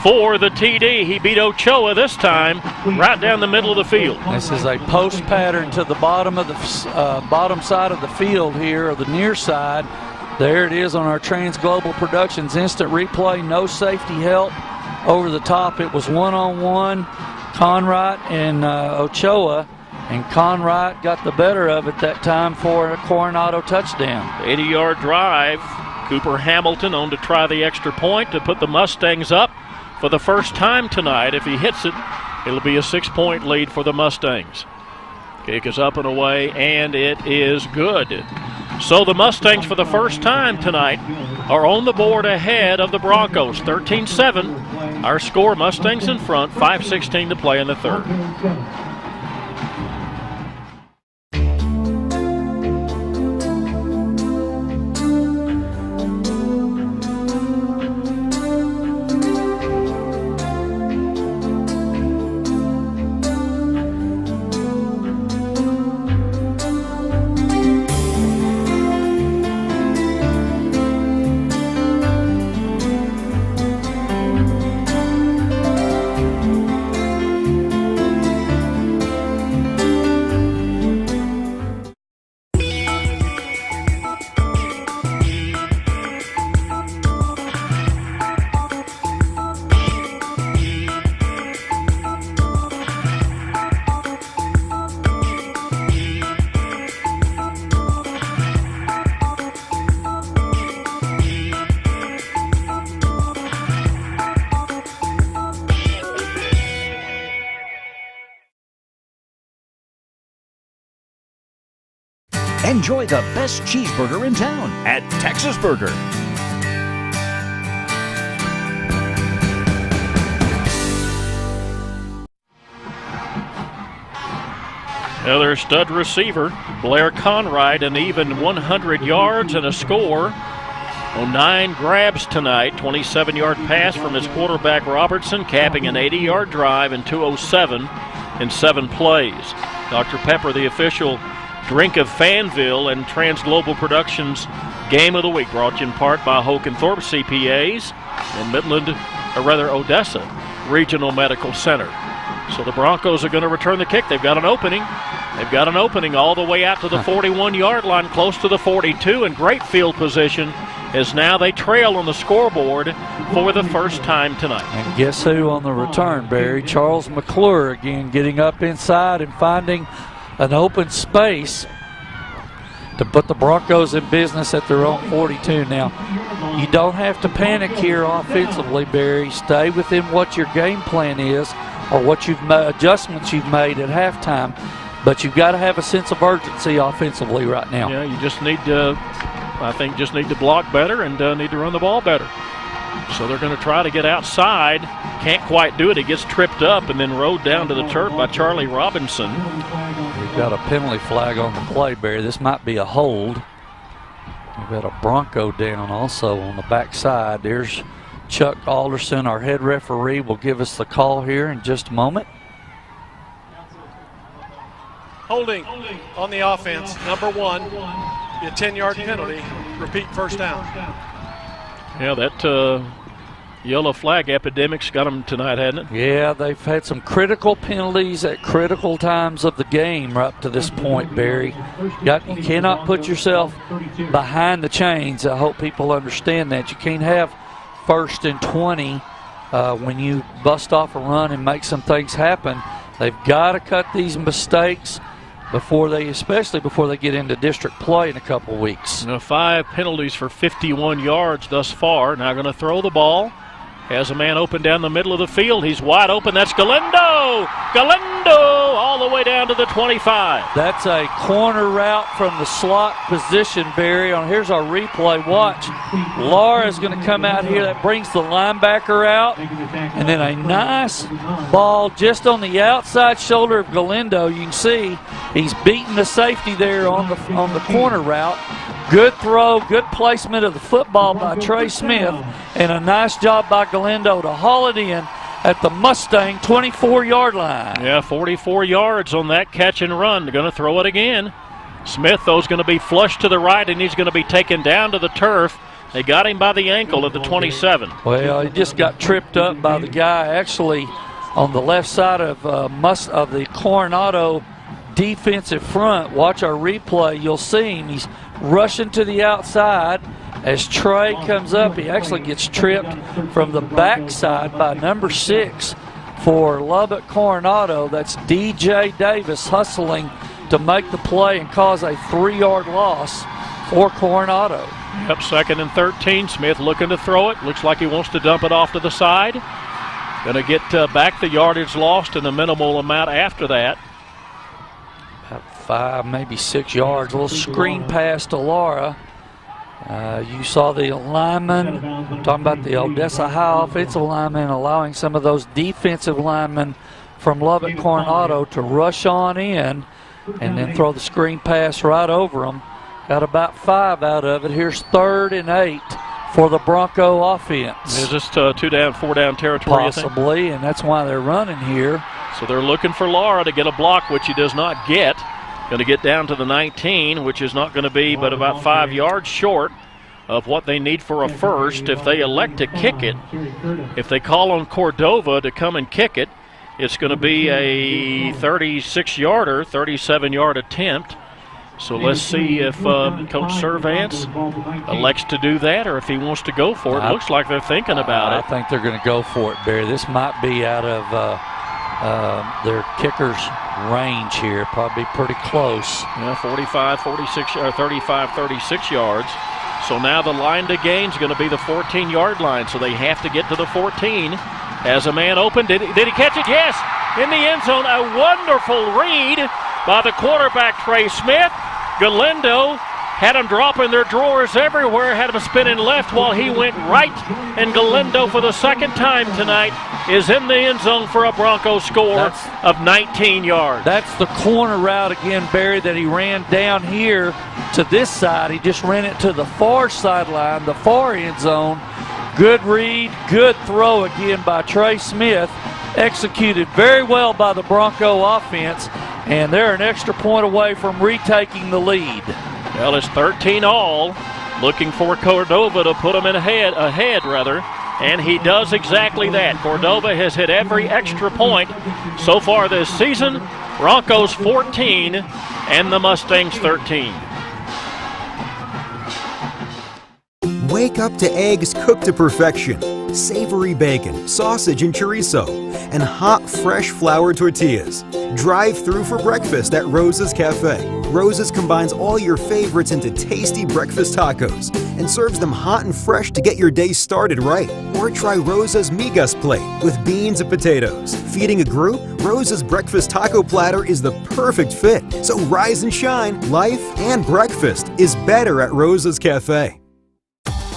for the TD. He beat Ochoa this time, right down the middle of the field. This is a post pattern to the bottom of the bottom side of the field here, or the near side. There it is on our Trans Global Productions instant replay. No safety help over the top. It was one-on-one, Conrad and Ochoa. And Conrad got the better of it that time for a Coronado touchdown. 80-yard drive. Cooper Hamilton on to try the extra point to put the Mustangs up for the first time tonight. If he hits it, it'll be a 6-point lead for the Mustangs. Kick is up and away, and it is good. So the Mustangs, for the first time tonight, are on the board ahead of the Broncos. 13-7. Our score, Mustangs in front, 5:16 to play in the third. Enjoy the best cheeseburger in town at Texas Burger. Their stud receiver, Blair Conrad, an even 100 yards and a score on 9 grabs tonight. 27-yard pass from his quarterback Robertson, capping an 80-yard drive in 2:07 in 7 plays. Dr. Pepper, the official drink of Fanville and Trans Global Productions Game of the Week, brought to you in part by Hoke and Thorpe CPAs and Odessa Regional Medical Center. So the Broncos are going to return the kick. They've got an opening. They've got an opening all the way out to the 41-yard line, close to the 42, and great field position as now they trail on the scoreboard for the first time tonight. And guess who on the return, Barry? Charles McClure again getting up inside and finding an open space to put the Broncos in business at their own 42. Now, you don't have to panic here offensively, Barry. Stay within what your game plan is or what adjustments you've made at halftime. But you've got to have a sense of urgency offensively right now. Yeah, you just need to, need to block better and need to run the ball better. So they're going to try to get outside. Can't quite do it. It gets tripped up and then rode down to the turf by Charlie Robinson. We've got a penalty flag on the play, Barry. This might be a hold. We've got a Bronco down also on the backside. There's Chuck Alderson, our head referee, will give us the call here in just a moment. Holding on the offense, number 1, be a 10-yard penalty, repeat first down. Yeah, that yellow flag epidemic's got them tonight, hasn't it? Yeah, they've had some critical penalties at critical times of the game up to this point, Barry. You cannot put yourself behind the chains. I hope people understand that. You can't have 1st and 20 when you bust off a run and make some things happen. They've got to cut these mistakes especially before they get into district play in a couple weeks. 5 penalties for 51 yards thus far. Now going to throw the ball. Has a man open down the middle of the field. He's wide open. That's Galindo. Galindo Galindo all the way down to the 25. That's a corner route from the slot position, Barry. Here's our replay. Watch. Laura's going to come out here. That brings the linebacker out. And then a nice ball just on the outside shoulder of Galindo. You can see he's beating the safety there on the corner route. Good throw, good placement of the football by Trey Smith, and a nice job by Galindo to haul it in at the Mustang 24-yard line. Yeah, 44 yards on that catch and run. They're going to throw it again. Smith, though, is going to be flushed to the right, and he's going to be taken down to the turf. They got him by the ankle at the 27. Well, he just got tripped up by the guy actually on the left side of the Coronado defensive front. Watch our replay. You'll see him. He's rushing to the outside. As Trey comes up, he actually gets tripped from the backside by number 6 for Lubbock Coronado. That's DJ Davis hustling to make the play and cause a 3-yard loss for Coronado. Yep, 2nd and 13. Smith looking to throw it. Looks like he wants to dump it off to the side. Going to get back the yardage lost and a minimal amount after that. About 5, maybe 6 yards. A little screen pass to Laura. You saw the linemen, talking about the Odessa High offensive linemen, allowing some of those defensive linemen from Lubbock Coronado to rush on in and then throw the screen pass right over them. Got about 5 out of it. Here's 3rd and 8 for the Bronco offense. Is this 2-down, 4-down territory? Possibly, and that's why they're running here. So they're looking for Laura to get a block, which he does not get. Going to get down to the 19, which is not going to be but about 5 yards short of what they need for a first. If they elect to kick it, if they call on Cordova to come and kick it, it's going to be a 36-yarder, 37-yard attempt. So let's see if Coach Servance elects to do that or if he wants to go for it. Looks like they're thinking about it. I think they're going to go for it, Barry. This might be out of their kicker's range here. Probably pretty close. Yeah, 45, 46, or 35, 36 yards. So now the line to gain is going to be the 14-yard line. So they have to get to the 14. As a man open, did he catch it? Yes, in the end zone. A wonderful read by the quarterback, Trey Smith. Galindo had them dropping their drawers everywhere, had them spinning left while he went right. And Galindo, for the 2nd time tonight, is in the end zone for a Bronco score of 19 yards. That's the corner route again, Barry, that he ran down here to this side. He just ran it to the far sideline, the far end zone. Good read, good throw again by Trey Smith. Executed very well by the Bronco offense, and they're an extra point away from retaking the lead. Well, it's 13 all. Looking for Cordova to put them ahead, and he does exactly that. Cordova has hit every extra point so far this season. Broncos 14 and the Mustangs 13. Wake up to eggs cooked to perfection, savory bacon, sausage and chorizo, and hot, fresh flour tortillas. Drive through for breakfast at Rosa's Cafe. Rosa's combines all your favorites into tasty breakfast tacos and serves them hot and fresh to get your day started right. Or try Rosa's Migas plate with beans and potatoes. Feeding a group? Rosa's breakfast taco platter is the perfect fit. So rise and shine. Life and breakfast is better at Rosa's Cafe.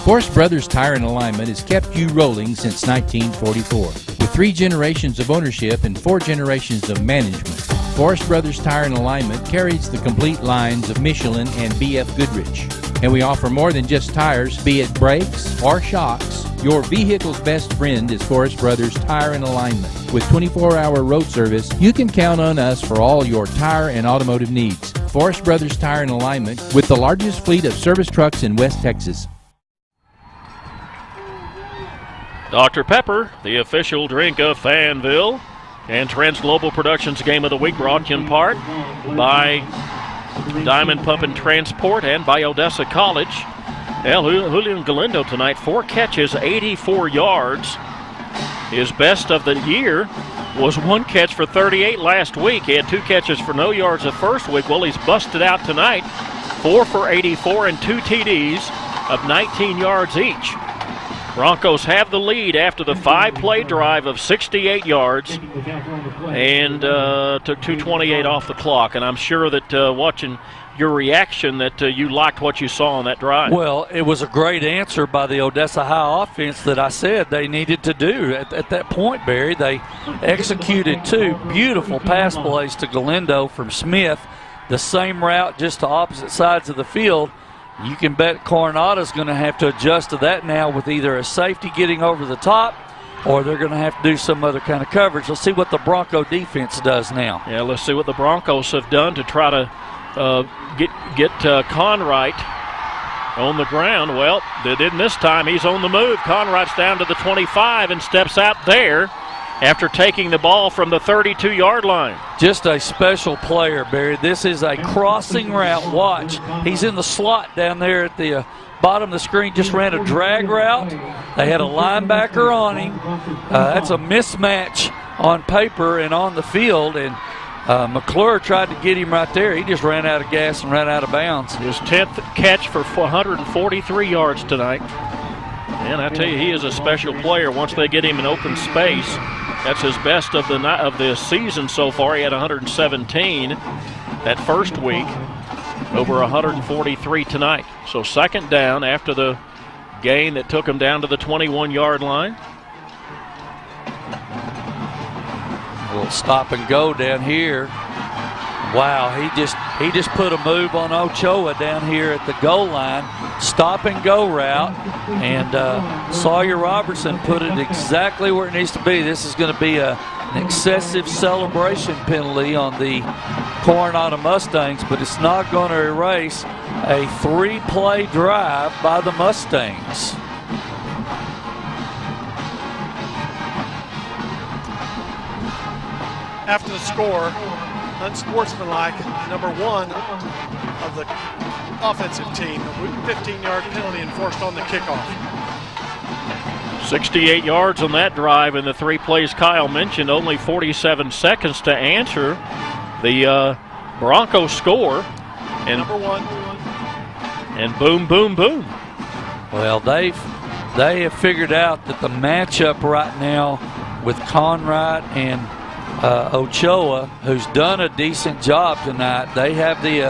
Forrest Brothers Tire and Alignment has kept you rolling since 1944. With 3 generations of ownership and 4 generations of management, Forrest Brothers Tire and Alignment carries the complete lines of Michelin and BF Goodrich. And we offer more than just tires, be it brakes or shocks. Your vehicle's best friend is Forrest Brothers Tire and Alignment. With 24-hour road service, you can count on us for all your tire and automotive needs. Forrest Brothers Tire and Alignment, with the largest fleet of service trucks in West Texas. Dr. Pepper, the official drink of Fanville, and Trends Global Productions Game of the Week, brought to you in part by Diamond Pump and Transport and by Odessa College. Well, Julian Galindo tonight, 4 catches, 84 yards. His best of the year was 1 catch for 38 last week. He had 2 catches for no yards the first week. Well, he's busted out tonight, 4 for 84 and 2 TDs of 19 yards each. Broncos have the lead after the 5-play drive of 68 yards and took 2:28 off the clock. And I'm sure that watching your reaction that you liked what you saw on that drive. Well, it was a great answer by the Odessa High offense that I said they needed to do. At that point, Barry, they executed 2 beautiful pass plays to Galindo from Smith, the same route just to opposite sides of the field. You can bet Coronado's going to have to adjust to that now with either a safety getting over the top or they're going to have to do some other kind of coverage. Let's see what the Bronco defense does now. Yeah, let's see what the Broncos have done to try to get Conright on the ground. Well, they didn't this time. He's on the move. Conright's down to the 25 and steps out there after taking the ball from the 32-yard line. Just a special player, Barry. This is a crossing route. Watch. He's in the slot down there at the bottom of the screen. Just ran a drag route. They had a linebacker on him. That's a mismatch on paper and on the field. And McClure tried to get him right there. He just ran out of gas and ran out of bounds. His 10th catch for 143 yards tonight. And I tell you, he is a special player. Once they get him in open space, that's his best of the season so far. He had 117 that first week, over 143 tonight. So second down after the gain that took him down to the 21-yard line. A little stop and go down here. Wow, he just put a move on Ochoa down here at the goal line. Stop and go route. And Sawyer Robertson put it exactly where it needs to be. This is going to be an excessive celebration penalty on the Coronado Mustangs, but it's not going to erase a 3-play drive by the Mustangs. After the score, unsportsmanlike, number 1 of the offensive team, a 15-yard penalty enforced on the kickoff. 68 yards on that drive in the 3 plays Kyle mentioned, only 47 seconds to answer the Broncos score. And number 1. And boom, boom, boom. Well, they have figured out that the matchup right now with Conrad and Ochoa, who's done a decent job tonight, they have the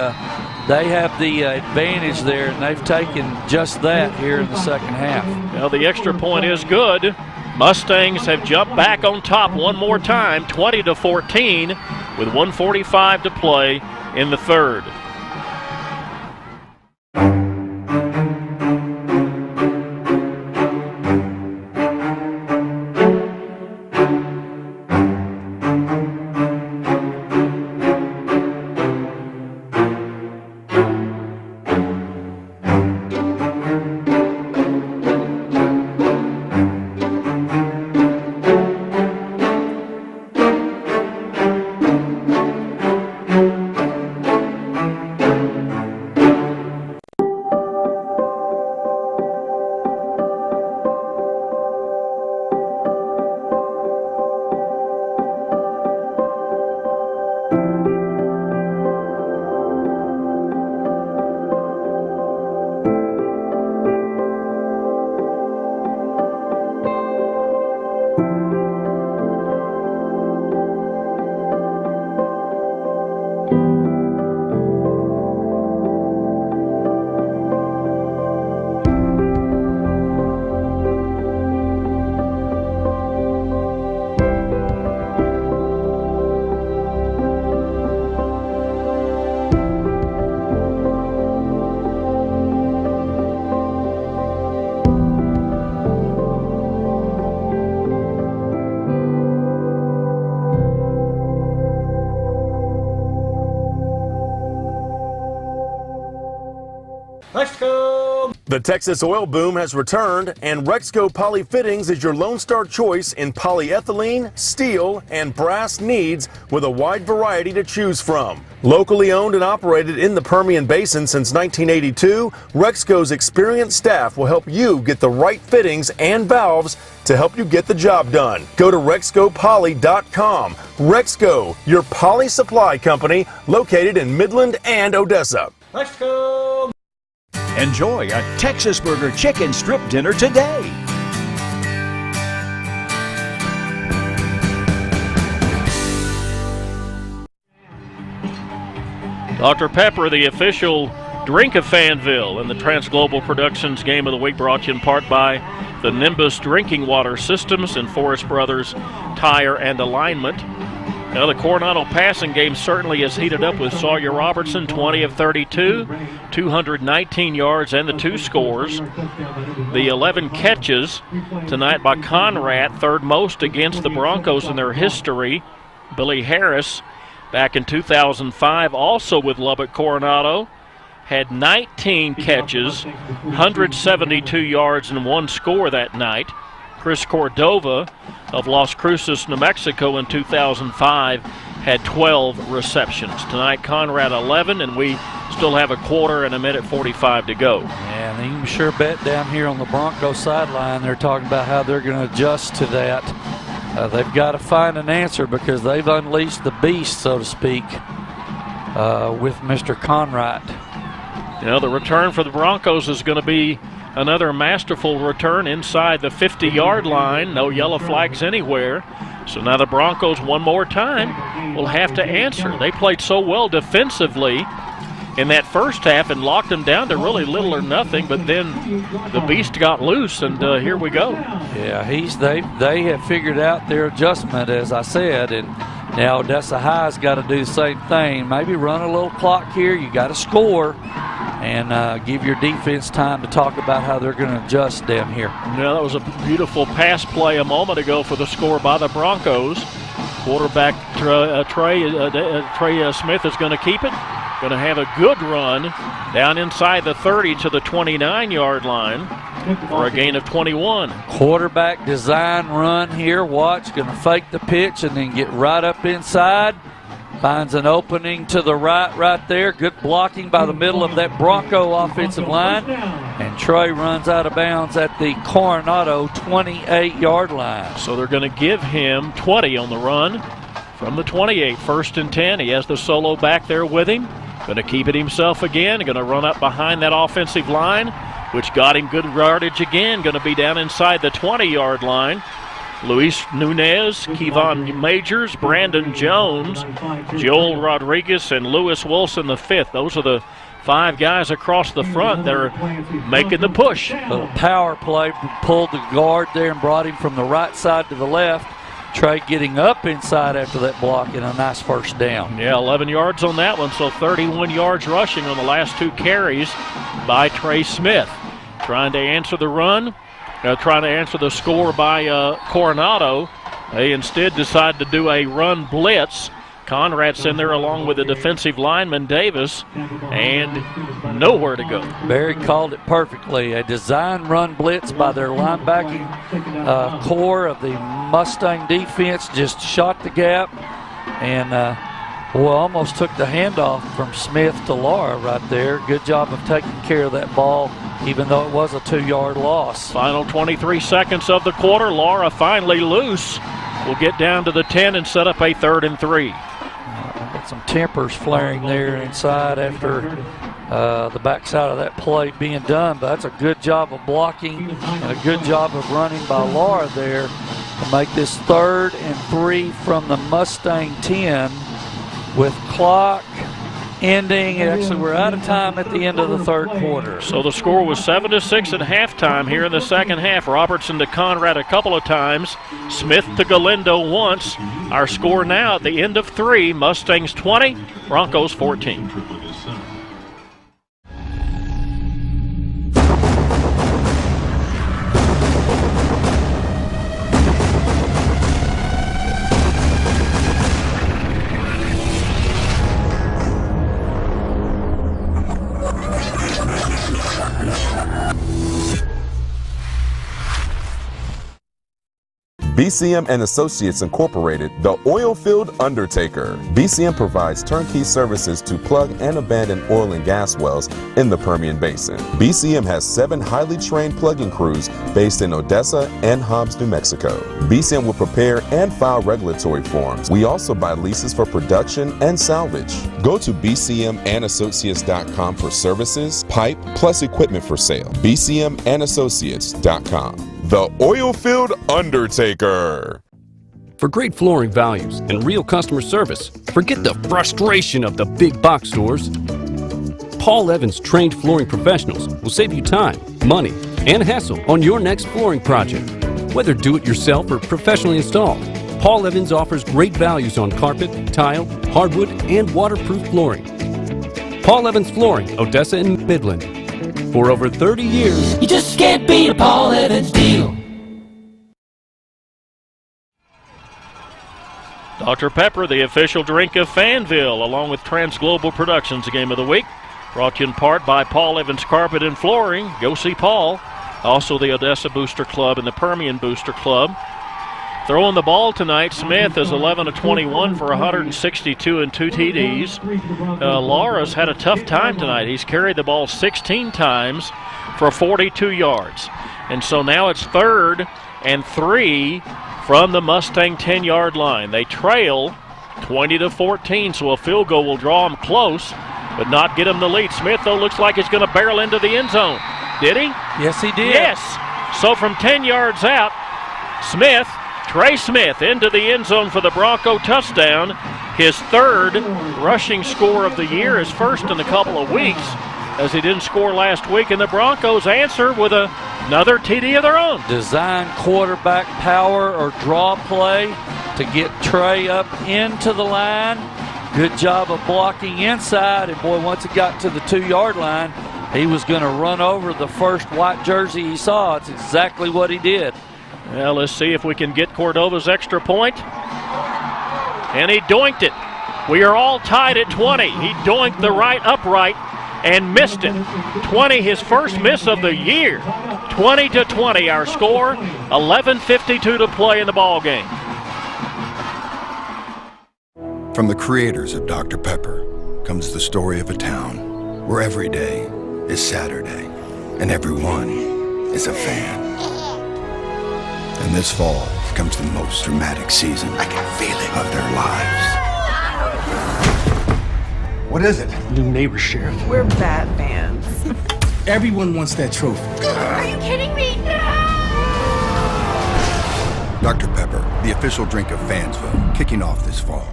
advantage there, and they've taken just that here in the second half. Well, the extra point is good. Mustangs have jumped back on top one more time, 20-14, with 1:45 to play in the third. The Texas oil boom has returned, and Rexco Poly Fittings is your Lone Star choice in polyethylene, steel, and brass needs with a wide variety to choose from. Locally owned and operated in the Permian Basin since 1982, Rexco's experienced staff will help you get the right fittings and valves to help you get the job done. Go to RexcoPoly.com. Rexco, your poly supply company located in Midland and Odessa. Let's go! Enjoy a Texas Burger chicken strip dinner today. Dr. Pepper, the official drink of Fanville, in the Transglobal Productions Game of the Week, brought to you in part by the Nimbus Drinking Water Systems and Forest Brothers Tire and Alignment. Now, the Coronado passing game certainly has heated up with Sawyer Robertson, 20 of 32, 219 yards and the 2 scores. The 11 catches tonight by Conrad, third most against the Broncos in their history. Billy Harris, back in 2005, also with Lubbock Coronado, had 19 catches, 172 yards and 1 score that night. Chris Cordova of Las Cruces, New Mexico in 2005 had 12 receptions. Tonight, Conrad 11, and we still have a quarter and a minute 45 to go. Yeah, and you can sure bet down here on the Broncos sideline they're talking about how they're going to adjust to that. They've got to find an answer because they've unleashed the beast, so to speak, with Mr. Conrad. You know, the return for the Broncos is going to be another masterful return inside the 50-yard line. No yellow flags anywhere. So now the Broncos one more time will have to answer. They played so well defensively in that first half and locked them down to really little or nothing, but then the beast got loose, and here we go. Yeah, they have figured out their adjustment, as I said, and now Odessa High's got to do the same thing. Maybe run a little clock here. You got to score and give your defense time to talk about how they're going to adjust down here. Yeah, that was a beautiful pass play a moment ago for the score by the Broncos. Quarterback Trey Smith is going to keep it. Going to have a good run down inside the 30 to the 29-yard line for a gain of 21. Quarterback design run here. Watch, going to fake the pitch and then get right up inside. Finds an opening to the right there. Good blocking by the middle of that Bronco offensive line. And Trey runs out of bounds at the Coronado 28-yard line. So they're going to give him 20 on the run from the 28. First and 10. He has the solo back there with him. Going to keep it himself again. Going to run up behind that offensive line, which got him good yardage again. Going to be down inside the 20-yard line. Luis Nunez, Kevon Majors, Brandon Jones, Joel Rodriguez, and Lewis Wilson the fifth. Those are the 5 guys across the front that are making the push. Little power play, pulled the guard there and brought him from the right side to the left. Trey getting up inside after that block and a nice first down. Yeah, 11 yards on that one, so 31 yards rushing on the last 2 carries by Trey Smith. Trying to answer the run. Trying to answer the score by Coronado. They instead decide to do a run blitz. Conrad's in there along with the defensive lineman Davis, and nowhere to go. Barry called it perfectly. A design run blitz by their linebacking core of the Mustang defense. Just shot the gap and almost took the handoff from Smith to Laura right there. Good job of taking care of that ball, even though it was a 2-yard loss. Final 23 seconds of the quarter. Laura finally loose. Will get down to the 10 and set up a 3rd and 3. Got some tempers flaring there inside after the backside of that play being done, but that's a good job of blocking and a good job of running by Laura there to make this 3rd and 3 from the Mustang 10 with clock ending. Actually, we're out of time at the end of the 3rd quarter. So the score was 7-6 at halftime here in the second half. Robertson to Conrad a couple of times. Smith to Galindo once. Our score now at the end of 3, Mustangs 20, Broncos 14. BCM and Associates Incorporated, the oil-filled undertaker. BCM provides turnkey services to plug and abandon oil and gas wells in the Permian Basin. BCM has 7 highly trained plugging crews based in Odessa and Hobbs, New Mexico. BCM will prepare and file regulatory forms. We also buy leases for production and salvage. Go to bcmandassociates.com for services, pipe, plus equipment for sale. bcmandassociates.com. The oil-filled undertaker. For great flooring values and real customer service, forget the frustration of the big box stores. Paul Evans trained flooring professionals will save you time, money, and hassle on your next flooring project. Whether do-it-yourself or professionally installed, Paul Evans offers great values on carpet, tile, hardwood, and waterproof flooring. Paul Evans Flooring, Odessa and Midland. For over 30 years, You just can't beat a Paul Evans deal. Dr. Pepper, the official drink of Fanville, along with Transglobal Productions Game of the Week. Brought to you in part by Paul Evans Carpet and Flooring. Go see Paul. Also the Odessa Booster Club and the Permian Booster Club. Throwing the ball tonight, Smith is 11 of 21 for 162 and 2 TDs. Laura's had a tough time tonight. He's carried the ball 16 times for 42 yards. And so now it's 3rd and 3 from the Mustang 10-yard line. They trail 20-14, so a field goal will draw them close, but not get them the lead. Smith, though, looks like he's going to barrel into the end zone. Did he? Yes, he did. Yes. So from 10 yards out, Trey Smith into the end zone for the Bronco touchdown. His 3rd rushing score of the year, his first in a couple of weeks, as he didn't score last week. And the Broncos answer with another TD of their own. Design quarterback power or draw play to get Trey up into the line. Good job of blocking inside. And boy, once it got to the 2-yard line, he was going to run over the first white jersey he saw. It's exactly what he did. Well, let's see if we can get Cordova's extra point. And he doinked it. We are all tied at 20. He doinked the right upright and missed it. 20, his first miss of the year. 20-20 our score. 11:52 to play in the ball game. From the creators of Dr. Pepper comes the story of a town where every day is Saturday and everyone is a fan. And this fall comes the most dramatic season I can feel it of their lives. What is it? New neighbor, Sheriff. We're Bat fans. Everyone wants that trophy. Are you kidding me? Dr. Pepper, the official drink of Fansville, kicking off this fall.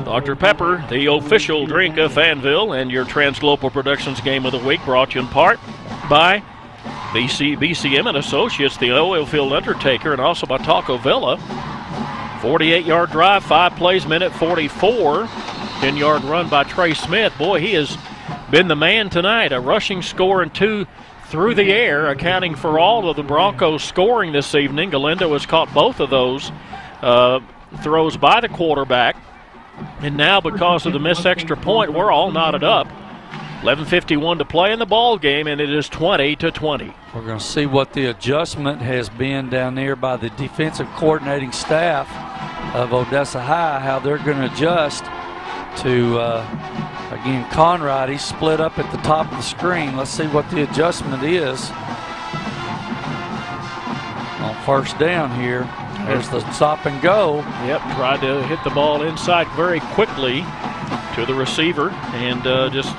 Dr. Pepper, the official drink of Fanville, and your Transglobal Productions Game of the Week, brought to you in part by BCM and Associates, the Oilfield Undertaker, and also by Taco Villa. 48-yard drive, 5 plays, minute 44. 10-yard run by Trey Smith. Boy, he has been the man tonight. A rushing score and 2 through the air, accounting for all of the Broncos scoring this evening. Galindo has caught both of those throws by the quarterback. And now, because of the missed extra point, we're all knotted up. 11:51 to play in the ball game, and it is 20-20. We're going to see what the adjustment has been down there by the defensive coordinating staff of Odessa High, how they're going to adjust to, again, Conrad. He's split up at the top of the screen. Let's see what the adjustment is on first down here. There's the stop and go. Yep, tried to hit the ball inside very quickly to the receiver and just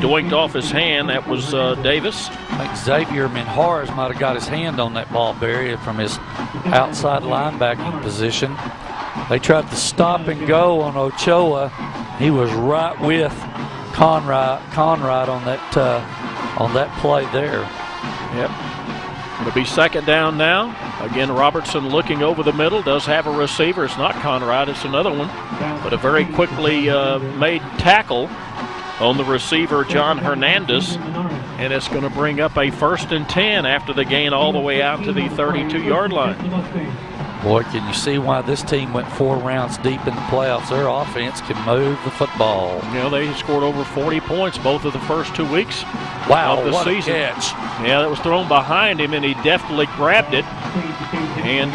doinked off his hand. That was Davis. I think Xavier Minhares might have got his hand on that ball, Barry, from his outside linebacking position. They tried to stop and go on Ochoa. He was right with Conrad on that play there. Yep. It'll be second down now. Again, Robertson looking over the middle, does have a receiver. It's not Conrad, it's another one. But a very quickly made tackle on the receiver, John Hernandez. And it's going to bring up a 1st and 10 after the gain all the way out to the 32-yard line. Boy, can you see why this team went 4 rounds deep in the playoffs? Their offense can move the football. You know, they scored over 40 points both of the first 2 weeks of the what season. A catch. Yeah, that was thrown behind him, and he deftly grabbed it. And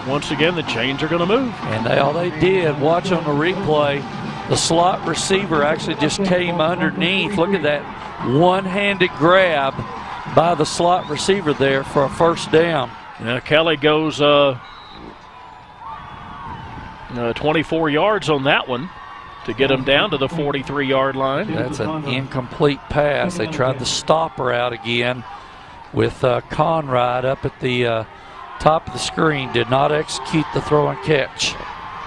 once again, the chains are going to move. And all they did, watch on the replay, the slot receiver actually just came underneath. Look at that one-handed grab by the slot receiver there for a first down. Now Kelly goes 24 yards on that one to get him down to the 43-yard line. That's an incomplete pass. They tried the stopper out again with Conrad up at the top of the screen, did not execute the throw and catch.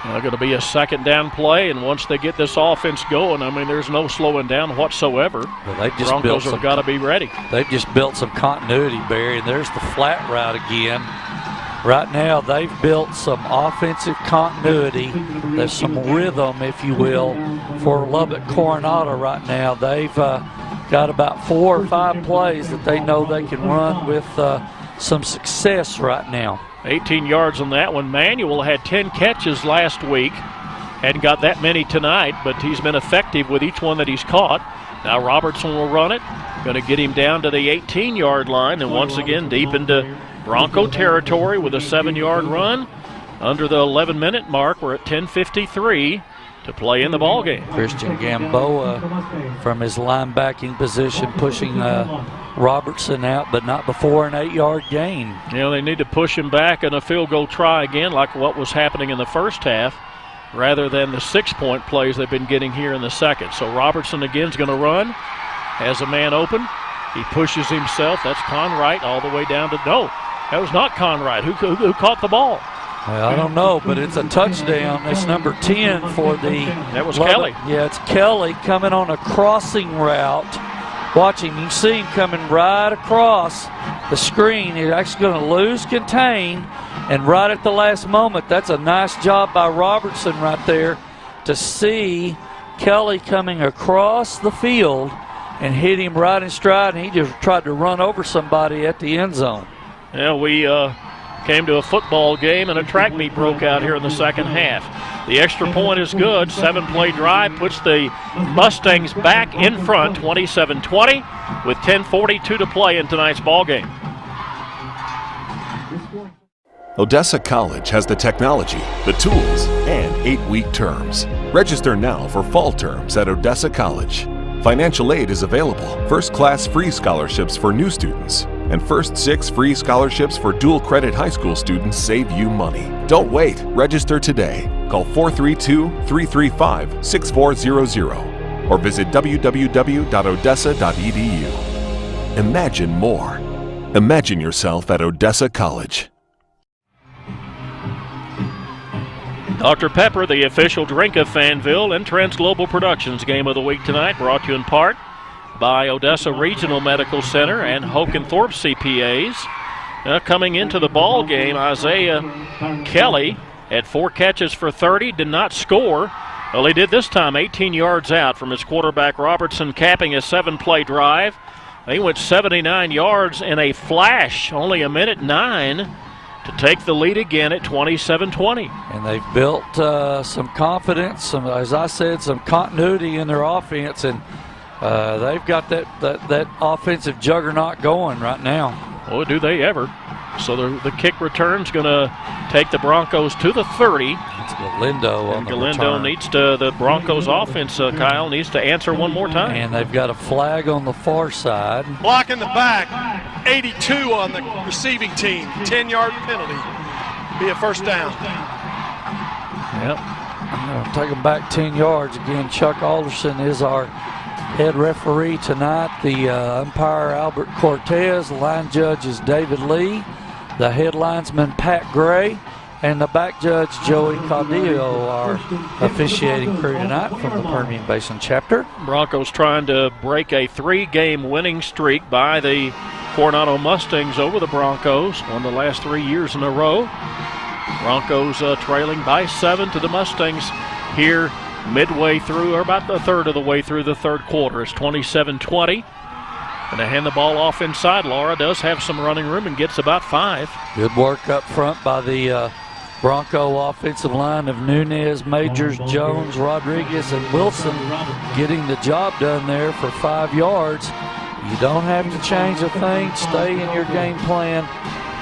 Going to be a second down play, and once they get this offense going, I mean, there's no slowing down whatsoever. Well, they've just Broncos have got to be ready. They've just built some continuity, Barry, and there's the flat route again. Right now, they've built some offensive continuity. There's some rhythm, if you will, for Lubbock Coronado right now. They've got about 4 or 5 plays that they know they can run with some success right now. 18 yards on that one. Manuel had 10 catches last week. Hadn't got that many tonight, but he's been effective with each one that he's caught. Now Robertson will run it. Going to get him down to the 18-yard line, and once again deep into Bronco territory with a 7-yard run. Under the 11-minute mark, we're at 10:53 to play in the ballgame. Christian Gamboa from his linebacking position pushing Robertson out, but not before an 8-yard gain. You know, they need to push him back in a field goal try again, like what was happening in the first half, rather than the 6-point plays they've been getting here in the second. So Robertson again is going to run, has a man open. He pushes himself. That's Conwright all the way down to, no, that was not Conwright. Who caught the ball? Well, I don't know, but it's a touchdown. It's number 10 for the... That was Kelly. Yeah, it's Kelly coming on a crossing route. Watch him. You see him coming right across the screen. He's actually going to lose contain, and right at the last moment, that's a nice job by Robertson right there to see Kelly coming across the field and hit him right in stride, and he just tried to run over somebody at the end zone. Yeah, we came to a football game, and a track meet broke out here in the second half. The extra point is good. 7-play drive puts the Mustangs back in front, 27-20, with 10:42 to play in tonight's ball game. Odessa College has the technology, the tools, and 8-week terms. Register now for fall terms at Odessa College. Financial aid is available. First-class free scholarships for new students. And first 6 free scholarships for dual-credit high school students save you money. Don't wait. Register today. Call 432-335-6400 or visit www.odessa.edu. Imagine more. Imagine yourself at Odessa College. Dr. Pepper, the official drink of Fanville, and Trends Global Productions Game of the Week tonight, brought to you in part by Odessa Regional Medical Center and Hoke and Thorpe CPAs. Coming into the ball game, Isaiah Kelly had 4 catches for 30, did not score. Well, he did this time, 18 yards out from his quarterback Robertson, capping a 7-play drive. He went 79 yards in a flash, only a minute 9 to take the lead again at 27-20. And they've built some confidence, some, as I said, some continuity in their offense, and they've got that offensive juggernaut going right now. Oh, do they ever. So the kick return's going to take the Broncos to the 30. It's Galindo on the Galindo return. needs to, the Broncos offense, Kyle, needs to answer one more time. And they've got a flag on the far side. Block in the back, 82 on the receiving team, 10-yard penalty. Be a first down. Yep. I'm going to take them back 10 yards. Again, Chuck Alderson is our head referee tonight. The umpire, Albert Cortez. The line judge is David Lee. The head linesman, Pat Gray. And the back judge, Joey Caudillo, our officiating crew tonight from the Permian Basin chapter. Broncos trying to break a 3-game winning streak by the Coronado Mustangs over the Broncos. Won the last 3 years in a row. Broncos trailing by 7 to the Mustangs here midway through, or about a third of the way through the third quarter. It's 27-20. Going to hand the ball off inside. Laura does have some running room and gets about 5. Good work up front by the Bronco offensive line of Nunez, Majors, Jones, Rodriguez, and Wilson getting the job done there for 5 yards. You don't have to change a thing. Stay in your game plan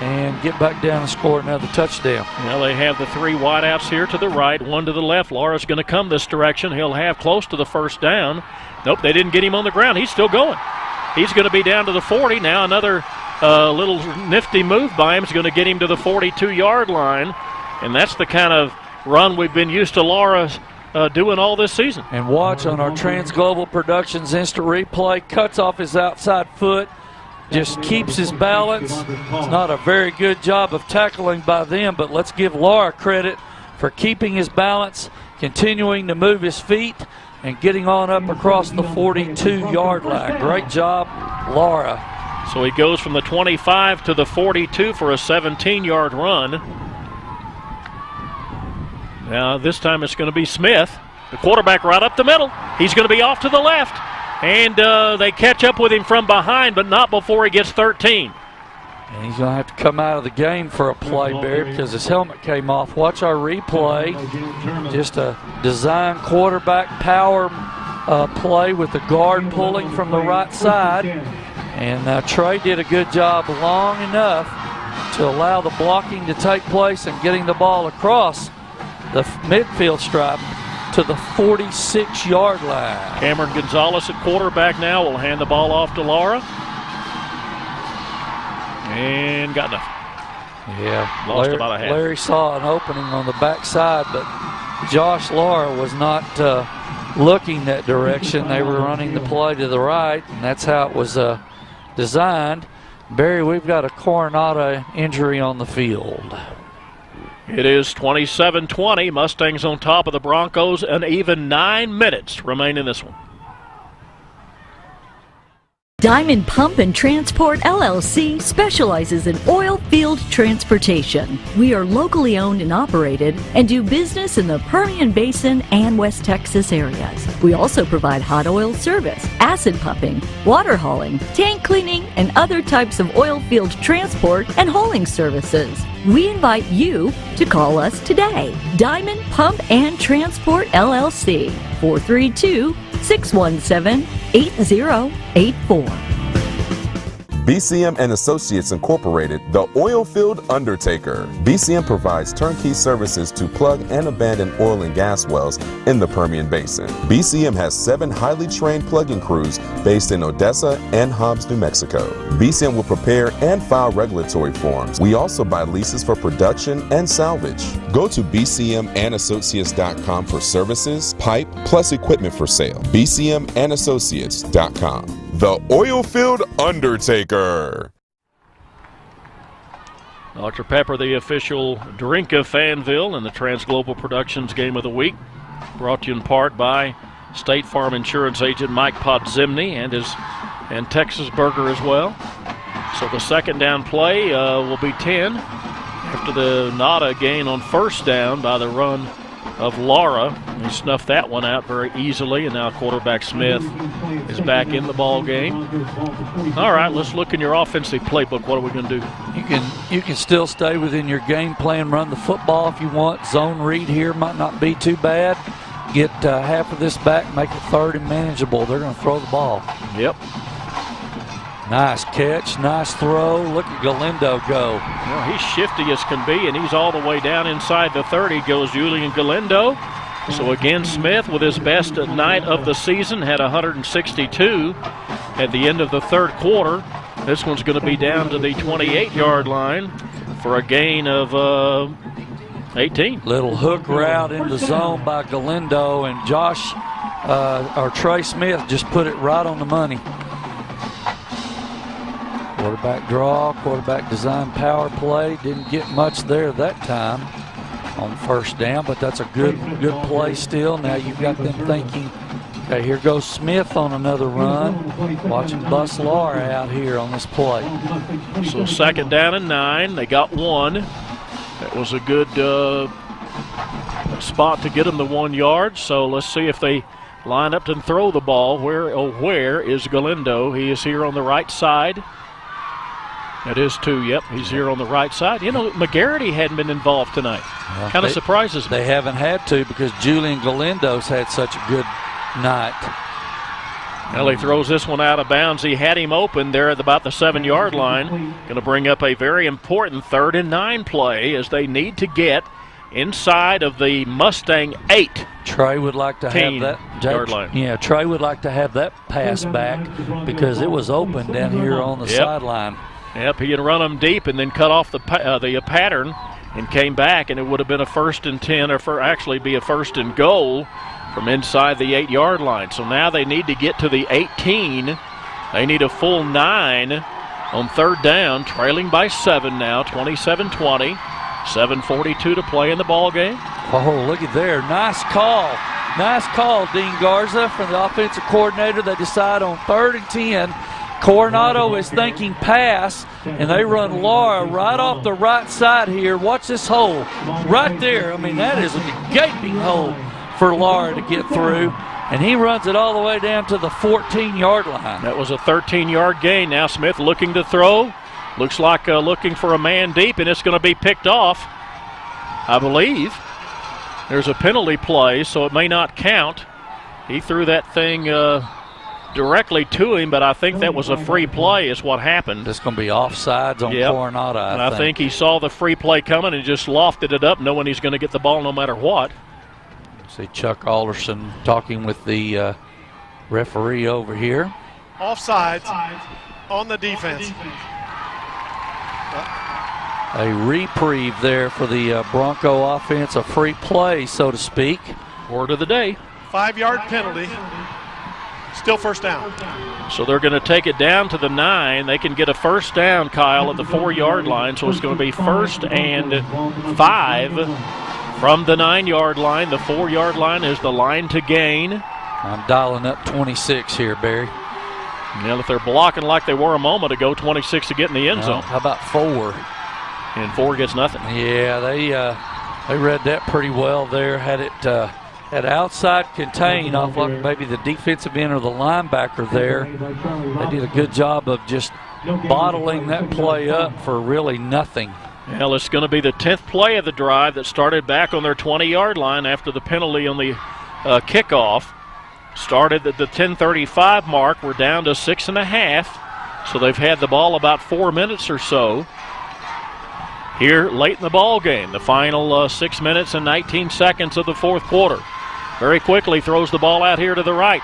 and get back down and score another touchdown. Well, they have the 3 wideouts here to the right, 1 to the left. Laura's going to come this direction. He'll have close to the first down. Nope, they didn't get him on the ground. He's still going. He's going to be down to the 40. Now another little nifty move by him is going to get him to the 42-yard line. And that's the kind of run we've been used to Laura doing all this season. And watch on our Trans Global Productions instant replay. Cuts off his outside foot. just keeps his balance. It's not a very good job of tackling by them, but let's give Laura credit for keeping his balance, continuing to move his feet, and getting on up across the 42-yard line. Great job, Laura. So he goes from the 25 to the 42 for a 17-yard run. Now this time it's going to be Smith, the quarterback, right up the middle. He's going to be off to the left. And they catch up with him from behind, but not before he gets 13. And he's going to have to come out of the game for a play, Barry, because his helmet came off. Watch our replay. Just a design quarterback power play with the guard pulling from the right side. And Trey did a good job long enough to allow the blocking to take place and getting the ball across the midfield stripe to the 46-yard line. Cameron Gonzalez at quarterback now will hand the ball off to Laura. And got nothing. Yeah, Lost about a half. Larry saw an opening on the backside, but Josh Laura was not looking that direction. They were running the play to the right, and that's how it was designed. Barry, we've got a Coronado injury on the field. It is 27-20. Mustangs on top of the Broncos, and even 9 minutes remain in this one. Diamond Pump and Transport LLC specializes in oil field transportation. We are locally owned and operated and do business in the Permian Basin and West Texas areas. We also provide hot oil service, acid pumping, water hauling, tank cleaning, and other types of oil field transport and hauling services. We invite you to call us today. Diamond Pump and Transport LLC, 432-617-8084. BCM and Associates Incorporated, the Oilfield Undertaker. BCM provides turnkey services to plug and abandon oil and gas wells in the Permian Basin. BCM has 7 highly trained plugging crews based in Odessa and Hobbs, New Mexico. BCM will prepare and file regulatory forms. We also buy leases for production and salvage. Go to bcmandassociates.com for services, pipe, plus equipment for sale. bcmandassociates.com. The Oilfield Undertaker. Dr. Pepper, the official drink of Fanville in the Transglobal Productions Game of the Week. Brought to you in part by State Farm Insurance agent Mike Podzimny and Texas Burger as well. So the second down play will be 10 after the Nada gain on first down by the run of Laura. He snuffed that one out very easily, and now quarterback Smith is back in the ball game. All right, let's look in your offensive playbook. What are we going to do? You can still stay within your game plan, run the football if you want. Zone read here might not be too bad. Get half of this back, make it third and manageable. They're going to throw the ball. Yep. Nice catch, nice throw. Look at Galindo go. Well, he's shifty as can be, and he's all the way down inside the 30 goes Julian Galindo. So again, Smith with his best night of the season, had 162 at the end of the third quarter. This one's going to be down to the 28-yard line for a gain of 18. Little hook route in the zone by Galindo, and Trey Smith just put it right on the money. Quarterback draw, quarterback design power play. Didn't get much there that time on first down, but that's a good play still. Now you've got them thinking, okay, here goes Smith on another run. Watch him bust Laura out here on this play. So second down and 9. They got 1. That was a good spot to get them the 1 yard. So let's see if they line up and throw the ball. Where is Galindo? He is here on the right side. It is 2, yep. He's here on the right side. You know, McGarity hadn't been involved tonight. Well, kind of surprises me. They haven't had to because Julian Galindo's had such a good night. Well, he throws this one out of bounds. He had him open there at about the 7-yard line. Going to bring up a very important 3rd and 9 play as they need to get inside of the Mustang 8. Trey would like to have that yard line. Yeah, Trey would like to have that pass back because it was open down here on the sideline. Yep, he had run them deep and then cut off the pattern and came back, and it would have been a 1st and 10, or actually be a 1st and goal from inside the 8-yard line. So now they need to get to the 18. They need a full 9 on third down, trailing by 7 now, 27-20. 7:42 to play in the ball game. Oh, look at there. Nice call. Nice call, Dean Garza, from the offensive coordinator. They decide on 3rd and 10. Coronado is thinking pass, and they run Laura right off the right side here. Watch this hole right there. I mean, that is a gaping hole for Laura to get through. And he runs it all the way down to the 14-yard line. That was a 13-yard gain. Now Smith looking to throw. Looks like looking for a man deep, and it's going to be picked off, I believe. There's a penalty play, so it may not count. He threw that thing directly to him, but I think that was a free play is what happened. It's going to be offsides on Coronado, I think he saw the free play coming and just lofted it up, knowing he's going to get the ball no matter what. See Chuck Alderson talking with the referee over here. Offsides on the defense. A reprieve there for the Bronco offense, a free play, so to speak. Word of the day. 5-yard penalty. Still first down. So they're going to take it down to the 9. They can get a first down, Kyle, at the 4-yard line. So it's going to be 1st and 5 from the 9-yard line. The 4-yard line is the line to gain. I'm dialing up 26 here, Barry. Now if they're blocking like they were a moment ago, 26 to get in the end zone. How about 4? And 4 gets nothing. Yeah, they read that pretty well there. Had it had outside contain off like maybe the defensive end or the linebacker there. They did a good job of just bottling that play up for really nothing. Well, it's going to be the 10th play of the drive that started back on their 20-yard line after the penalty on the kickoff. Started at the 10:35 mark. We're down to 6.5. So they've had the ball about 4 minutes or so here late in the ball game. The final 6 minutes and 19 seconds of the fourth quarter. Very quickly throws the ball out here to the right.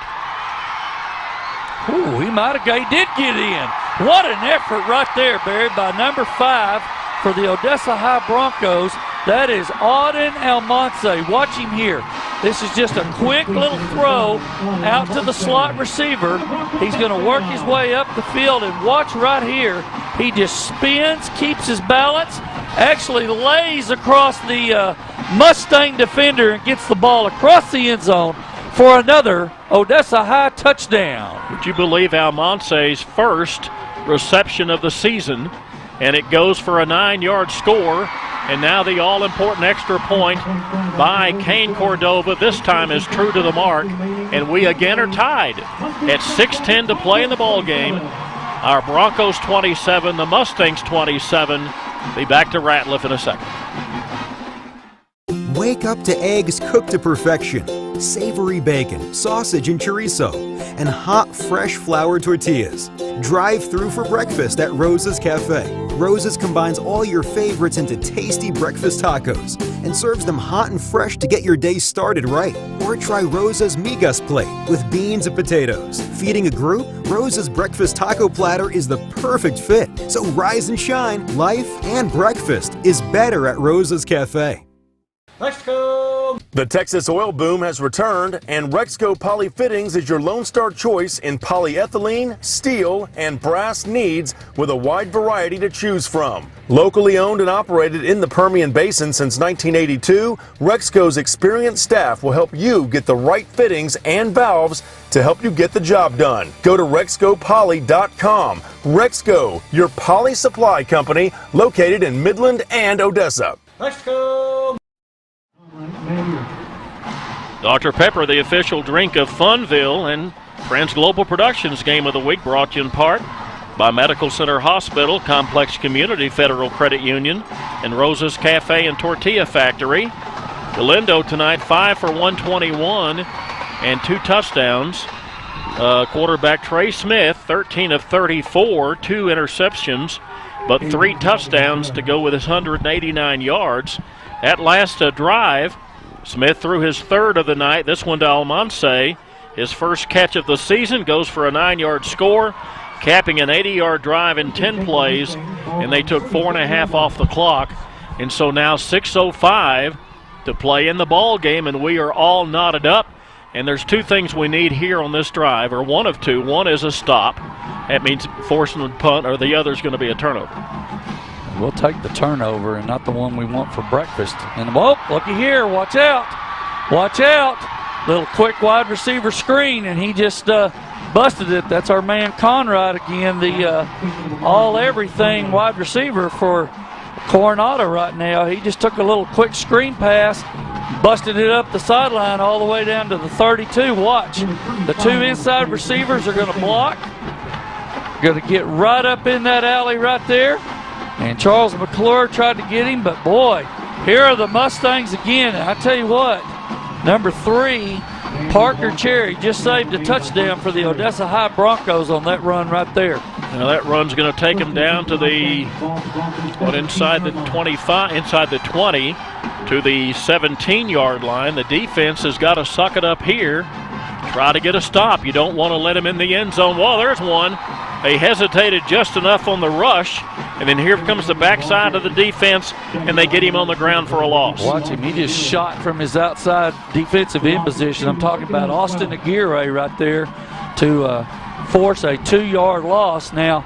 Ooh, he did get in. What an effort right there, Barry, by number 5 for the Odessa High Broncos. That is Auden Almonte. Watch him here. This is just a quick little throw out to the slot receiver. He's going to work his way up the field, and watch right here. He just spins, keeps his balance, actually lays across the Mustang defender and gets the ball across the end zone for another Odessa High touchdown. Would you believe Almonte's first reception of the season? And it goes for a 9-yard score. And now the all-important extra point by Kane Cordova. This time is true to the mark. And we again are tied at 6:10 to play in the ball game. Our Broncos 27, the Mustangs 27. Be back to Ratliff in a second. Wake up to eggs cooked to perfection, savory bacon, sausage and chorizo, and hot, fresh flour tortillas. Drive through for breakfast at Rosa's Cafe. Rosa's combines all your favorites into tasty breakfast tacos and serves them hot and fresh to get your day started right. Or try Rosa's Migas plate with beans and potatoes. Feeding a group? Rosa's breakfast taco platter is the perfect fit. So rise and shine. Life and breakfast is better at Rosa's Cafe. Let's go! The Texas oil boom has returned, and Rexco Poly Fittings is your Lone Star choice in polyethylene, steel, and brass needs with a wide variety to choose from. Locally owned and operated in the Permian Basin since 1982, Rexco's experienced staff will help you get the right fittings and valves to help you get the job done. Go to RexcoPoly.com. Rexco, your poly supply company located in Midland and Odessa. Let's go! Dr. Pepper, the official drink of Funville, and Friends Global Productions Game of the Week brought to you in part by Medical Center Hospital, Complex Community Federal Credit Union, and Rosa's Cafe and Tortilla Factory. Galindo tonight 5 for 121 and 2 touchdowns. Quarterback Trey Smith, 13 of 34, 2 interceptions, but 3 touchdowns to go with his 189 yards. That last drive, Smith threw his 3rd of the night, this one to Almonte. His first catch of the season, goes for a 9-yard score, capping an 80-yard drive in 10 plays, and they took 4.5 off the clock. And so now 6:05 to play in the ball game, and we are all knotted up And there's two things we need here on this drive, or one of two. One is a stop. That means forcing a punt, or the other is going to be a turnover. We'll take the turnover and not the one we want for breakfast. And, oh, looky here. Watch out. Watch out. Little quick wide receiver screen, and he just busted it. That's our man Conrad again, the all-everything wide receiver for Coronado right now. He just took a little quick screen pass, busted it up the sideline all the way down to the 32. Watch. The two inside receivers are going to block. Going to get right up in that alley right there. And Charles McClure tried to get him, but boy, here are the Mustangs again. I tell you what, number 3, Parker Cherry just saved a touchdown for the Odessa High Broncos on that run right there. Now that run's going to take him down to the, inside the 25, inside the 20 to the 17-yard line. The defense has got to suck it up here, try to get a stop. You don't want to let him in the end zone. Well, there's one. They hesitated just enough on the rush, and then here comes the backside of the defense, and they get him on the ground for a loss. Watch him. He just shot from his outside defensive end position. I'm talking about Austin Aguirre right there to force a 2-yard loss. Now,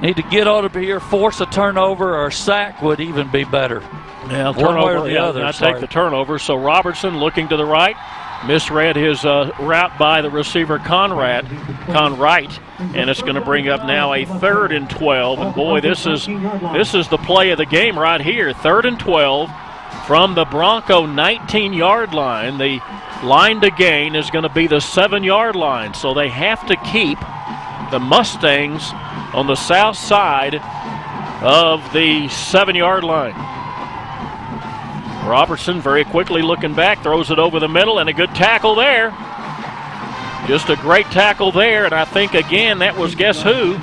need to get out of here, force a turnover, or a sack would even be better. Yeah, turnover, one way or the other. I take the turnover. So Robertson looking to the right. Misread his route by the receiver Conrad, and it's going to bring up now a 3rd and 12. And boy, this is the play of the game right here. 3rd and 12 from the Bronco 19-yard line. The line to gain is going to be the 7-yard line, so they have to keep the Mustangs on the south side of the 7-yard line. Robertson very quickly looking back, throws it over the middle, and a good tackle there. Just a great tackle there, and I think, again, that was, guess who?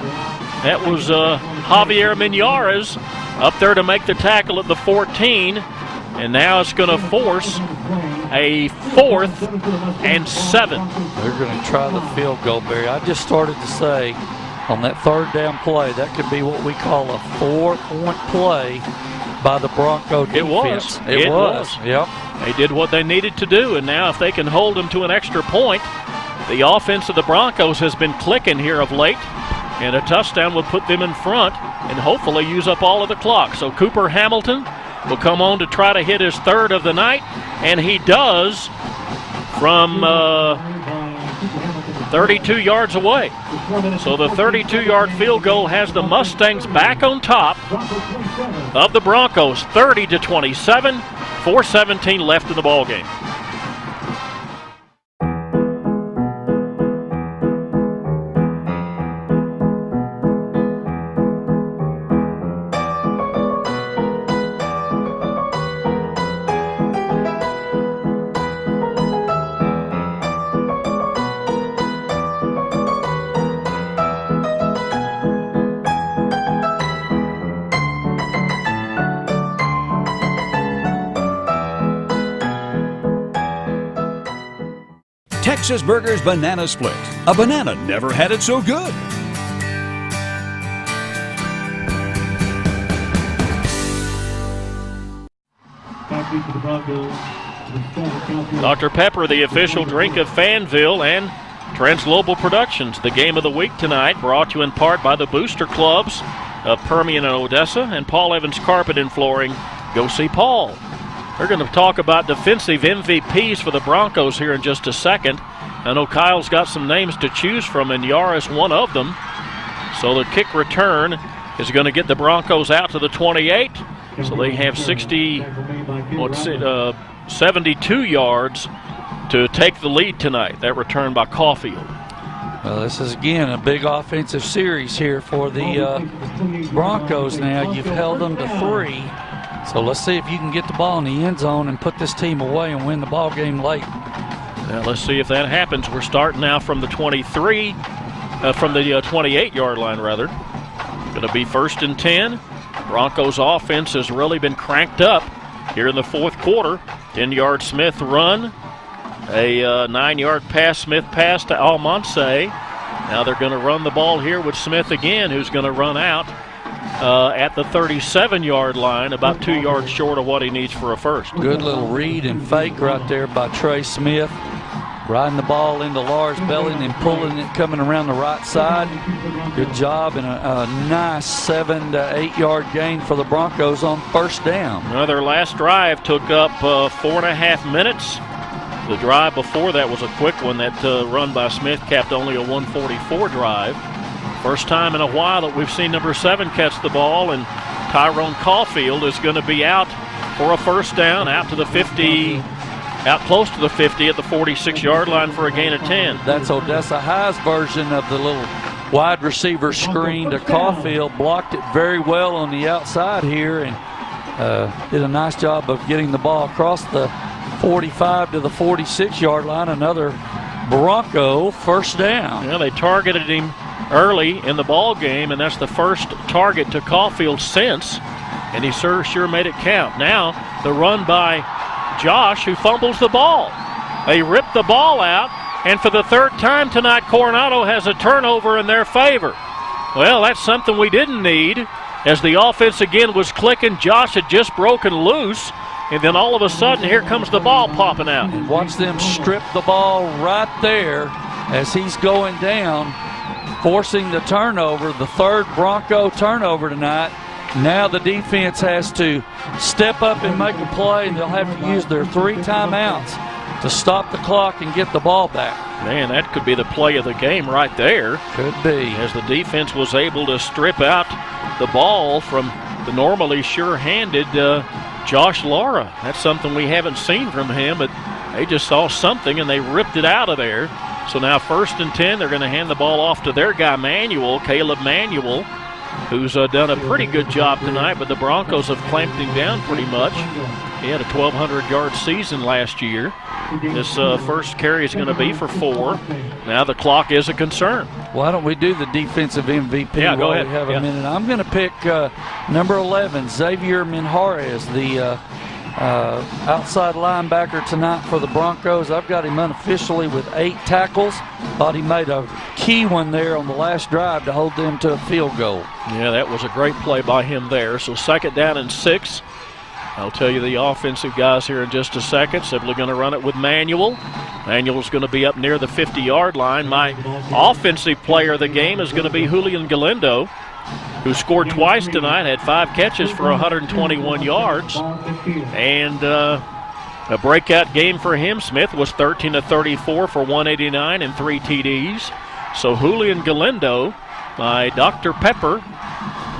That was Javier Minares up there to make the tackle at the 14, and now it's going to force a 4th and 7. They're going to try the field goal, Barry. I just started to say on that 3rd down play, that could be what we call a 4-point play by the Bronco defense. It was. Yep. They did what they needed to do, and now if they can hold them to an extra point, the offense of the Broncos has been clicking here of late, and a touchdown will put them in front and hopefully use up all of the clock. So Cooper Hamilton will come on to try to hit his 3rd of the night, and he does from 32 yards away. So the 32-yard field goal has the Mustangs back on top of the Broncos, 30-27, 4:17 left in the ball game. Texas Burger's Banana Split. A banana never had it so good. Dr. Pepper, the official drink of Fanville and Transglobal Productions. The game of the week tonight brought to you in part by the booster clubs of Permian and Odessa and Paul Evans Carpet and Flooring. Go see Paul. We're going to talk about defensive MVPs for the Broncos here in just a second. I know Kyle's got some names to choose from, and Yaris one of them. So the kick return is going to get the Broncos out to the 28. So they have 72 yards to take the lead tonight. That return by Caulfield. Well, this is, again, a big offensive series here for the Broncos now. You've held them to 3. So let's see if you can get the ball in the end zone and put this team away and win the ball game late. Now let's see if that happens. We're starting now from the 23, from the 28-yard line, rather. Going to be 1st and 10. Broncos offense has really been cranked up here in the 4th quarter. 10-yard Smith run, a 9-yard pass, Smith pass to Almonte. Now they're going to run the ball here with Smith again, who's going to run out at the 37-yard line, about 2 yards short of what he needs for a first. Good little read and fake right there by Trey Smith. riding the ball into Lars belly and then pulling it coming around the right side. Good job, and a nice 7 to 8 yard gain for the Broncos on first down. Their last drive took up 4.5 minutes. The drive before that was a quick one. That run by Smith capped only a 1:44 drive. First time in a while that we've seen number 7 catch the ball, and Tyrone Caulfield is going to be out for a first down, out to the 50, out close to the 50 at the 46-yard line for a gain of 10. That's Odessa High's version of the little wide receiver screen to Caulfield. Blocked it very well on the outside here and did a nice job of getting the ball across the 45 to the 46-yard line. Another Bronco first down. Yeah, they targeted him early in the ball game, and that's the first target to Caulfield since, and he sure made it count. Now the run by Josh, who fumbles the ball. They rip the ball out, and for the third time tonight, Coronado has a turnover in their favor. Well, that's something we didn't need, as the offense again was clicking. Josh had just broken loose, and then all of a sudden here comes the ball popping out. And watch them strip the ball right there as he's going down, forcing the turnover, the third Bronco turnover tonight. Now the defense has to step up and make a play, and they'll have to use their 3 timeouts to stop the clock and get the ball back. Man, that could be the play of the game right there. Could be. As the defense was able to strip out the ball from the normally sure-handed Josh Lara. That's something we haven't seen from him, but they just saw something and they ripped it out of there. So now 1st and 10, they're going to hand the ball off to their guy Caleb Manuel, who's done a pretty good job tonight, but the Broncos have clamped him down pretty much. He had a 1,200-yard season last year. This first carry is going to be for 4. Now the clock is a concern. Why don't we do the defensive MVP go ahead. We have a minute? I'm going to pick number 11, Xavier Minjarez, the outside linebacker tonight for the Broncos. I've got him unofficially with 8 tackles. Thought he made a key one there on the last drive to hold them to a field goal. Yeah, that was a great play by him there. So 2nd down and 6. I'll tell you the offensive guys here in just a second. Simply going to run it with Manuel. Manuel's going to be up near the 50-yard line. My offensive player of the game is going to be Julian Galindo, who scored twice tonight, had 5 catches for 121 yards. And a breakout game for him. Smith was 13 to 34 for 189 and 3 TDs. So Julian Galindo, my Dr. Pepper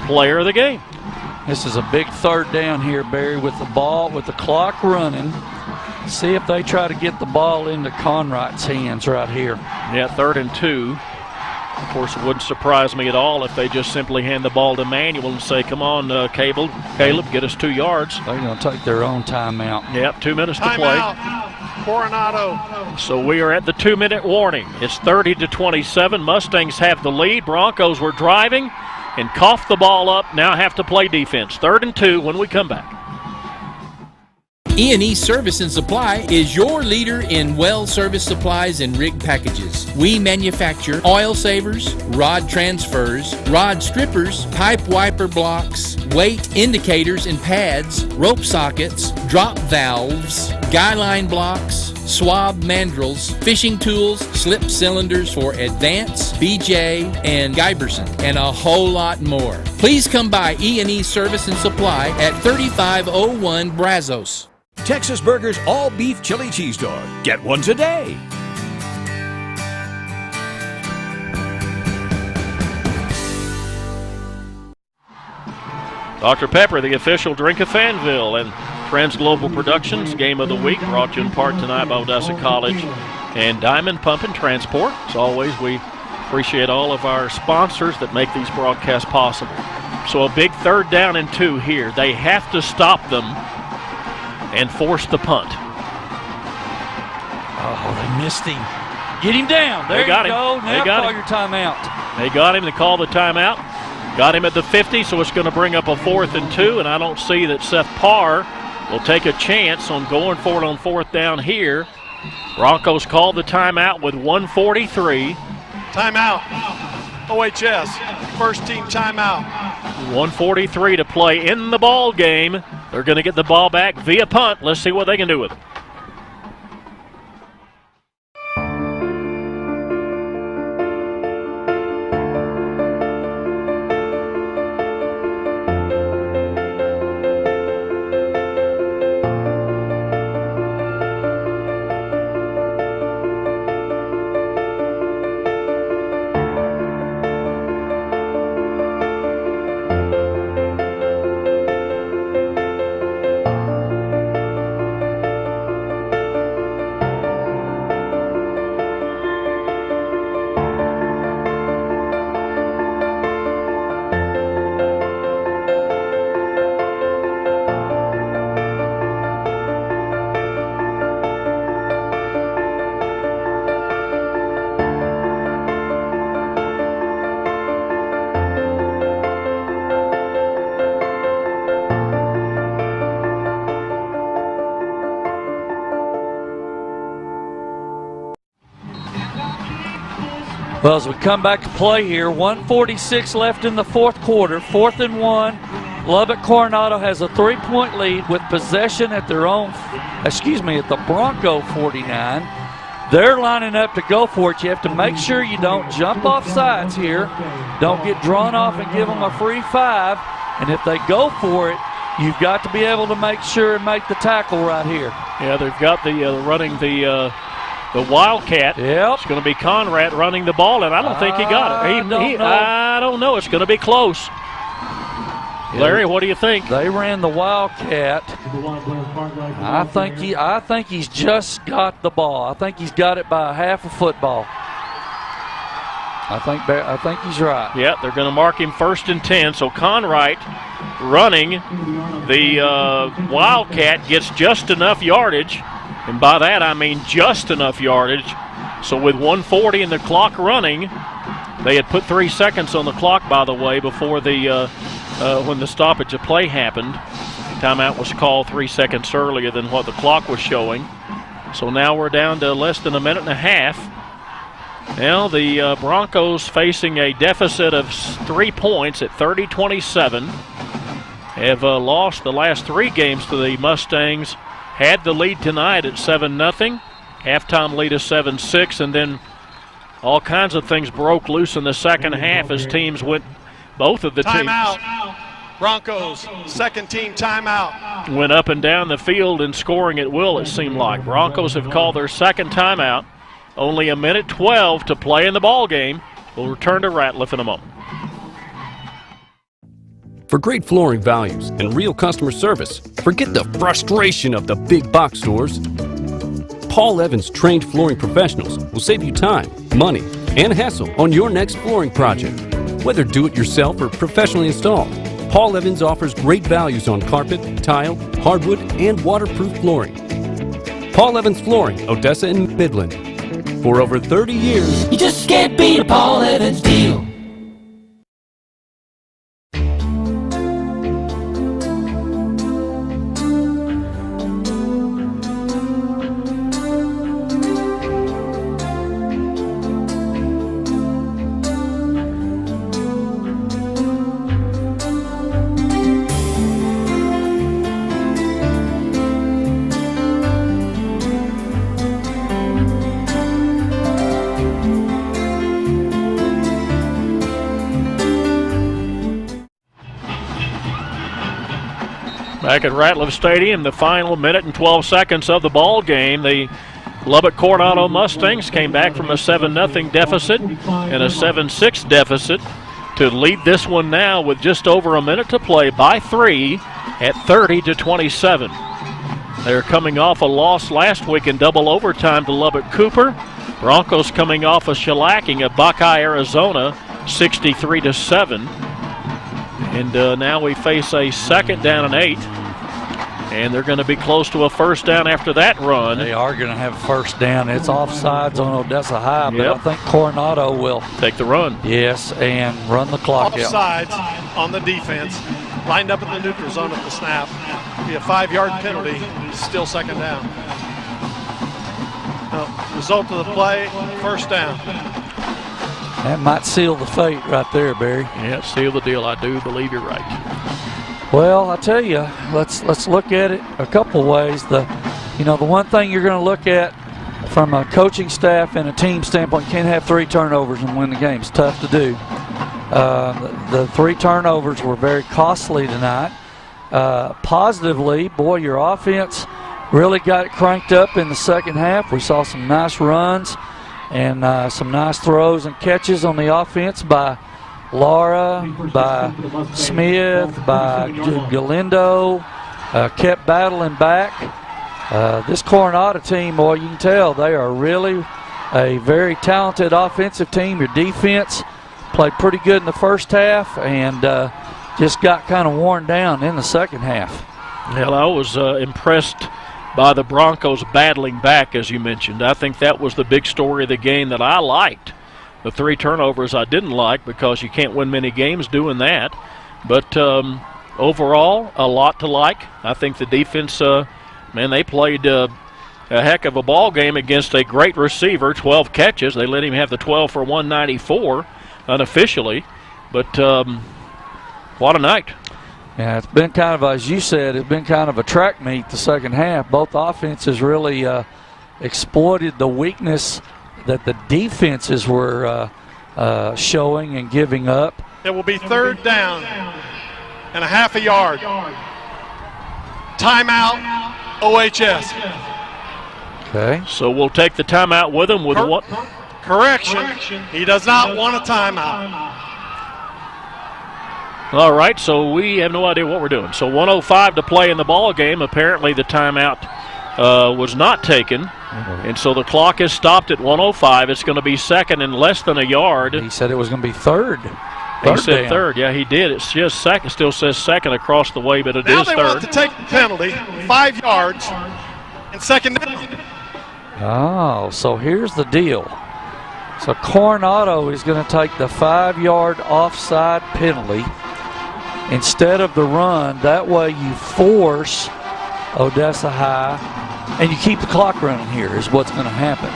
player of the game. This is a big 3rd down here, Barry, with the ball, with the clock running. See if they try to get the ball into Conright's hands right here. Yeah, 3rd and 2. Of course, it wouldn't surprise me at all if they just simply hand the ball to Manuel and say, come on, Caleb, get us 2 yards. They're going to take their own timeout. Yep, 2 minutes to play. Timeout, Coronado. So we are at the 2-minute warning. It's 30 to 27. Mustangs have the lead. Broncos were driving and coughed the ball up, now have to play defense. 3rd and 2 when we come back. E&E Service and Supply is your leader in well service supplies and rig packages. We manufacture oil savers, rod transfers, rod strippers, pipe wiper blocks, weight indicators and pads, rope sockets, drop valves, guy line blocks, swab mandrels, fishing tools, slip cylinders for Advance, BJ, and Giberson, and a whole lot more. Please come by E&E Service and Supply at 3501 Brazos. Texas Burger's all-beef chili cheese dog. Get one today. Dr. Pepper, the official drink of Fanville, and Trans Global Productions Game of the Week, brought to you in part tonight by Odessa College and Diamond Pump and Transport. As always, we appreciate all of our sponsors that make these broadcasts possible. So a big 3rd down and 2 here. They have to stop them and force the punt. Oh, they missed him. Get him down. There you go. Now call your timeout. They got him to call the timeout. Got him at the 50, so it's going to bring up a 4th and 2, and I don't see that Seth Parr will take a chance on going for it on 4th down here. Broncos called the timeout with 1:43. Timeout. OHS, first team timeout. 1:43 to play in the ball game. They're going to get the ball back via punt. Let's see what they can do with it. Well, as we come back to play here, 1:46 left in the fourth quarter, 4th and 1. Lubbock Coronado has a 3-point lead with possession at their own, at the Bronco 49. They're lining up to go for it. You have to make sure you don't jump off sides here. Don't get drawn off and give them a free 5. And if they go for it, you've got to be able to make sure and make the tackle right here. Yeah, they've got the running the Wildcat. Yep. It's going to be Conrad running the ball, and I don't think he got it. I don't know. It's going to be close. Larry, what do you think? They ran the Wildcat. I think he's just got the ball. I think he's got it by a half a football. I think he's right. Yeah, they're going to mark him 1st and 10. So Conrad running the Wildcat gets just enough yardage, and by that I mean just enough yardage. So with 1:40 and the clock running, they had put 3 seconds on the clock, by the way, before the when the stoppage of play happened. Timeout was called 3 seconds earlier than what the clock was showing. So now we're down to less than a minute and a half. Now the Broncos facing a deficit of 3 points at 30-27. Have lost the last 3 games to the Mustangs. Had the lead tonight at 7-0. Halftime lead is 7-6, and then all kinds of things broke loose in the second half as teams went. Both of the timeout. teams. Broncos, second team timeout. Went up and down the field and scoring at will, it seemed like. Broncos have called their second timeout. Only a minute 12 to play in the ball game. We'll return to Ratliff in a moment. For great flooring values and real customer service, forget the frustration of the big box stores. Paul Evans trained flooring professionals will save you time, money, and hassle on your next flooring project. Whether do-it-yourself or professionally installed, Paul Evans offers great values on carpet, tile, hardwood, and waterproof flooring. Paul Evans Flooring, Odessa and Midland. For over 30 years, You just can't beat a Paul Evans deal. Back at Ratliff Stadium, the final minute and 12 seconds of the ball game. The Lubbock Coronado Mustangs came back from a 7-0 deficit and a 7-6 deficit to lead this one now with just over a minute to play by 3 at 30-27. They're coming off a loss last week in double overtime to Lubbock Cooper. Broncos coming off a shellacking at Buckeye, Arizona, 63-7. And now we face a 2nd down and 8. And they're going to be close to a 1st down after that run. They are going to have 1st down. It's offsides on Odessa High, but I think Coronado will take the run. Yes, and run the clock out. Offsides on the defense. Lined up in the neutral zone at the snap. Be a 5-yard penalty. Still 2nd down. Result of the play, 1st down. That might seal the fate right there, Barry. Yeah, seal the deal. I do believe you're right. Well, I tell you, let's look at it a couple ways. The one thing you're going to look at from a coaching staff and a team standpoint, you can't have 3 turnovers and win the game. It's tough to do. The 3 turnovers were very costly tonight. Positively, boy, your offense really got it cranked up in the second half. We saw some nice runs and some nice throws and catches on the offense by Laura, by Smith, by Galindo, kept battling back. This Coronado team, boy, you can tell they are really a very talented offensive team. Your defense played pretty good in the first half and just got kind of worn down in the second half. Well, I was impressed by the Broncos battling back, as you mentioned. I think that was the big story of the game that I liked. The 3 turnovers I didn't like because you can't win many games doing that. But overall, a lot to like. I think the defense, they played a heck of a ball game against a great receiver, 12 catches. They let him have the 12 for 194 unofficially. But what a night. Yeah, it's been kind of, as you said, it's been kind of a track meet the second half. Both offenses really exploited the weakness that the defenses were showing and giving up. It will be 3rd down and a half a yard. Timeout, OHS. Okay. So we'll take the timeout with him with what? Correction. He does not want a timeout. All right, so we have no idea what we're doing. So 1:05 to play in the ball game. Apparently the timeout was not taken, and so the clock is stopped at 1:05. It's going to be second and less than a yard. He said it was going to be third. He said down. third. Yeah, he did. It's just second. Still says second across the way, but it Now is they third. want to take the penalty, 5 yards, and second down. Oh, so here's the deal. So Coronado is going to take the 5-yard offside penalty instead of the run. That way you force Odessa High, and you keep the clock running here is what's going to happen.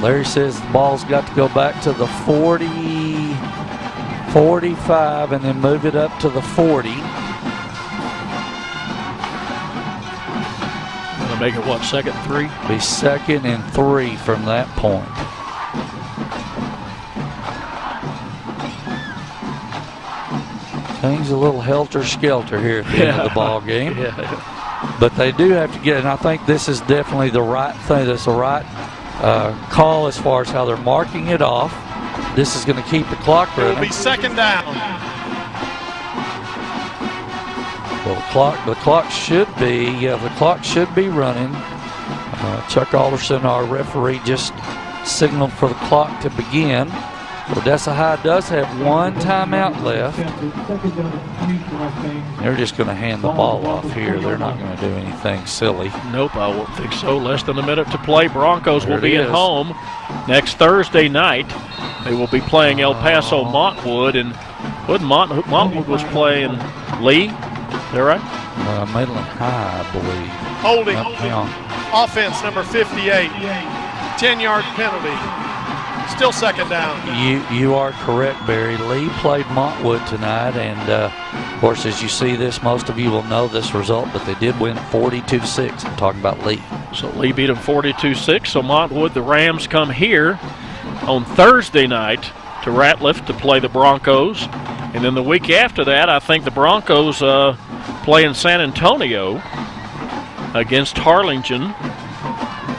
Larry says the ball's got to go back to the 40, 45, and then move it up to the 40. Going to make it, what, 2nd and 3? Be 2nd and 3 from that point. Things a little helter-skelter here at the end of the ball game. But they do have to get, and I think this is definitely the right thing. That's the right call as far as how they're marking it off. This is going to keep the clock running. It will be 2nd down. Well, the clock should be running. Chuck Alderson, our referee, just signaled for the clock to begin. Odessa High does have 1 timeout left. They're just going to hand the ball off here. They're not going to do anything silly. Nope, I won't think so. Less than a minute to play. Broncos will be at is. home next Thursday night. They will be playing El Paso Montwood, and Montwood was playing Lee. Is that right? Midland High, I believe. Holding. Offense number 58. 10-yard penalty. Still 2nd down. You are correct, Barry. Lee played Montwood tonight, and of course, as you see this, most of you will know this result, but they did win 42-6. I'm talking about Lee. So Lee beat them 42-6. So Montwood, the Rams come here on Thursday night to Ratliff to play the Broncos. And then the week after that, I think the Broncos play in San Antonio against Harlingen.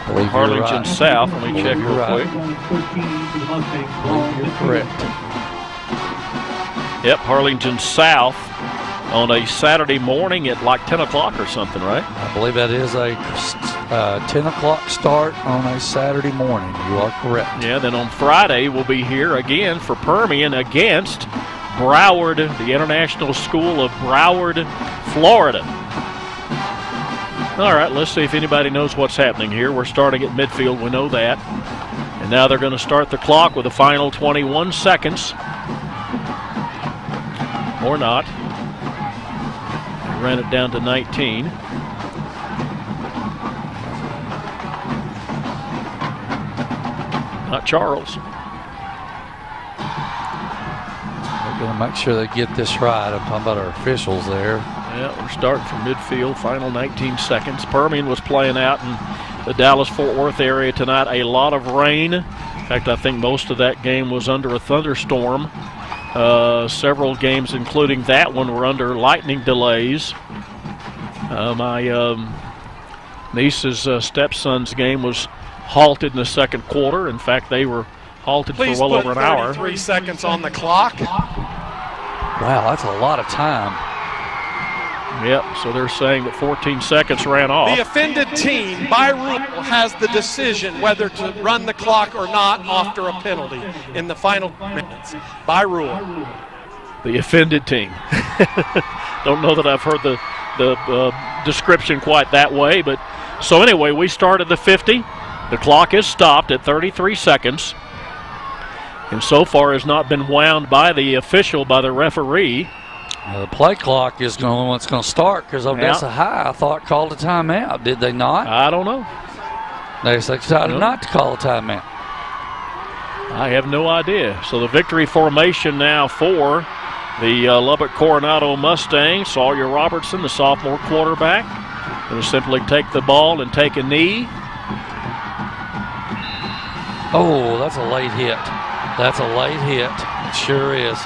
Harlingen South. Let me check real quick. You're correct. Yep, Harlingen South on a Saturday morning at like 10 o'clock or something, right? I believe that is a 10 o'clock start on a Saturday morning. You are correct. Yeah, then on Friday we'll be here again for Permian against Broward, the International School of Broward, Florida. All right, let's see if anybody knows what's happening here. We're starting at midfield, we know that. And now they're going to start the clock with the final 21 seconds. Or not. They ran it down to 19. Not Charles. They're going to make sure they get this right. I'm talking about our officials there. Yeah, we're starting from midfield, final 19 seconds. Permian was playing out in the Dallas-Fort Worth area tonight. A lot of rain. In fact, I think most of that game was under a thunderstorm. Several games, including that one, were under lightning delays. My niece's stepson's game was halted in the second quarter. In fact, they were halted for well over an hour. 3 seconds on the clock. Wow, that's a lot of time. Yep, so they're saying that 14 seconds ran off. The offended team, by rule, has the decision whether to run the clock or not after a penalty in the final minutes. By rule. The offended team. Don't know that I've heard the description quite that way, but so anyway, we start at the 50. The clock is stopped at 33 seconds, and so far has not been wound by the official, by the referee. The play clock is going to start because Odessa High, I thought, called a timeout. Did they not? I don't know. They decided not to call a timeout. I have no idea. So the victory formation now for the Lubbock Coronado Mustangs. Sawyer Robertson, the sophomore quarterback, going to simply take the ball and take a knee. Oh, that's a late hit. That's a late hit. It sure is.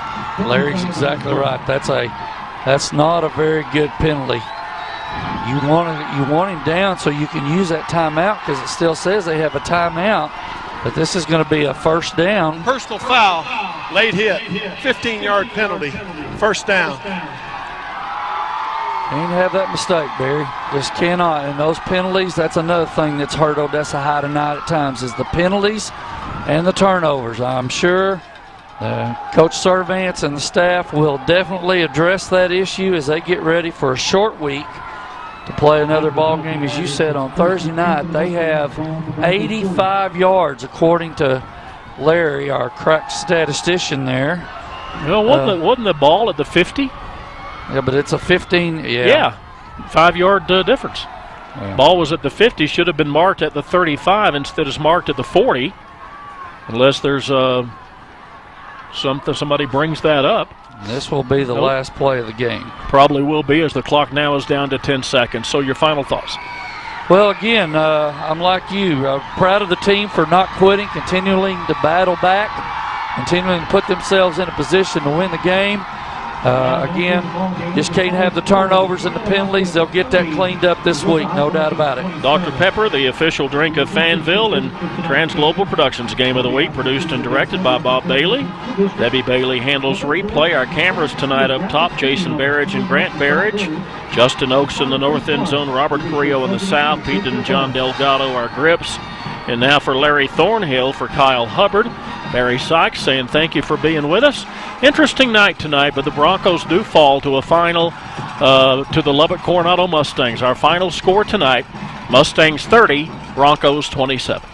Larry's exactly right. That's not a very good penalty. You want him down so you can use that timeout because it still says they have a timeout. But this is going to be a first down. Personal foul, late hit, 15-yard penalty, first down. Can't have that mistake, Barry. Just cannot. And those penalties, that's another thing that's hurt Odessa High tonight at times is the penalties and the turnovers. I'm sure Coach Servance and the staff will definitely address that issue as they get ready for a short week to play another ball game. As you said, on Thursday night, they have 85 yards, according to Larry, our crack statistician there. Well, wasn't the ball at the 50? Yeah, but it's a 15. Yeah, 5-yard difference. Yeah. Ball was at the 50, should have been marked at the 35 instead of marked at the 40, unless there's somebody brings that up. This will be the last play of the game. Probably will be, as the clock now is down to 10 seconds. So your final thoughts? Well, again, I'm like you. Proud of the team for not quitting, continuing to battle back, continuing to put themselves in a position to win the game. Again, just can't have the turnovers and the penalties. They'll get that cleaned up this week, no doubt about it. Dr. Pepper, the official drink of Fanville, and Transglobal Productions Game of the Week, produced and directed by Bob Bailey. Debbie Bailey handles replay. Our cameras tonight up top, Jason Barrage and Grant Barrage. Justin Oakes in the north end zone, Robert Carrillo in the south, Pete and John Delgado, our grips. And now for Larry Thornhill, for Kyle Hubbard, Barry Sykes saying thank you for being with us. Interesting night tonight, but the Broncos do fall to a final to the Lubbock Coronado Mustangs. Our final score tonight, Mustangs 30, Broncos 27.